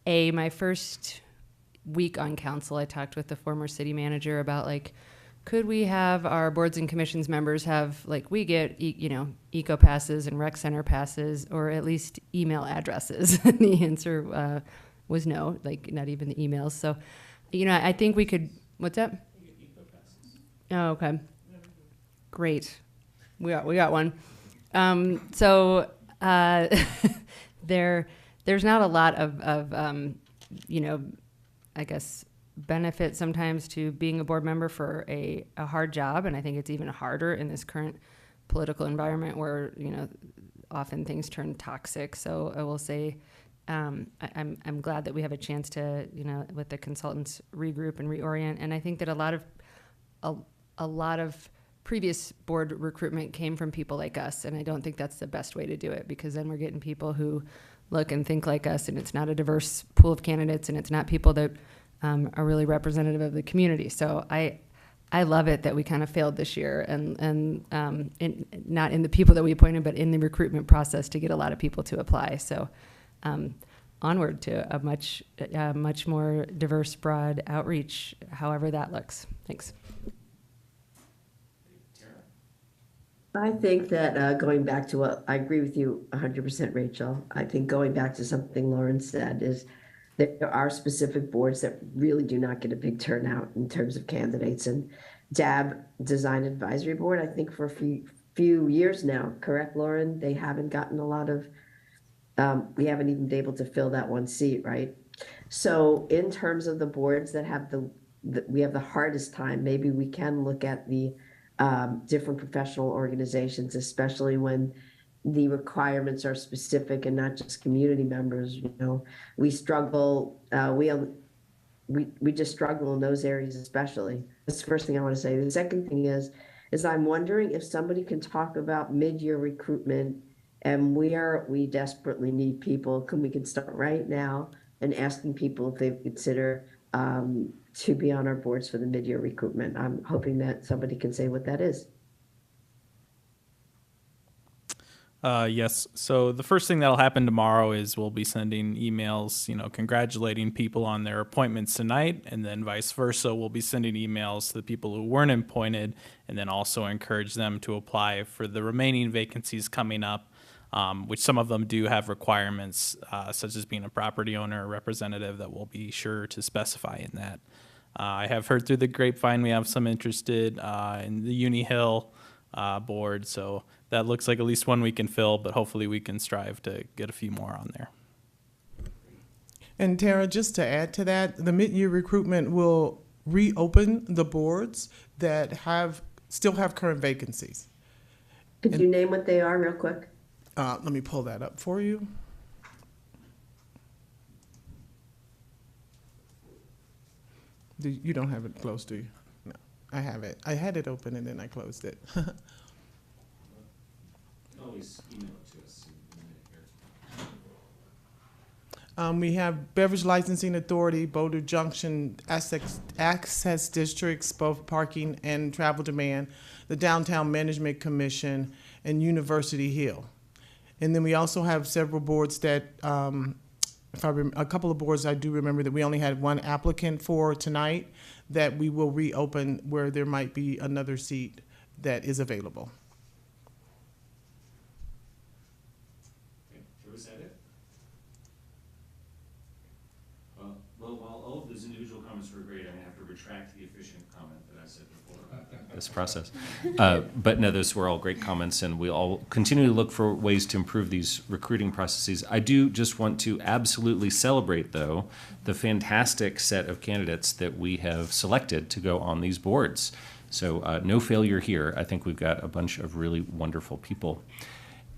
my first week on council, I talked with the former city manager about like, could we have our boards and commissions members have, like, we get, eco passes and rec center passes, or at least email addresses? And the answer was no, like not even the emails. So, I think we could, what's that? Oh, okay. Great. We got one. So there's not a lot of I guess, benefit sometimes to being a board member for a hard job, and I think it's even harder in this current political environment where often things turn toxic. So I will say I'm glad that we have a chance to with the consultants regroup and reorient, and I think that a lot of previous board recruitment came from people like us, and I don't think that's the best way to do it, because then we're getting people who look and think like us, and it's not a diverse pool of candidates, and it's not people that are really representative of the community. So I love it that we kind of failed this year, and not in the people that we appointed, but in the recruitment process to get a lot of people to apply. So onward to a much more diverse, broad outreach, however that looks. Thanks. I think that going back to what I agree with you 100%, Rachel. I think going back to something Lauren said is that there are specific boards that really do not get a big turnout in terms of candidates. And DAB, Design Advisory Board, I think for a few years now, correct, Lauren? They haven't gotten a lot of, we haven't even been able to fill that one seat, right? So in terms of the boards that have we have the hardest time, maybe we can look at the different professional organizations, especially when the requirements are specific and not just community members. We struggle. We just struggle in those areas, especially. That's the first thing I want to say. The second thing is I'm wondering if somebody can talk about mid-year recruitment, and we desperately need people. We can start right now and asking people if they consider to be on our boards for the mid-year recruitment. I'm hoping that somebody can say what that is. Yes. So the first thing that'll happen tomorrow is we'll be sending emails, congratulating people on their appointments tonight, and then vice versa. We'll be sending emails to the people who weren't appointed, and then also encourage them to apply for the remaining vacancies coming up, which some of them do have requirements, such as being a property owner or representative, that we'll be sure to specify in that. I have heard through the grapevine we have some interested in the Uni Hill board, so that looks like at least one we can fill, but hopefully we can strive to get a few more on there. And Tara, just to add to that, the mid-year recruitment will reopen the boards that still have current vacancies. Could you name what they are real quick? Let me pull that up for you. You don't have it closed, do you? No, I have it. I had it open and then I closed it. Always email it to us. We have Beverage Licensing Authority, Boulder Junction Access Districts, both parking and travel demand, the Downtown Management Commission, and University Hill. And then we also have several boards that, a couple of boards I do remember that we only had one applicant for tonight that we will reopen where there might be another seat that is available. Was that it? Well, while all of those individual comments were great, I'm going to have to retract the efficient comment that I said before about this process. But no, those were all great comments, and we all continue to look for ways to improve these recruiting processes. I do just want to absolutely celebrate, though, the fantastic set of candidates that we have selected to go on these boards. So no failure here. I think we've got a bunch of really wonderful people.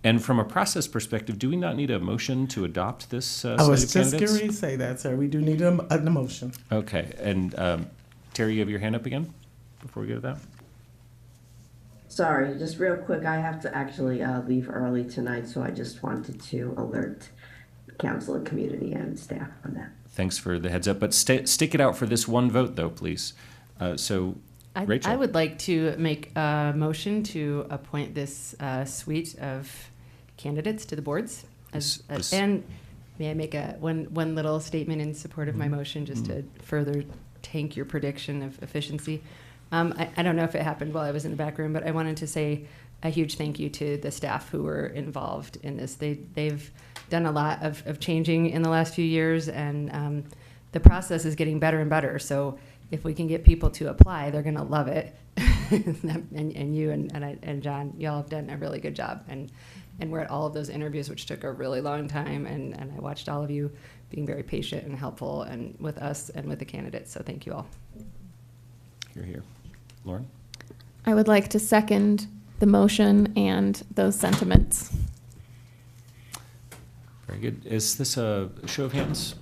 And from a process perspective, do we not need a motion to adopt this slate I of was just candidates? going to say that, sir. We do need a motion. Okay. And Terry, you have your hand up again before we go to that? Sorry, just real quick, I have to actually leave early tonight, so I just wanted to alert council and community and staff on that. Thanks for the heads up. But stick it out for this one vote, though, please. Rachel. I would like to make a motion to appoint this suite of candidates to the boards. And may I make one little statement in support of my motion, just to further tank your prediction of efficiency? I don't know if it happened while I was in the back room, but I wanted to say a huge thank you to the staff who were involved in this. They've done a lot of changing in the last few years, and the process is getting better and better. So if we can get people to apply, they're going to love it. and you and John, y'all have done a really good job. And we're at all of those interviews, which took a really long time. And I watched all of you being very patient and helpful and with us and with the candidates. So thank you all. You're here. Lauren? I would like to second the motion and those sentiments. Very good. Is this a show of hands?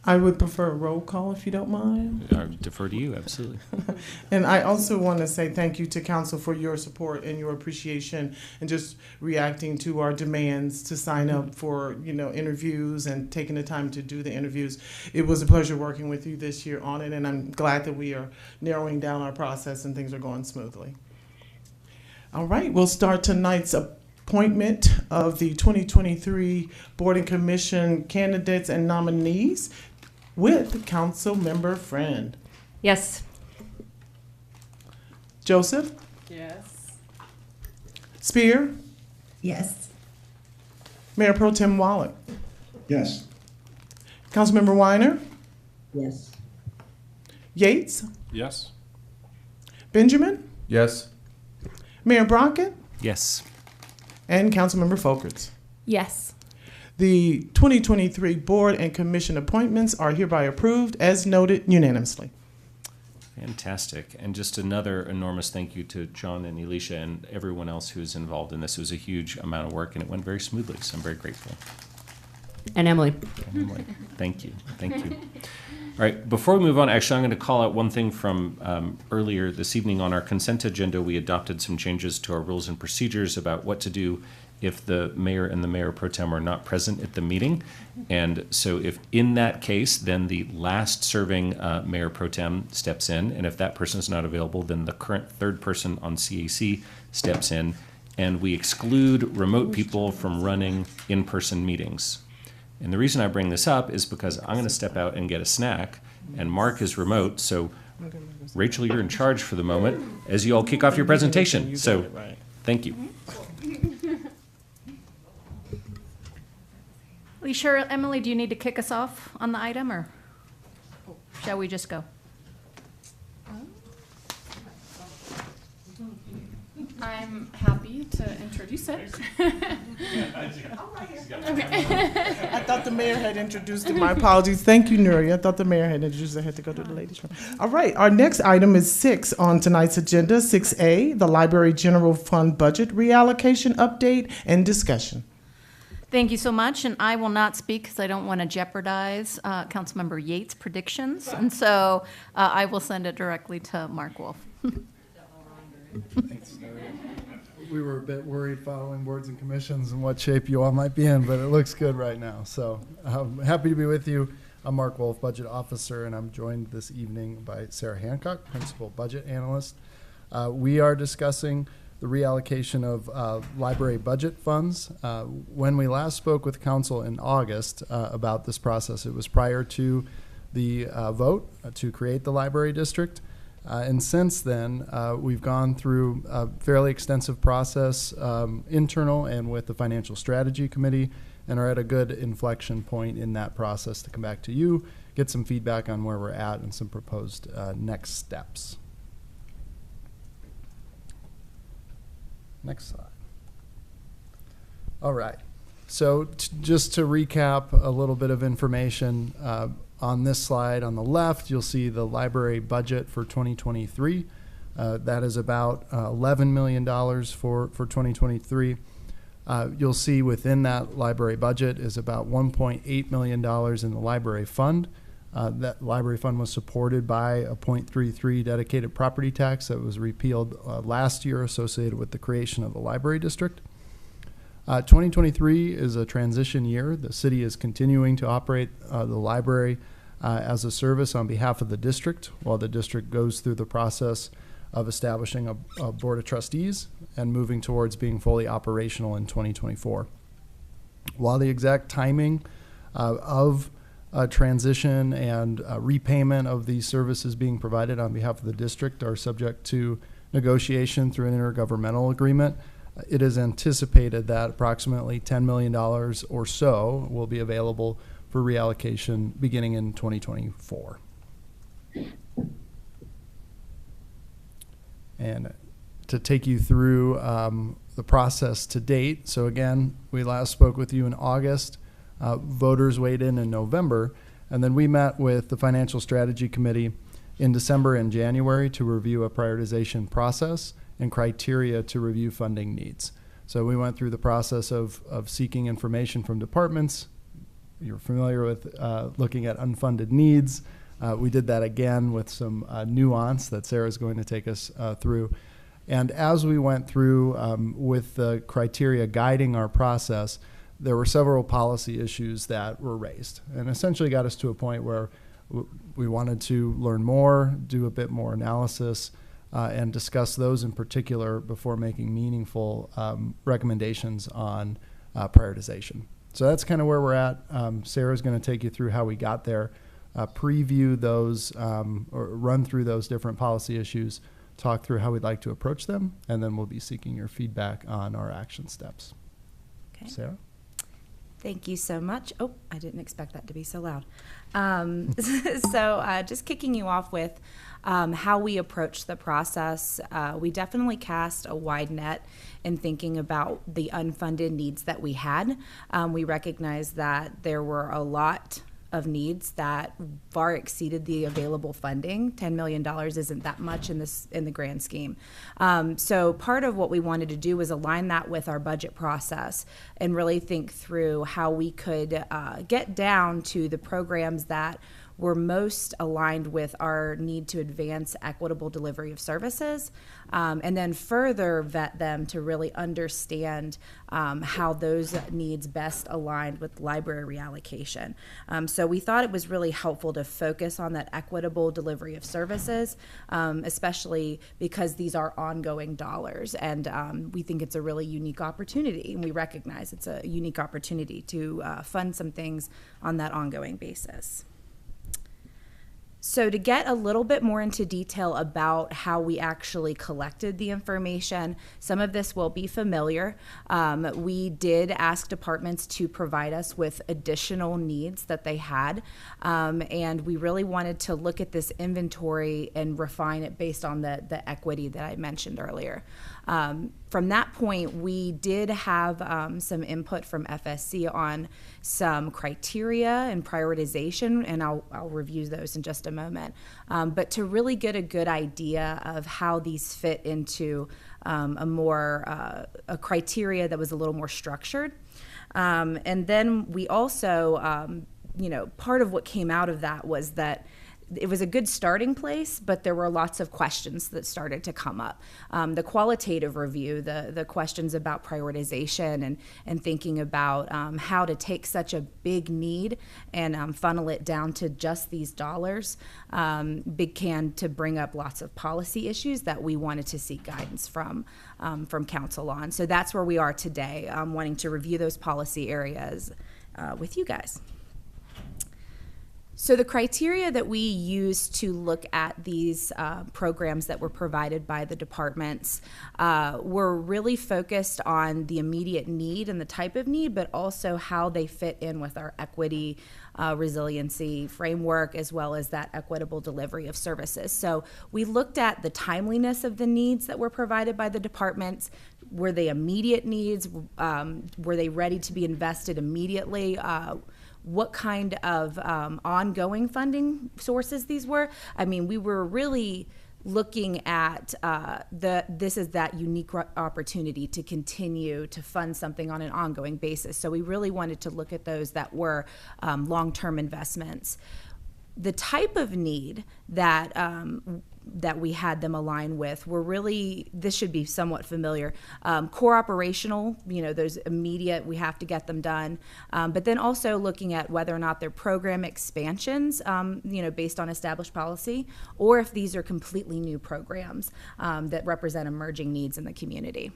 I would prefer a roll call if you don't mind. I defer to you, absolutely. And I also want to say thank you to council for your support and your appreciation and just reacting to our demands to sign up for, interviews and taking the time to do the interviews. It was a pleasure working with you this year on it, and I'm glad that we are narrowing down our process and things are going smoothly. All right, we'll start tonight's appointment of the 2023 Board and Commission candidates and nominees with Council Member Friend. Yes. Joseph? Yes. Spear? Yes. Mayor Pro Tem Wallach? Yes. Councilmember Weiner? Yes. Yates? Yes. Benjamin? Yes. Mayor Brockett? Yes. And Councilmember Folkerts. Yes. The 2023 Board and Commission appointments are hereby approved as noted unanimously. Fantastic. And just another enormous thank you to John and Elisha and everyone else who's involved in this. It was a huge amount of work and it went very smoothly, so I'm very grateful. And Emily. Thank you. Thank you. All right, before we move on, actually, I'm going to call out one thing from earlier this evening. On our consent agenda, we adopted some changes to our rules and procedures about what to do if the mayor and the mayor pro tem are not present at the meeting. And so if in that case, then the last serving mayor pro tem steps in. And if that person is not available, then the current third person on CAC steps in. And we exclude remote people from running in-person meetings. And the reason I bring this up is because I'm going to step out and get a snack, and Mark is remote, so Rachel, you're in charge for the moment as you all kick off your presentation. So thank you. Are you sure, Emily, do you need to kick us off on the item, or shall we just go? I'm happy to introduce it. I thought the mayor had introduced it. My apologies. Thank you, Nuri. I thought the mayor had introduced it. I had to go to the ladies' room. All right. Our next item is 6 on tonight's agenda, 6A, the Library General Fund Budget Reallocation Update and Discussion. Thank you so much, and I will not speak because I don't want to jeopardize Councilmember Yates' predictions, and so I will send it directly to Mark Wolf. We were a bit worried following boards and commissions and what shape you all might be in, but it looks good right now. So I'm happy to be with you. I'm Mark Wolf, Budget Officer, and I'm joined this evening by Sarah Hancock, Principal Budget Analyst. We are discussing the reallocation of library budget funds. When we last spoke with council in August about this process, it was prior to the vote to create the library district. And since then, we've gone through a fairly extensive process, internal and with the Financial Strategy Committee, and are at a good inflection point in that process to come back to you, get some feedback on where we're at and some proposed next steps. Next slide. All right. So just to recap a little bit of information, on this slide on the left, you'll see the library budget for 2023. That is about $11 million for 2023. You'll see within that library budget is about $1.8 million in the library fund. That library fund was supported by a 0.33 dedicated property tax that was repealed last year associated with the creation of the library district. 2023 is a transition year. The city is continuing to operate the library as a service on behalf of the district while the district goes through the process of establishing a board of trustees and moving towards being fully operational in 2024. While the exact timing of transition and repayment of these services being provided on behalf of the district are subject to negotiation through an intergovernmental agreement, it is anticipated that approximately $10 million or so will be available for reallocation beginning in 2024. And to take you through the process to date, so again, we last spoke with you in August. Voters weighed in November, and then we met with the Financial Strategy Committee in December and January to review a prioritization process and criteria to review funding needs. So we went through the process of seeking information from departments. You're familiar with looking at unfunded needs. We did that again with some nuance that Sarah's going to take us through. And as we went through with the criteria guiding our process, there were several policy issues that were raised and essentially got us to a point where we wanted to learn more, do a bit more analysis, and discuss those in particular before making meaningful recommendations on prioritization. So that's kind of where we're at. Sarah's going to take you through how we got there, preview those, or run through those different policy issues, talk through how we'd like to approach them, and then we'll be seeking your feedback on our action steps. Okay. Sarah? Thank you so much. Oh, I didn't expect that to be so loud. Just kicking you off with how we approach the process. We definitely cast a wide net in thinking about the unfunded needs that we had. We recognized that there were a lot of needs that far exceeded the available funding. $10 million isn't that much in the grand scheme. So part of what we wanted to do was align that with our budget process and really think through how we could get down to the programs that were most aligned with our need to advance equitable delivery of services, and then further vet them to really understand how those needs best aligned with library reallocation. So we thought it was really helpful to focus on that equitable delivery of services, especially because these are ongoing dollars, and we think it's a really unique opportunity, and we recognize it's a unique opportunity to fund some things on that ongoing basis. So to get a little bit more into detail about how we actually collected the information, some of this will be familiar. We did ask departments to provide us with additional needs that they had, and we really wanted to look at this inventory and refine it based on the equity that I mentioned earlier. From that point, we did have some input from FSC on some criteria and prioritization, and I'll review those in just a moment. But to really get a good idea of how these fit into a criteria that was a little more structured. And then we also, part of what came out of that was that it was a good starting place, but there were lots of questions that started to come up. The qualitative review, the questions about prioritization and thinking about how to take such a big need and funnel it down to just these dollars began to bring up lots of policy issues that we wanted to seek guidance from council on. So that's where we are today, wanting to review those policy areas with you guys. So the criteria that we use to look at these programs that were provided by the departments were really focused on the immediate need and the type of need, but also how they fit in with our equity resiliency framework, as well as that equitable delivery of services. So we looked at the timeliness of the needs that were provided by the departments. Were they immediate needs? Were they ready to be invested immediately? What kind of ongoing funding sources these were. I mean, we were really looking at this is that unique opportunity to continue to fund something on an ongoing basis. So we really wanted to look at those that were long-term investments. The type of need that that we had them align with were really, this should be somewhat familiar, core operational, those immediate, we have to get them done, but then also looking at whether or not they're program expansions, based on established policy, or if these are completely new programs that represent emerging needs in the community.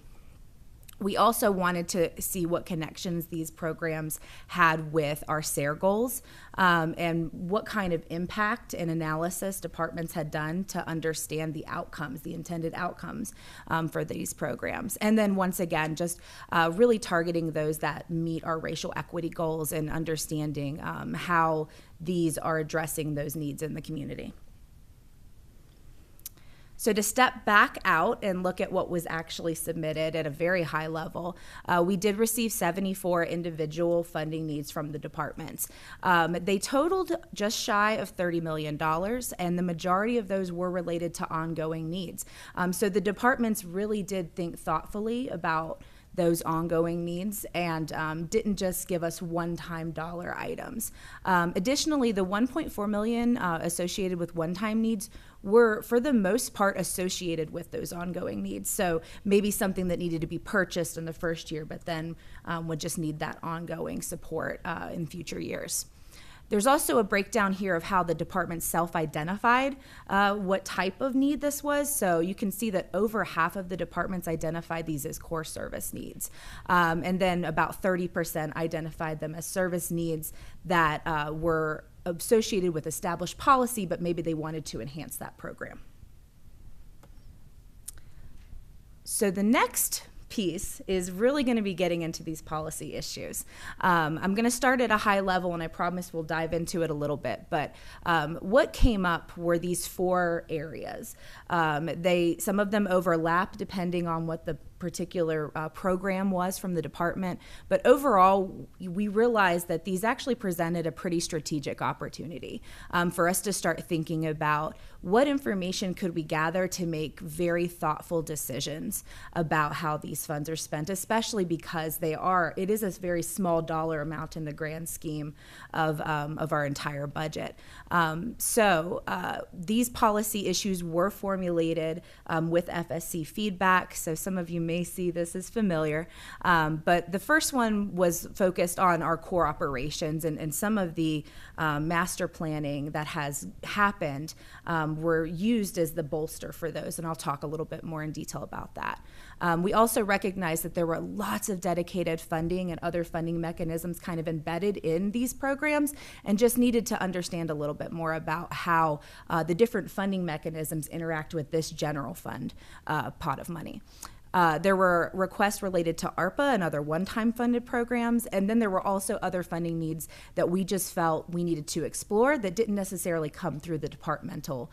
We also wanted to see what connections these programs had with our SARE goals and what kind of impact and analysis departments had done to understand the outcomes, the intended outcomes for these programs. And then once again, just really targeting those that meet our racial equity goals and understanding how these are addressing those needs in the community. So to step back out and look at what was actually submitted at a very high level, we did receive 74 individual funding needs from the departments. They totaled just shy of $30 million, and the majority of those were related to ongoing needs. So the departments really did think thoughtfully about those ongoing needs and didn't just give us one-time dollar items. Additionally, the $1.4 million associated with one-time needs were, for the most part, associated with those ongoing needs. So maybe something that needed to be purchased in the first year, but then would just need that ongoing support in future years. There's also a breakdown here of how the department self-identified what type of need this was. So you can see that over half of the departments identified these as core service needs. And then about 30% identified them as service needs that were associated with established policy, but maybe they wanted to enhance that program. So the next piece is really going to be getting into these policy issues. I'm going to start at a high level, and I promise we'll dive into it a little bit. But what came up were these four areas. Some of them overlap depending on what the particular program was from the department. But overall, we realized that these actually presented a pretty strategic opportunity for us to start thinking about what information could we gather to make very thoughtful decisions about how these funds are spent, especially because it is a very small dollar amount in the grand scheme of our entire budget. So these policy issues were formulated with FSC feedback. So some of you may see this as familiar, but the first one was focused on our core operations, and some of the master planning that has happened were used as the bolster for those, and I'll talk a little bit more in detail about that. We also recognized that there were lots of dedicated funding and other funding mechanisms kind of embedded in these programs, and just needed to understand a little bit more about how the different funding mechanisms interact with this general fund pot of money. There were requests related to ARPA and other one-time funded programs, and then there were also other funding needs that we just felt we needed to explore that didn't necessarily come through the departmental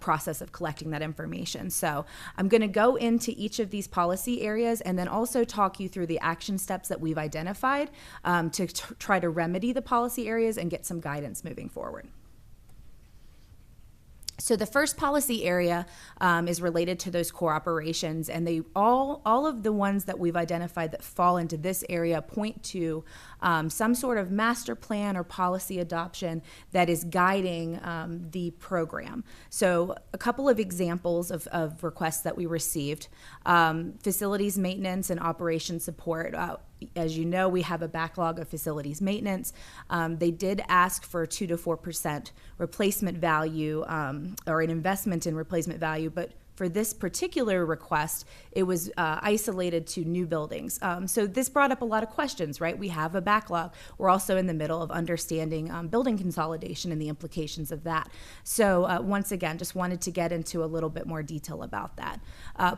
process of collecting that information. So I'm going to go into each of these policy areas and then also talk you through the action steps that we've identified to try to remedy the policy areas and get some guidance moving forward. So the first policy area is related to those core operations, and all of the ones that we've identified that fall into this area point to some sort of master plan or policy adoption that is guiding the program. So a couple of examples of requests that we received. Facilities maintenance and operation support. As you know, we have a backlog of facilities maintenance. They did ask for 2 to 4% replacement value or an investment in replacement value, but for this particular request, it was isolated to new buildings. So this brought up a lot of questions, right? We have a backlog. We're also in the middle of understanding building consolidation and the implications of that. So once again, just wanted to get into a little bit more detail about that.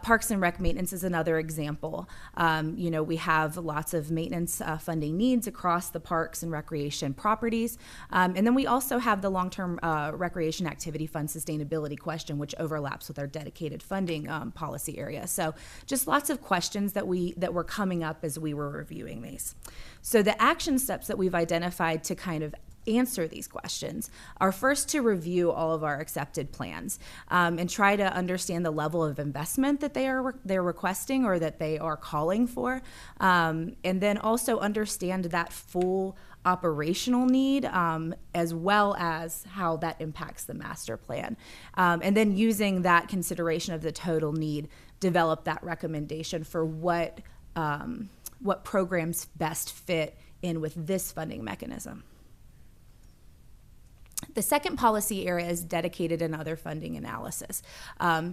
Parks and Rec maintenance is another example. You know, we have lots of maintenance funding needs across the parks and recreation properties. And then we also have the long-term recreation activity fund sustainability question, which overlaps with our dedicated funding policy area. So just lots of questions that were coming up as we were reviewing these. So the action steps that we've identified to kind of answer these questions are first to review all of our accepted plans and try to understand the level of investment that they're requesting or that they are calling for, and then also understand that full operational need as well as how that impacts the master plan. And then using that consideration of the total need, develop that recommendation for what programs best fit in with this funding mechanism. The second policy area is dedicated and other funding analysis.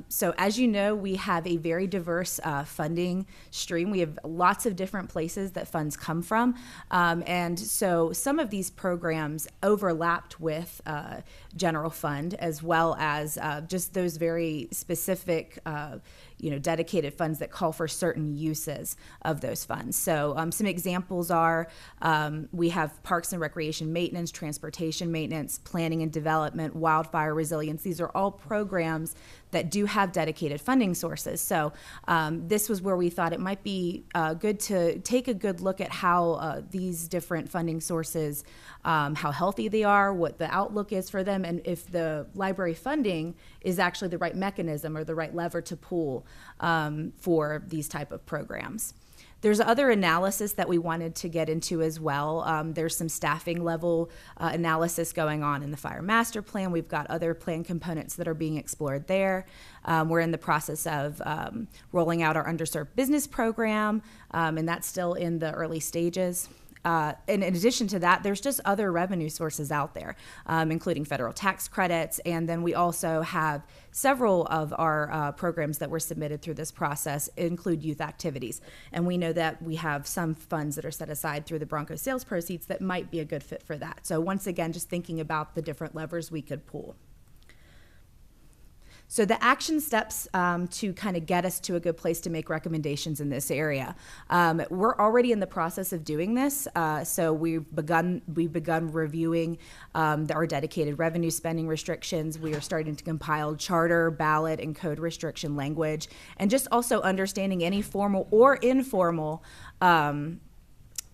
So as you know, we have a very diverse funding stream. We have lots of different places that funds come from. And so some of these programs overlapped with general fund as well as just those very specific dedicated funds that call for certain uses of those funds. So some examples are we have parks and recreation maintenance, transportation maintenance, planning and development, wildfire resilience. These are all programs that do have dedicated funding sources. So this was where we thought it might be good to take a good look at how these different funding sources, how healthy they are, what the outlook is for them, and if the library funding is actually the right mechanism or the right lever to pull for these type of programs. There's other analysis that we wanted to get into as well. There's some staffing level analysis going on in the fire master plan. We've got other plan components that are being explored there. We're in the process of rolling out our underserved business program, and that's still in the early stages. And in addition to that, there's just other revenue sources out there, including federal tax credits. And then we also have several of our programs that were submitted through this process include youth activities. And we know that we have some funds that are set aside through the Bronco sales proceeds that might be a good fit for that. So once again, just thinking about the different levers we could pull. So the action steps to kind of get us to a good place to make recommendations in this area. We're already in the process of doing this. So we've begun reviewing our dedicated revenue spending restrictions. We are starting to compile charter, ballot, and code restriction language, and just also understanding any formal or informal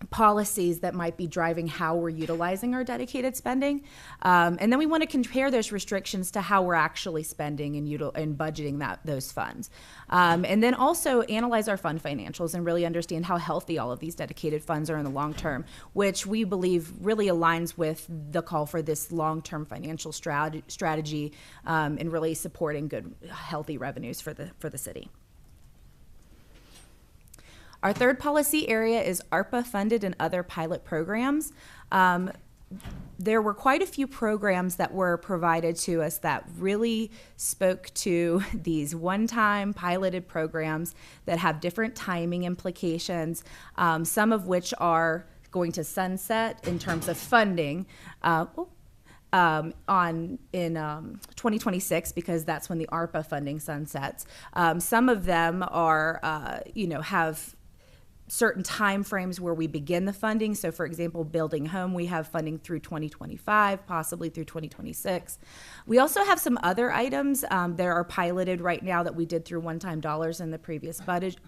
policies that might be driving how we're utilizing our dedicated spending. And then we want to compare those restrictions to how we're actually spending and budgeting those funds. And then also analyze our fund financials and really understand how healthy all of these dedicated funds are in the long term, which we believe really aligns with the call for this long-term financial strategy and really supporting good, healthy revenues for the city. Our third policy area is ARPA funded and other pilot programs. There were quite a few programs that were provided to us that really spoke to these one-time piloted programs that have different timing implications, some of which are going to sunset in terms of funding in 2026 because that's when the ARPA funding sunsets. Some of them are, have certain time frames where we begin the funding. So for example, building home, we have funding through 2025, possibly through 2026. We also have some other items that are piloted right now that we did through one-time dollars in the previous budget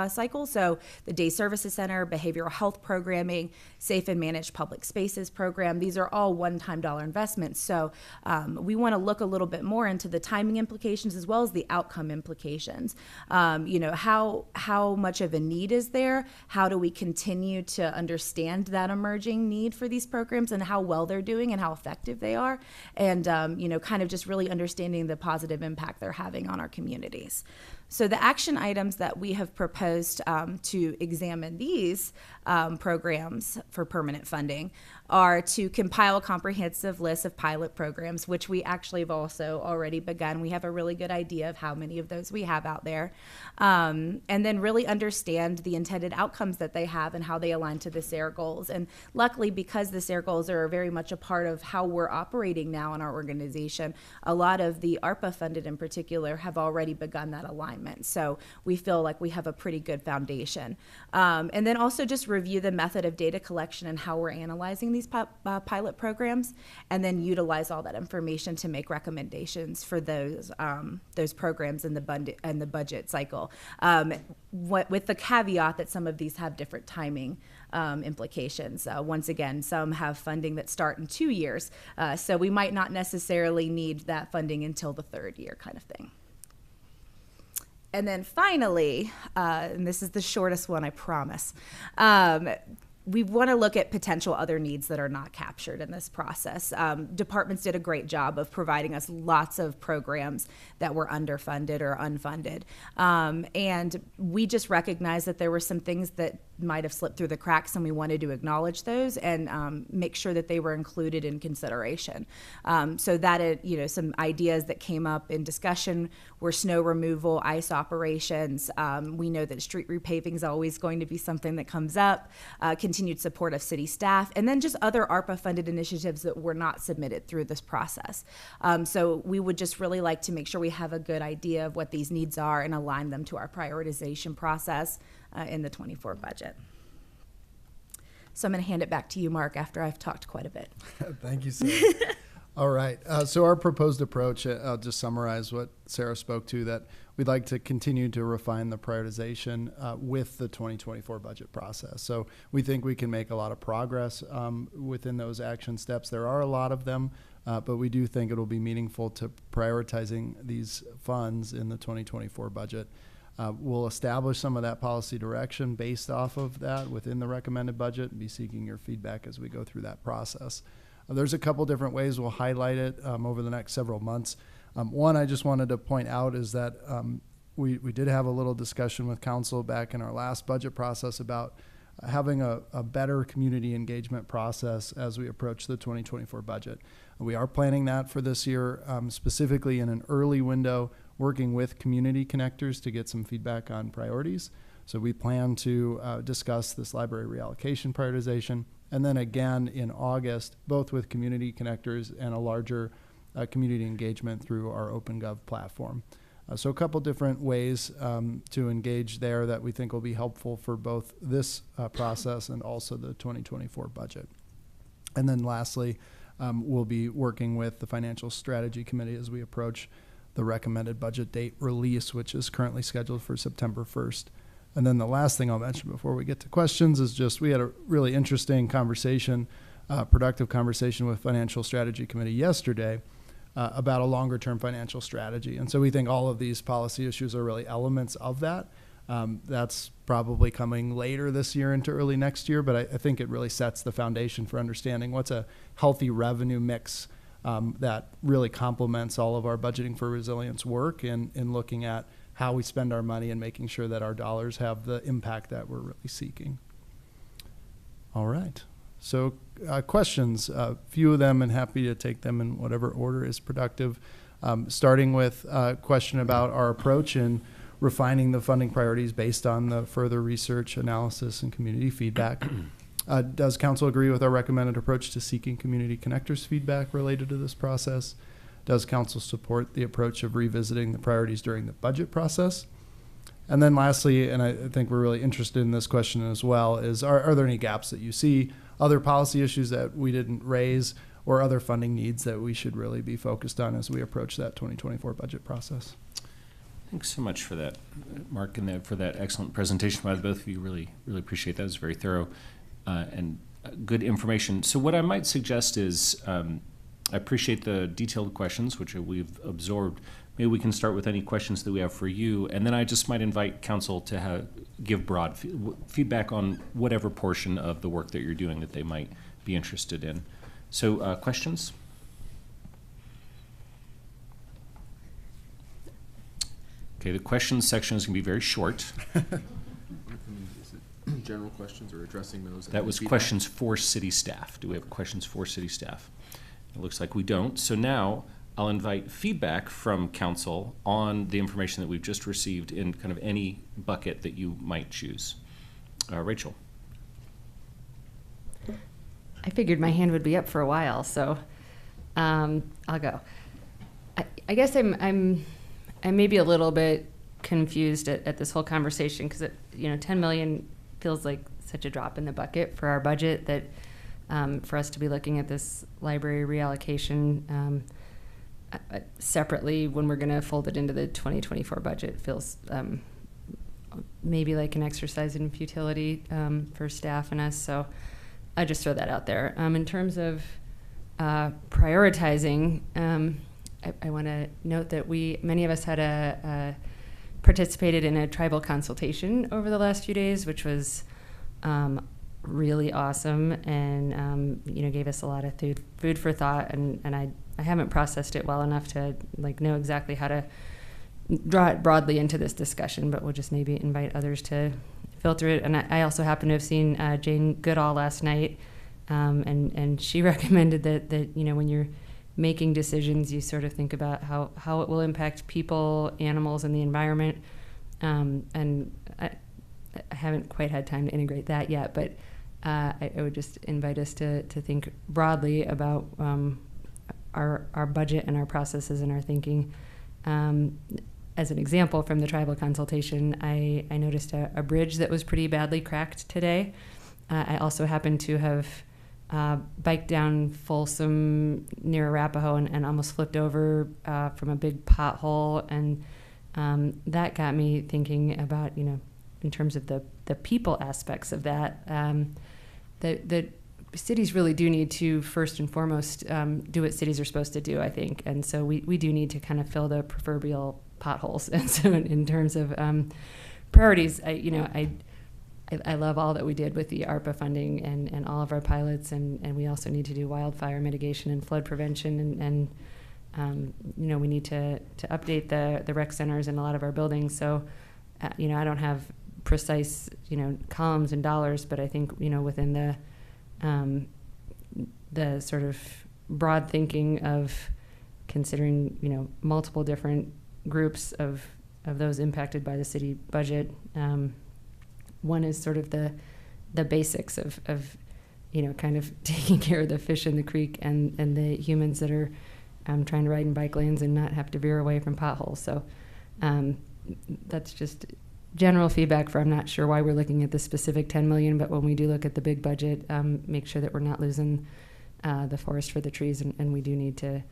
cycle. So the Day Services Center, behavioral health programming, safe and managed public spaces program. These are all one-time dollar investments. So we want to look a little bit more into the timing implications as well as the outcome implications. How much of a need is there? there? How do we continue to understand that emerging need for these programs and how well they're doing and how effective they are? And, kind of just really understanding the positive impact they're having on our communities. So the action items that we have proposed to examine these programs for permanent funding are to compile a comprehensive list of pilot programs, which we actually have also already begun. We have a really good idea of how many of those we have out there. And then really understand the intended outcomes that they have and how they align to the SARE goals. And luckily, because the SARE goals are very much a part of how we're operating now in our organization, a lot of the ARPA funded in particular have already begun that alignment. So we feel like we have a pretty good foundation. And then also just review the method of data collection and how we're analyzing these pilot programs, and then utilize all that information to make recommendations for those programs in the budget cycle. With the caveat that some of these have different timing implications. Once again, some have funding that start in 2 years, so we might not necessarily need that funding until the 3rd year kind of thing. And then finally, and this is the shortest one, I promise, we want to look at potential other needs that are not captured in this process. Departments did a great job of providing us lots of programs that were underfunded or unfunded. And we just recognized that there were some things that might have slipped through the cracks, and we wanted to acknowledge those and make sure that they were included in consideration. So that, some ideas that came up in discussion were snow removal, ice operations. We know that street repaving is always going to be something that comes up, continued support of city staff, and then just other ARPA-funded initiatives that were not submitted through this process. So we would just really like to make sure we have a good idea of what these needs are and align them to our prioritization process in the 24 budget. So I'm going to hand it back to you, Mark, after I've talked quite a bit. Thank you, Sarah. All right. So our proposed approach, I'll just summarize what Sarah spoke to, that we'd like to continue to refine the prioritization with the 2024 budget process. So we think we can make a lot of progress within those action steps. There are a lot of them, but we do think it'll be meaningful to prioritizing these funds in the 2024 budget. We'll establish some of that policy direction based off of that within the recommended budget and be seeking your feedback as we go through that process. There's a couple different ways we'll highlight it over the next several months. One I just wanted to point out is that we did have a little discussion with council back in our last budget process about having a better community engagement process as we approach the 2024 budget. We are planning that for this year, specifically in an early window, working with community connectors to get some feedback on priorities. So we plan to discuss this library reallocation prioritization, and then again in August, both with community connectors and a larger community engagement through our OpenGov platform. So a couple different ways to engage there that we think will be helpful for both this process and also the 2024 budget. And then lastly, we'll be working with the Financial Strategy Committee as we approach the recommended budget date release, which is currently scheduled for September 1st. And then the last thing I'll mention before we get to questions is just we had a really interesting conversation, productive conversation with Financial Strategy Committee yesterday about a longer term financial strategy. And so we think all of these policy issues are really elements of that. That's probably coming later this year into early next year, but I think it really sets the foundation for understanding what's a healthy revenue mix that really complements all of our budgeting for resilience work in looking at how we spend our money and making sure that our dollars have the impact that we're really seeking. All right. So questions, a few of them, and happy to take them in whatever order is productive. Starting with a question about our approach in refining the funding priorities based on the further research, analysis, and community feedback. Does council agree with our recommended approach to seeking community connectors feedback related to this process? Does council support the approach of revisiting the priorities during the budget process? And then lastly, and I think we're really interested in this question as well, is are there any gaps that you see, other policy issues that we didn't raise, or other funding needs that we should really be focused on as we approach that 2024 budget process? Thanks so much for that, Mark, and for that excellent presentation by both of you. Really, really appreciate that. It was very thorough and good information. So what I might suggest is, I appreciate the detailed questions, which we've absorbed, maybe we can start with any questions that we have for you, and then I just might invite council to give broad feedback on whatever portion of the work that you're doing that they might be interested in. So questions? Okay, the questions section is going to be very short. General questions or addressing those? That was questions for city staff. Do we have questions for city staff? It looks like we don't. So now I'll invite feedback from council on the information that we've just received in kind of any bucket that you might choose. Rachel. I figured my hand would be up for a while, so I'll go. I guess I'm maybe a little bit confused at this whole conversation because 10 million feels like such a drop in the bucket for our budget that for us to be looking at this library reallocation separately when we're going to fold it into the 2024 budget feels maybe like an exercise in futility for staff and us. So I just throw that out there. In terms of prioritizing, I want to note that many of us had participated in a tribal consultation over the last few days, which was really awesome and gave us a lot of food for thought. And I haven't processed it well enough to know exactly how to draw it broadly into this discussion, but we'll just maybe invite others to filter it. And I also happen to have seen Jane Goodall last night, and she recommended that when you're making decisions, you sort of think about how it will impact people, animals, and the environment. And I haven't quite had time to integrate that yet, but I would just invite us to think broadly about our budget and our processes and our thinking. As an example, from the tribal consultation, I noticed a bridge that was pretty badly cracked today. I also happened to have biked down Folsom near Arapahoe and almost flipped over from a big pothole. And that got me thinking about, in terms of the people aspects of that, that cities really do need to, first and foremost, do what cities are supposed to do, I think. And so we do need to kind of fill the proverbial potholes. And so in terms of priorities, I love all that we did with the ARPA funding and all of our pilots, and we also need to do wildfire mitigation and flood prevention, and we need to update the rec centers and a lot of our buildings. So, I don't have precise, columns and dollars, but I think, within the sort of broad thinking of considering, multiple different groups of those impacted by the city budget. One is sort of the basics of kind of taking care of the fish in the creek and the humans that are trying to ride in bike lanes and not have to veer away from potholes. So that's just general feedback for I'm not sure why we're looking at the specific 10 million, but when we do look at the big budget, make sure that we're not losing the forest for the trees, and we do need to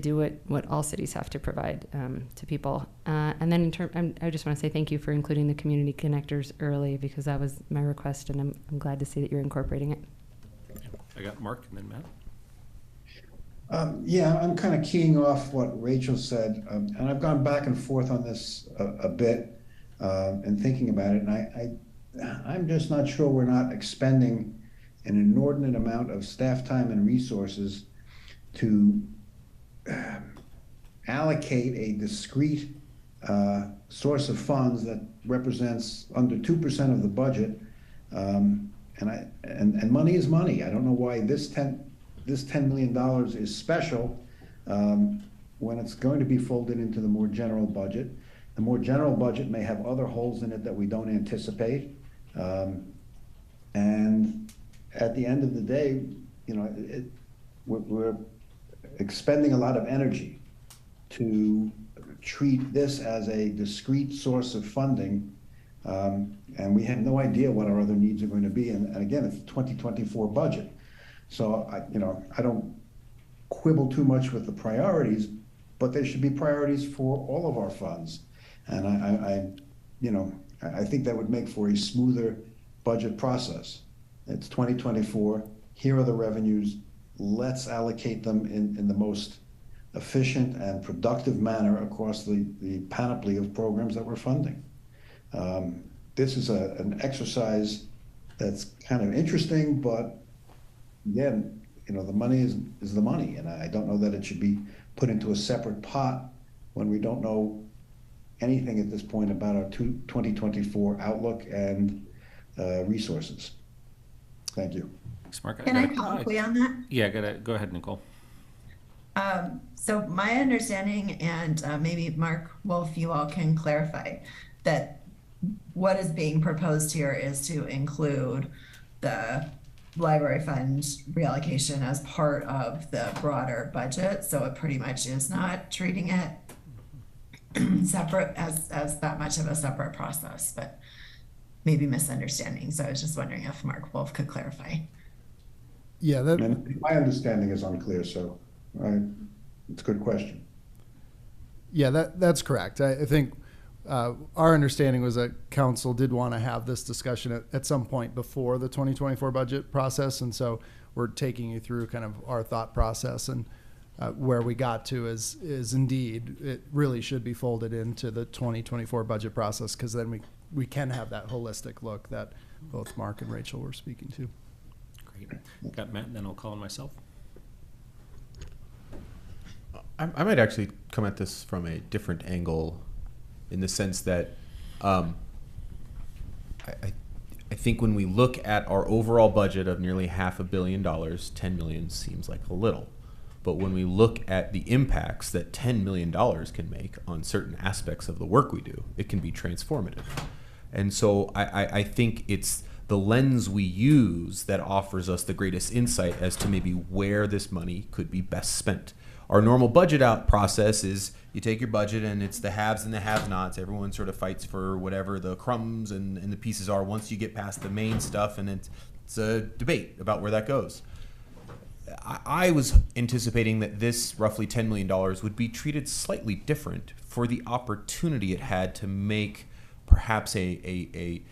do what all cities have to provide to people. And then I just want to say thank you for including the community connectors early, because that was my request, and I'm glad to see that you're incorporating it. I got Mark and then Matt. Yeah, I'm kind of keying off what Rachel said, and I've gone back and forth on this a bit and thinking about it, and I'm just not sure we're not expending an inordinate amount of staff time and resources to allocate a discrete source of funds that represents under 2% of the budget, and money is money. I don't know why this $10 million is special when it's going to be folded into the more general budget. The more general budget may have other holes in it that we don't anticipate, and at the end of the day, we're expending a lot of energy to treat this as a discrete source of funding, and we have no idea what our other needs are going to be. And again, it's 2024 budget, so I don't quibble too much with the priorities, but there should be priorities for all of our funds, and I think that would make for a smoother budget process. It's 2024. Here are the revenues. Let's allocate them in the most efficient and productive manner across the panoply of programs that we're funding. This is an exercise that's kind of interesting, but again, the money is the money, and I don't know that it should be put into a separate pot when we don't know anything at this point about our 2024 outlook and resources. Thank you. Thanks, Mark. Can I colloquy on that? Yeah, go ahead, Nicole. So my understanding, and maybe Mark Wolf, you all can clarify, that what is being proposed here is to include the library fund reallocation as part of the broader budget. So it pretty much is not treating it separate as that much of a separate process, but maybe misunderstanding. So I was just wondering if Mark Wolf could clarify. Yeah, And my understanding is unclear, so it's a good question. Yeah, that's correct. I think our understanding was that council did want to have this discussion at some point before the 2024 budget process, and so we're taking you through kind of our thought process, and where we got to is indeed it really should be folded into the 2024 budget process, because then we can have that holistic look that both Mark and Rachel were speaking to. Great. Got Matt, and then I'll call on myself. I might actually come at this from a different angle, in the sense that I think when we look at our overall budget of nearly $500 million, 10 million seems like a little. But when we look at the impacts that $10 million can make on certain aspects of the work we do, it can be transformative. And so I think it's the lens we use that offers us the greatest insight as to maybe where this money could be best spent. Our normal budget out process is you take your budget and it's the haves and the have-nots. Everyone sort of fights for whatever the crumbs and the pieces are once you get past the main stuff, and it's a debate about where that goes. I was anticipating that this roughly $10 million would be treated slightly different for the opportunity it had to make perhaps a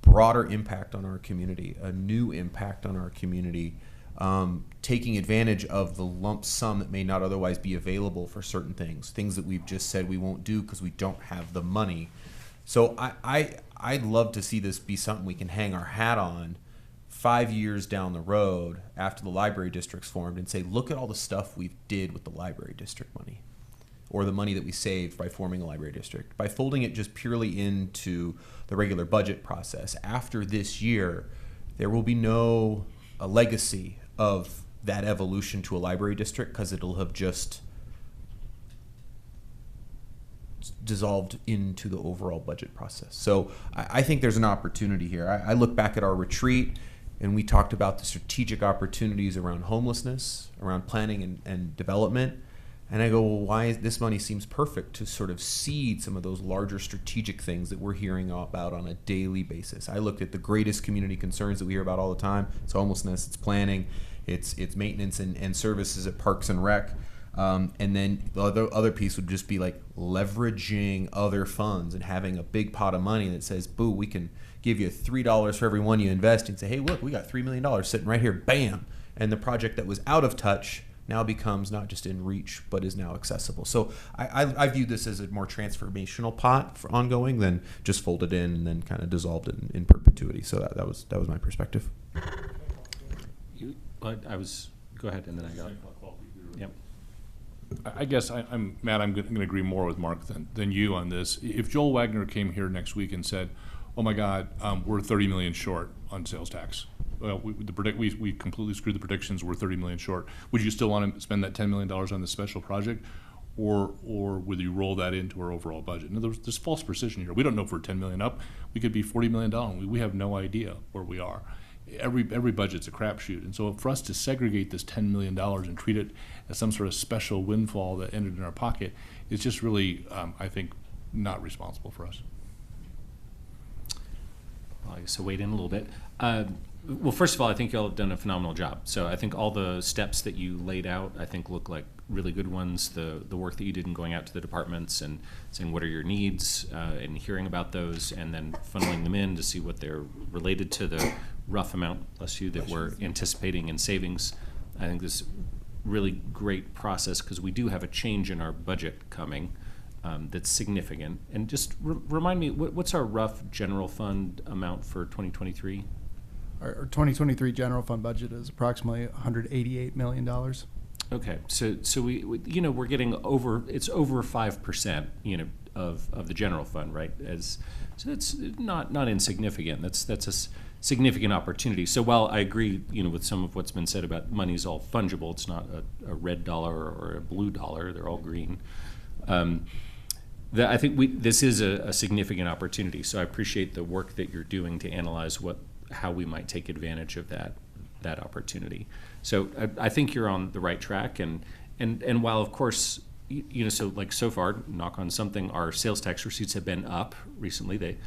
broader impact on our community, a new impact on our community, taking advantage of the lump sum that may not otherwise be available for certain things that we've just said we won't do because we don't have the money. So I'd love to see this be something we can hang our hat on 5 years down the road after the library district's formed and say, look at all the stuff we did with the library district money, or the money that we saved by forming a library district. By folding it just purely into the regular budget process, after this year, there will be no legacy of that evolution to a library district, because it'll have just dissolved into the overall budget process. So I think there's an opportunity here. I look back at our retreat, and we talked about the strategic opportunities around homelessness, around planning and development. And I go, well, why this money seems perfect to sort of seed some of those larger strategic things that we're hearing about on a daily basis. I looked at the greatest community concerns that we hear about all the time. It's homelessness, it's planning, it's maintenance and services at Parks and Rec. And then the other piece would just be like leveraging other funds and having a big pot of money that says, boo, we can give you $3 for every one you invest, and say, hey, look, we got $3 million sitting right here, bam. And the project that was out of touch now becomes not just in reach, but is now accessible. So I view this as a more transformational pot for ongoing than just folded in and then kind of dissolved in perpetuity. So that was my perspective. Go ahead, and then I got it. Yep. I guess I'm Matt. I'm going to agree more with Mark than you on this. If Joel Wagner came here next week and said, "Oh my God, we're 30 million short on sales tax. Well, we completely screwed the predictions. We're 30 million short. Would you still want to spend that $10 million on this special project, or would you roll that into our overall budget?" In other words, there's false precision here. We don't know if we're 10 million up. We could be $40 million down. We have no idea where we are. Every budget's a crapshoot, and so for us to segregate this $10 million and treat it as some sort of special windfall that ended in our pocket is just really, I think, not responsible for us. Well, I guess I'll wait in a little bit. Well, first of all, I think y'all have done a phenomenal job. So I think all the steps that you laid out, I think, look like really good ones. The work that you did in going out to the departments and saying what are your needs and hearing about those, and then funneling them in to see what they're related to the rough amount, bless you, that we're anticipating in savings. I think this really great process, because we do have a change in our budget coming that's significant. And just remind me, what's our rough general fund amount for 2023? Our 2023 general fund budget is approximately $188 million. Okay, so we we're getting over, it's over 5%, of the general fund, right? So it's not insignificant. That's a significant opportunity. So while I agree, with some of what's been said about money's all fungible, it's not a red dollar or a blue dollar. They're all green. I think this is a significant opportunity. So I appreciate the work that you're doing to analyze how we might take advantage of that opportunity. So I think you're on the right track. And while of course, so far, knock on something, our sales tax receipts have been up recently.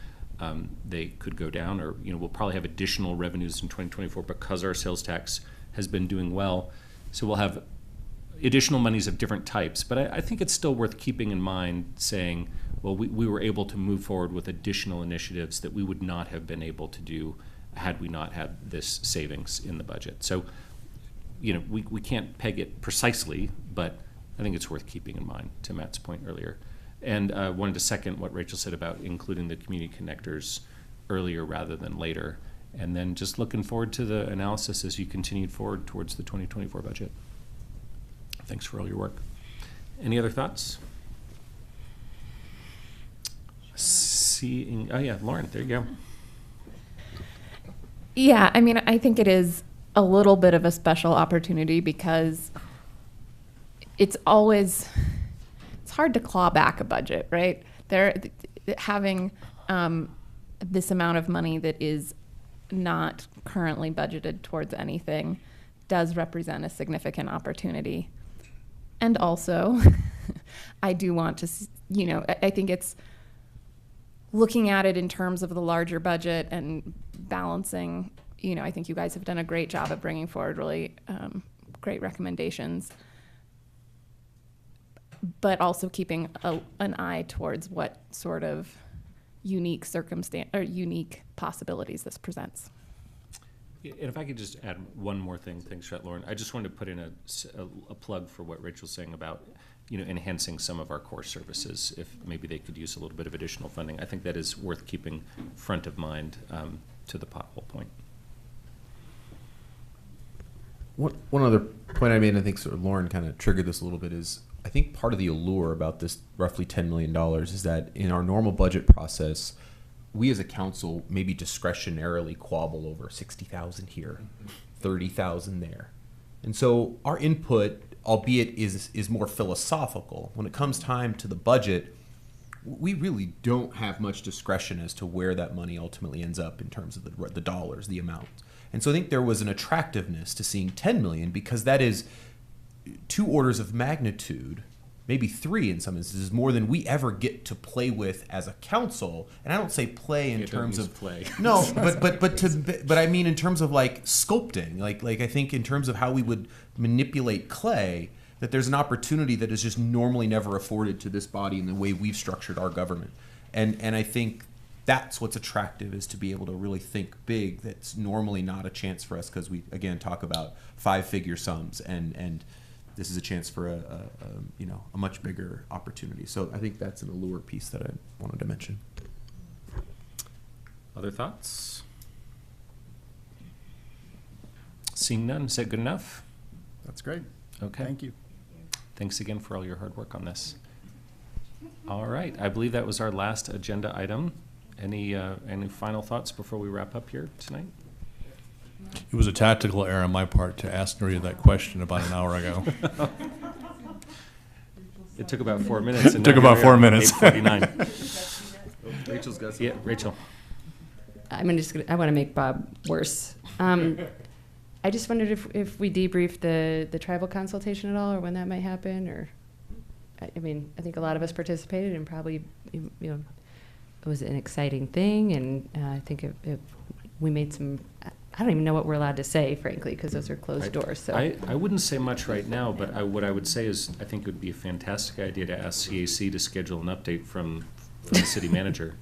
They could go down, or we'll probably have additional revenues in 2024 because our sales tax has been doing well. So we'll have additional monies of different types. But I think it's still worth keeping in mind, saying, well, we were able to move forward with additional initiatives that we would not have been able to do had we not had this savings in the budget. So we can't peg it precisely, but I think it's worth keeping in mind, to Matt's point earlier. And wanted to second what Rachel said about including the community connectors earlier rather than later. And then just looking forward to the analysis as you continue forward towards the 2024 budget. Thanks for all your work. Any other thoughts? Oh yeah, Lauren, there you go. Yeah, I mean, I think it is a little bit of a special opportunity because it's hard to claw back a budget, right? Having this amount of money that is not currently budgeted towards anything does represent a significant opportunity. And also, I do want to, I think it's looking at it in terms of the larger budget and balancing, I think you guys have done a great job of bringing forward really great recommendations, but also keeping an eye towards what sort of unique circumstance or unique possibilities this presents. And if I could just add one more thing, thanks for that, Lauren. I just wanted to put in a plug for what Rachel's saying about, enhancing some of our core services, if maybe they could use a little bit of additional funding. I think that is worth keeping front of mind to the pothole point. One other point I made, and I think sort of Lauren kind of triggered this a little bit, is I think part of the allure about this roughly $10 million is that in our normal budget process, we as a council maybe discretionarily quabble over 60,000 here, 30,000 there. And so our input, albeit is more philosophical, when it comes time to the budget, we really don't have much discretion as to where that money ultimately ends up in terms of the dollars, the amount. And so I think there was an attractiveness to seeing 10 million because that is 2 orders of magnitude, maybe 3 in some instances, more than we ever get to play with as a council. And I don't say play in terms of play. No, but I mean in terms of like sculpting, like I think in terms of how we would manipulate clay, that there's an opportunity that is just normally never afforded to this body in the way we've structured our government. And I think that's what's attractive, is to be able to really think big. That's normally not a chance for us because we, again, talk about 5-figure sums, and this is a chance for a much bigger opportunity. So I think that's an allure piece that I wanted to mention. Other thoughts? Seeing none, is that good enough? That's great. Okay. Thank you. Thanks again for all your hard work on this. All right, I believe that was our last agenda item. Any final thoughts before we wrap up here tonight? It was a tactical error on my part to ask Nuria that question about an hour ago. It took about 4 minutes. It took about 4 minutes. 8:49. Rachel's got some. Yeah, Rachel. I want to make Bob worse. I just wondered if we debriefed the tribal consultation at all, or when that might happen, or I mean, I think a lot of us participated, and probably, it was an exciting thing, and I think we made some. I don't even know what we're allowed to say, frankly, because those are closed doors. So I wouldn't say much right now, but what I would say is I think it would be a fantastic idea to ask CAC to schedule an update from the city manager.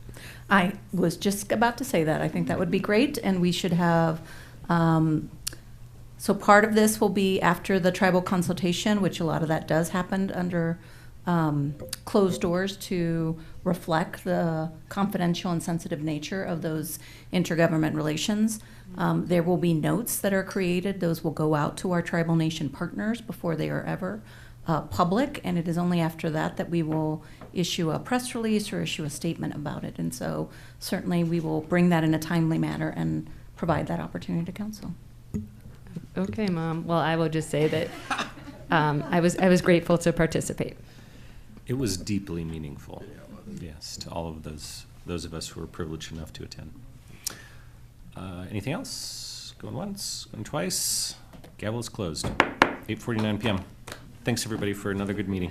I was just about to say that. I think that would be great, and we should have So part of this will be after the tribal consultation, which a lot of that does happen under closed doors to reflect the confidential and sensitive nature of those intergovernment relations. There will be notes that are created. Those will go out to our tribal nation partners before they are ever public, and it is only after that that we will issue a press release or issue a statement about it. And so certainly we will bring that in a timely manner and provide that opportunity to council. Okay, Mom. Well, I will just say that I was grateful to participate. It was deeply meaningful, yes, to all of those of us who were privileged enough to attend. Anything else? Going once, going twice. Gavel is closed. 8:49 p.m. Thanks, everybody, for another good meeting.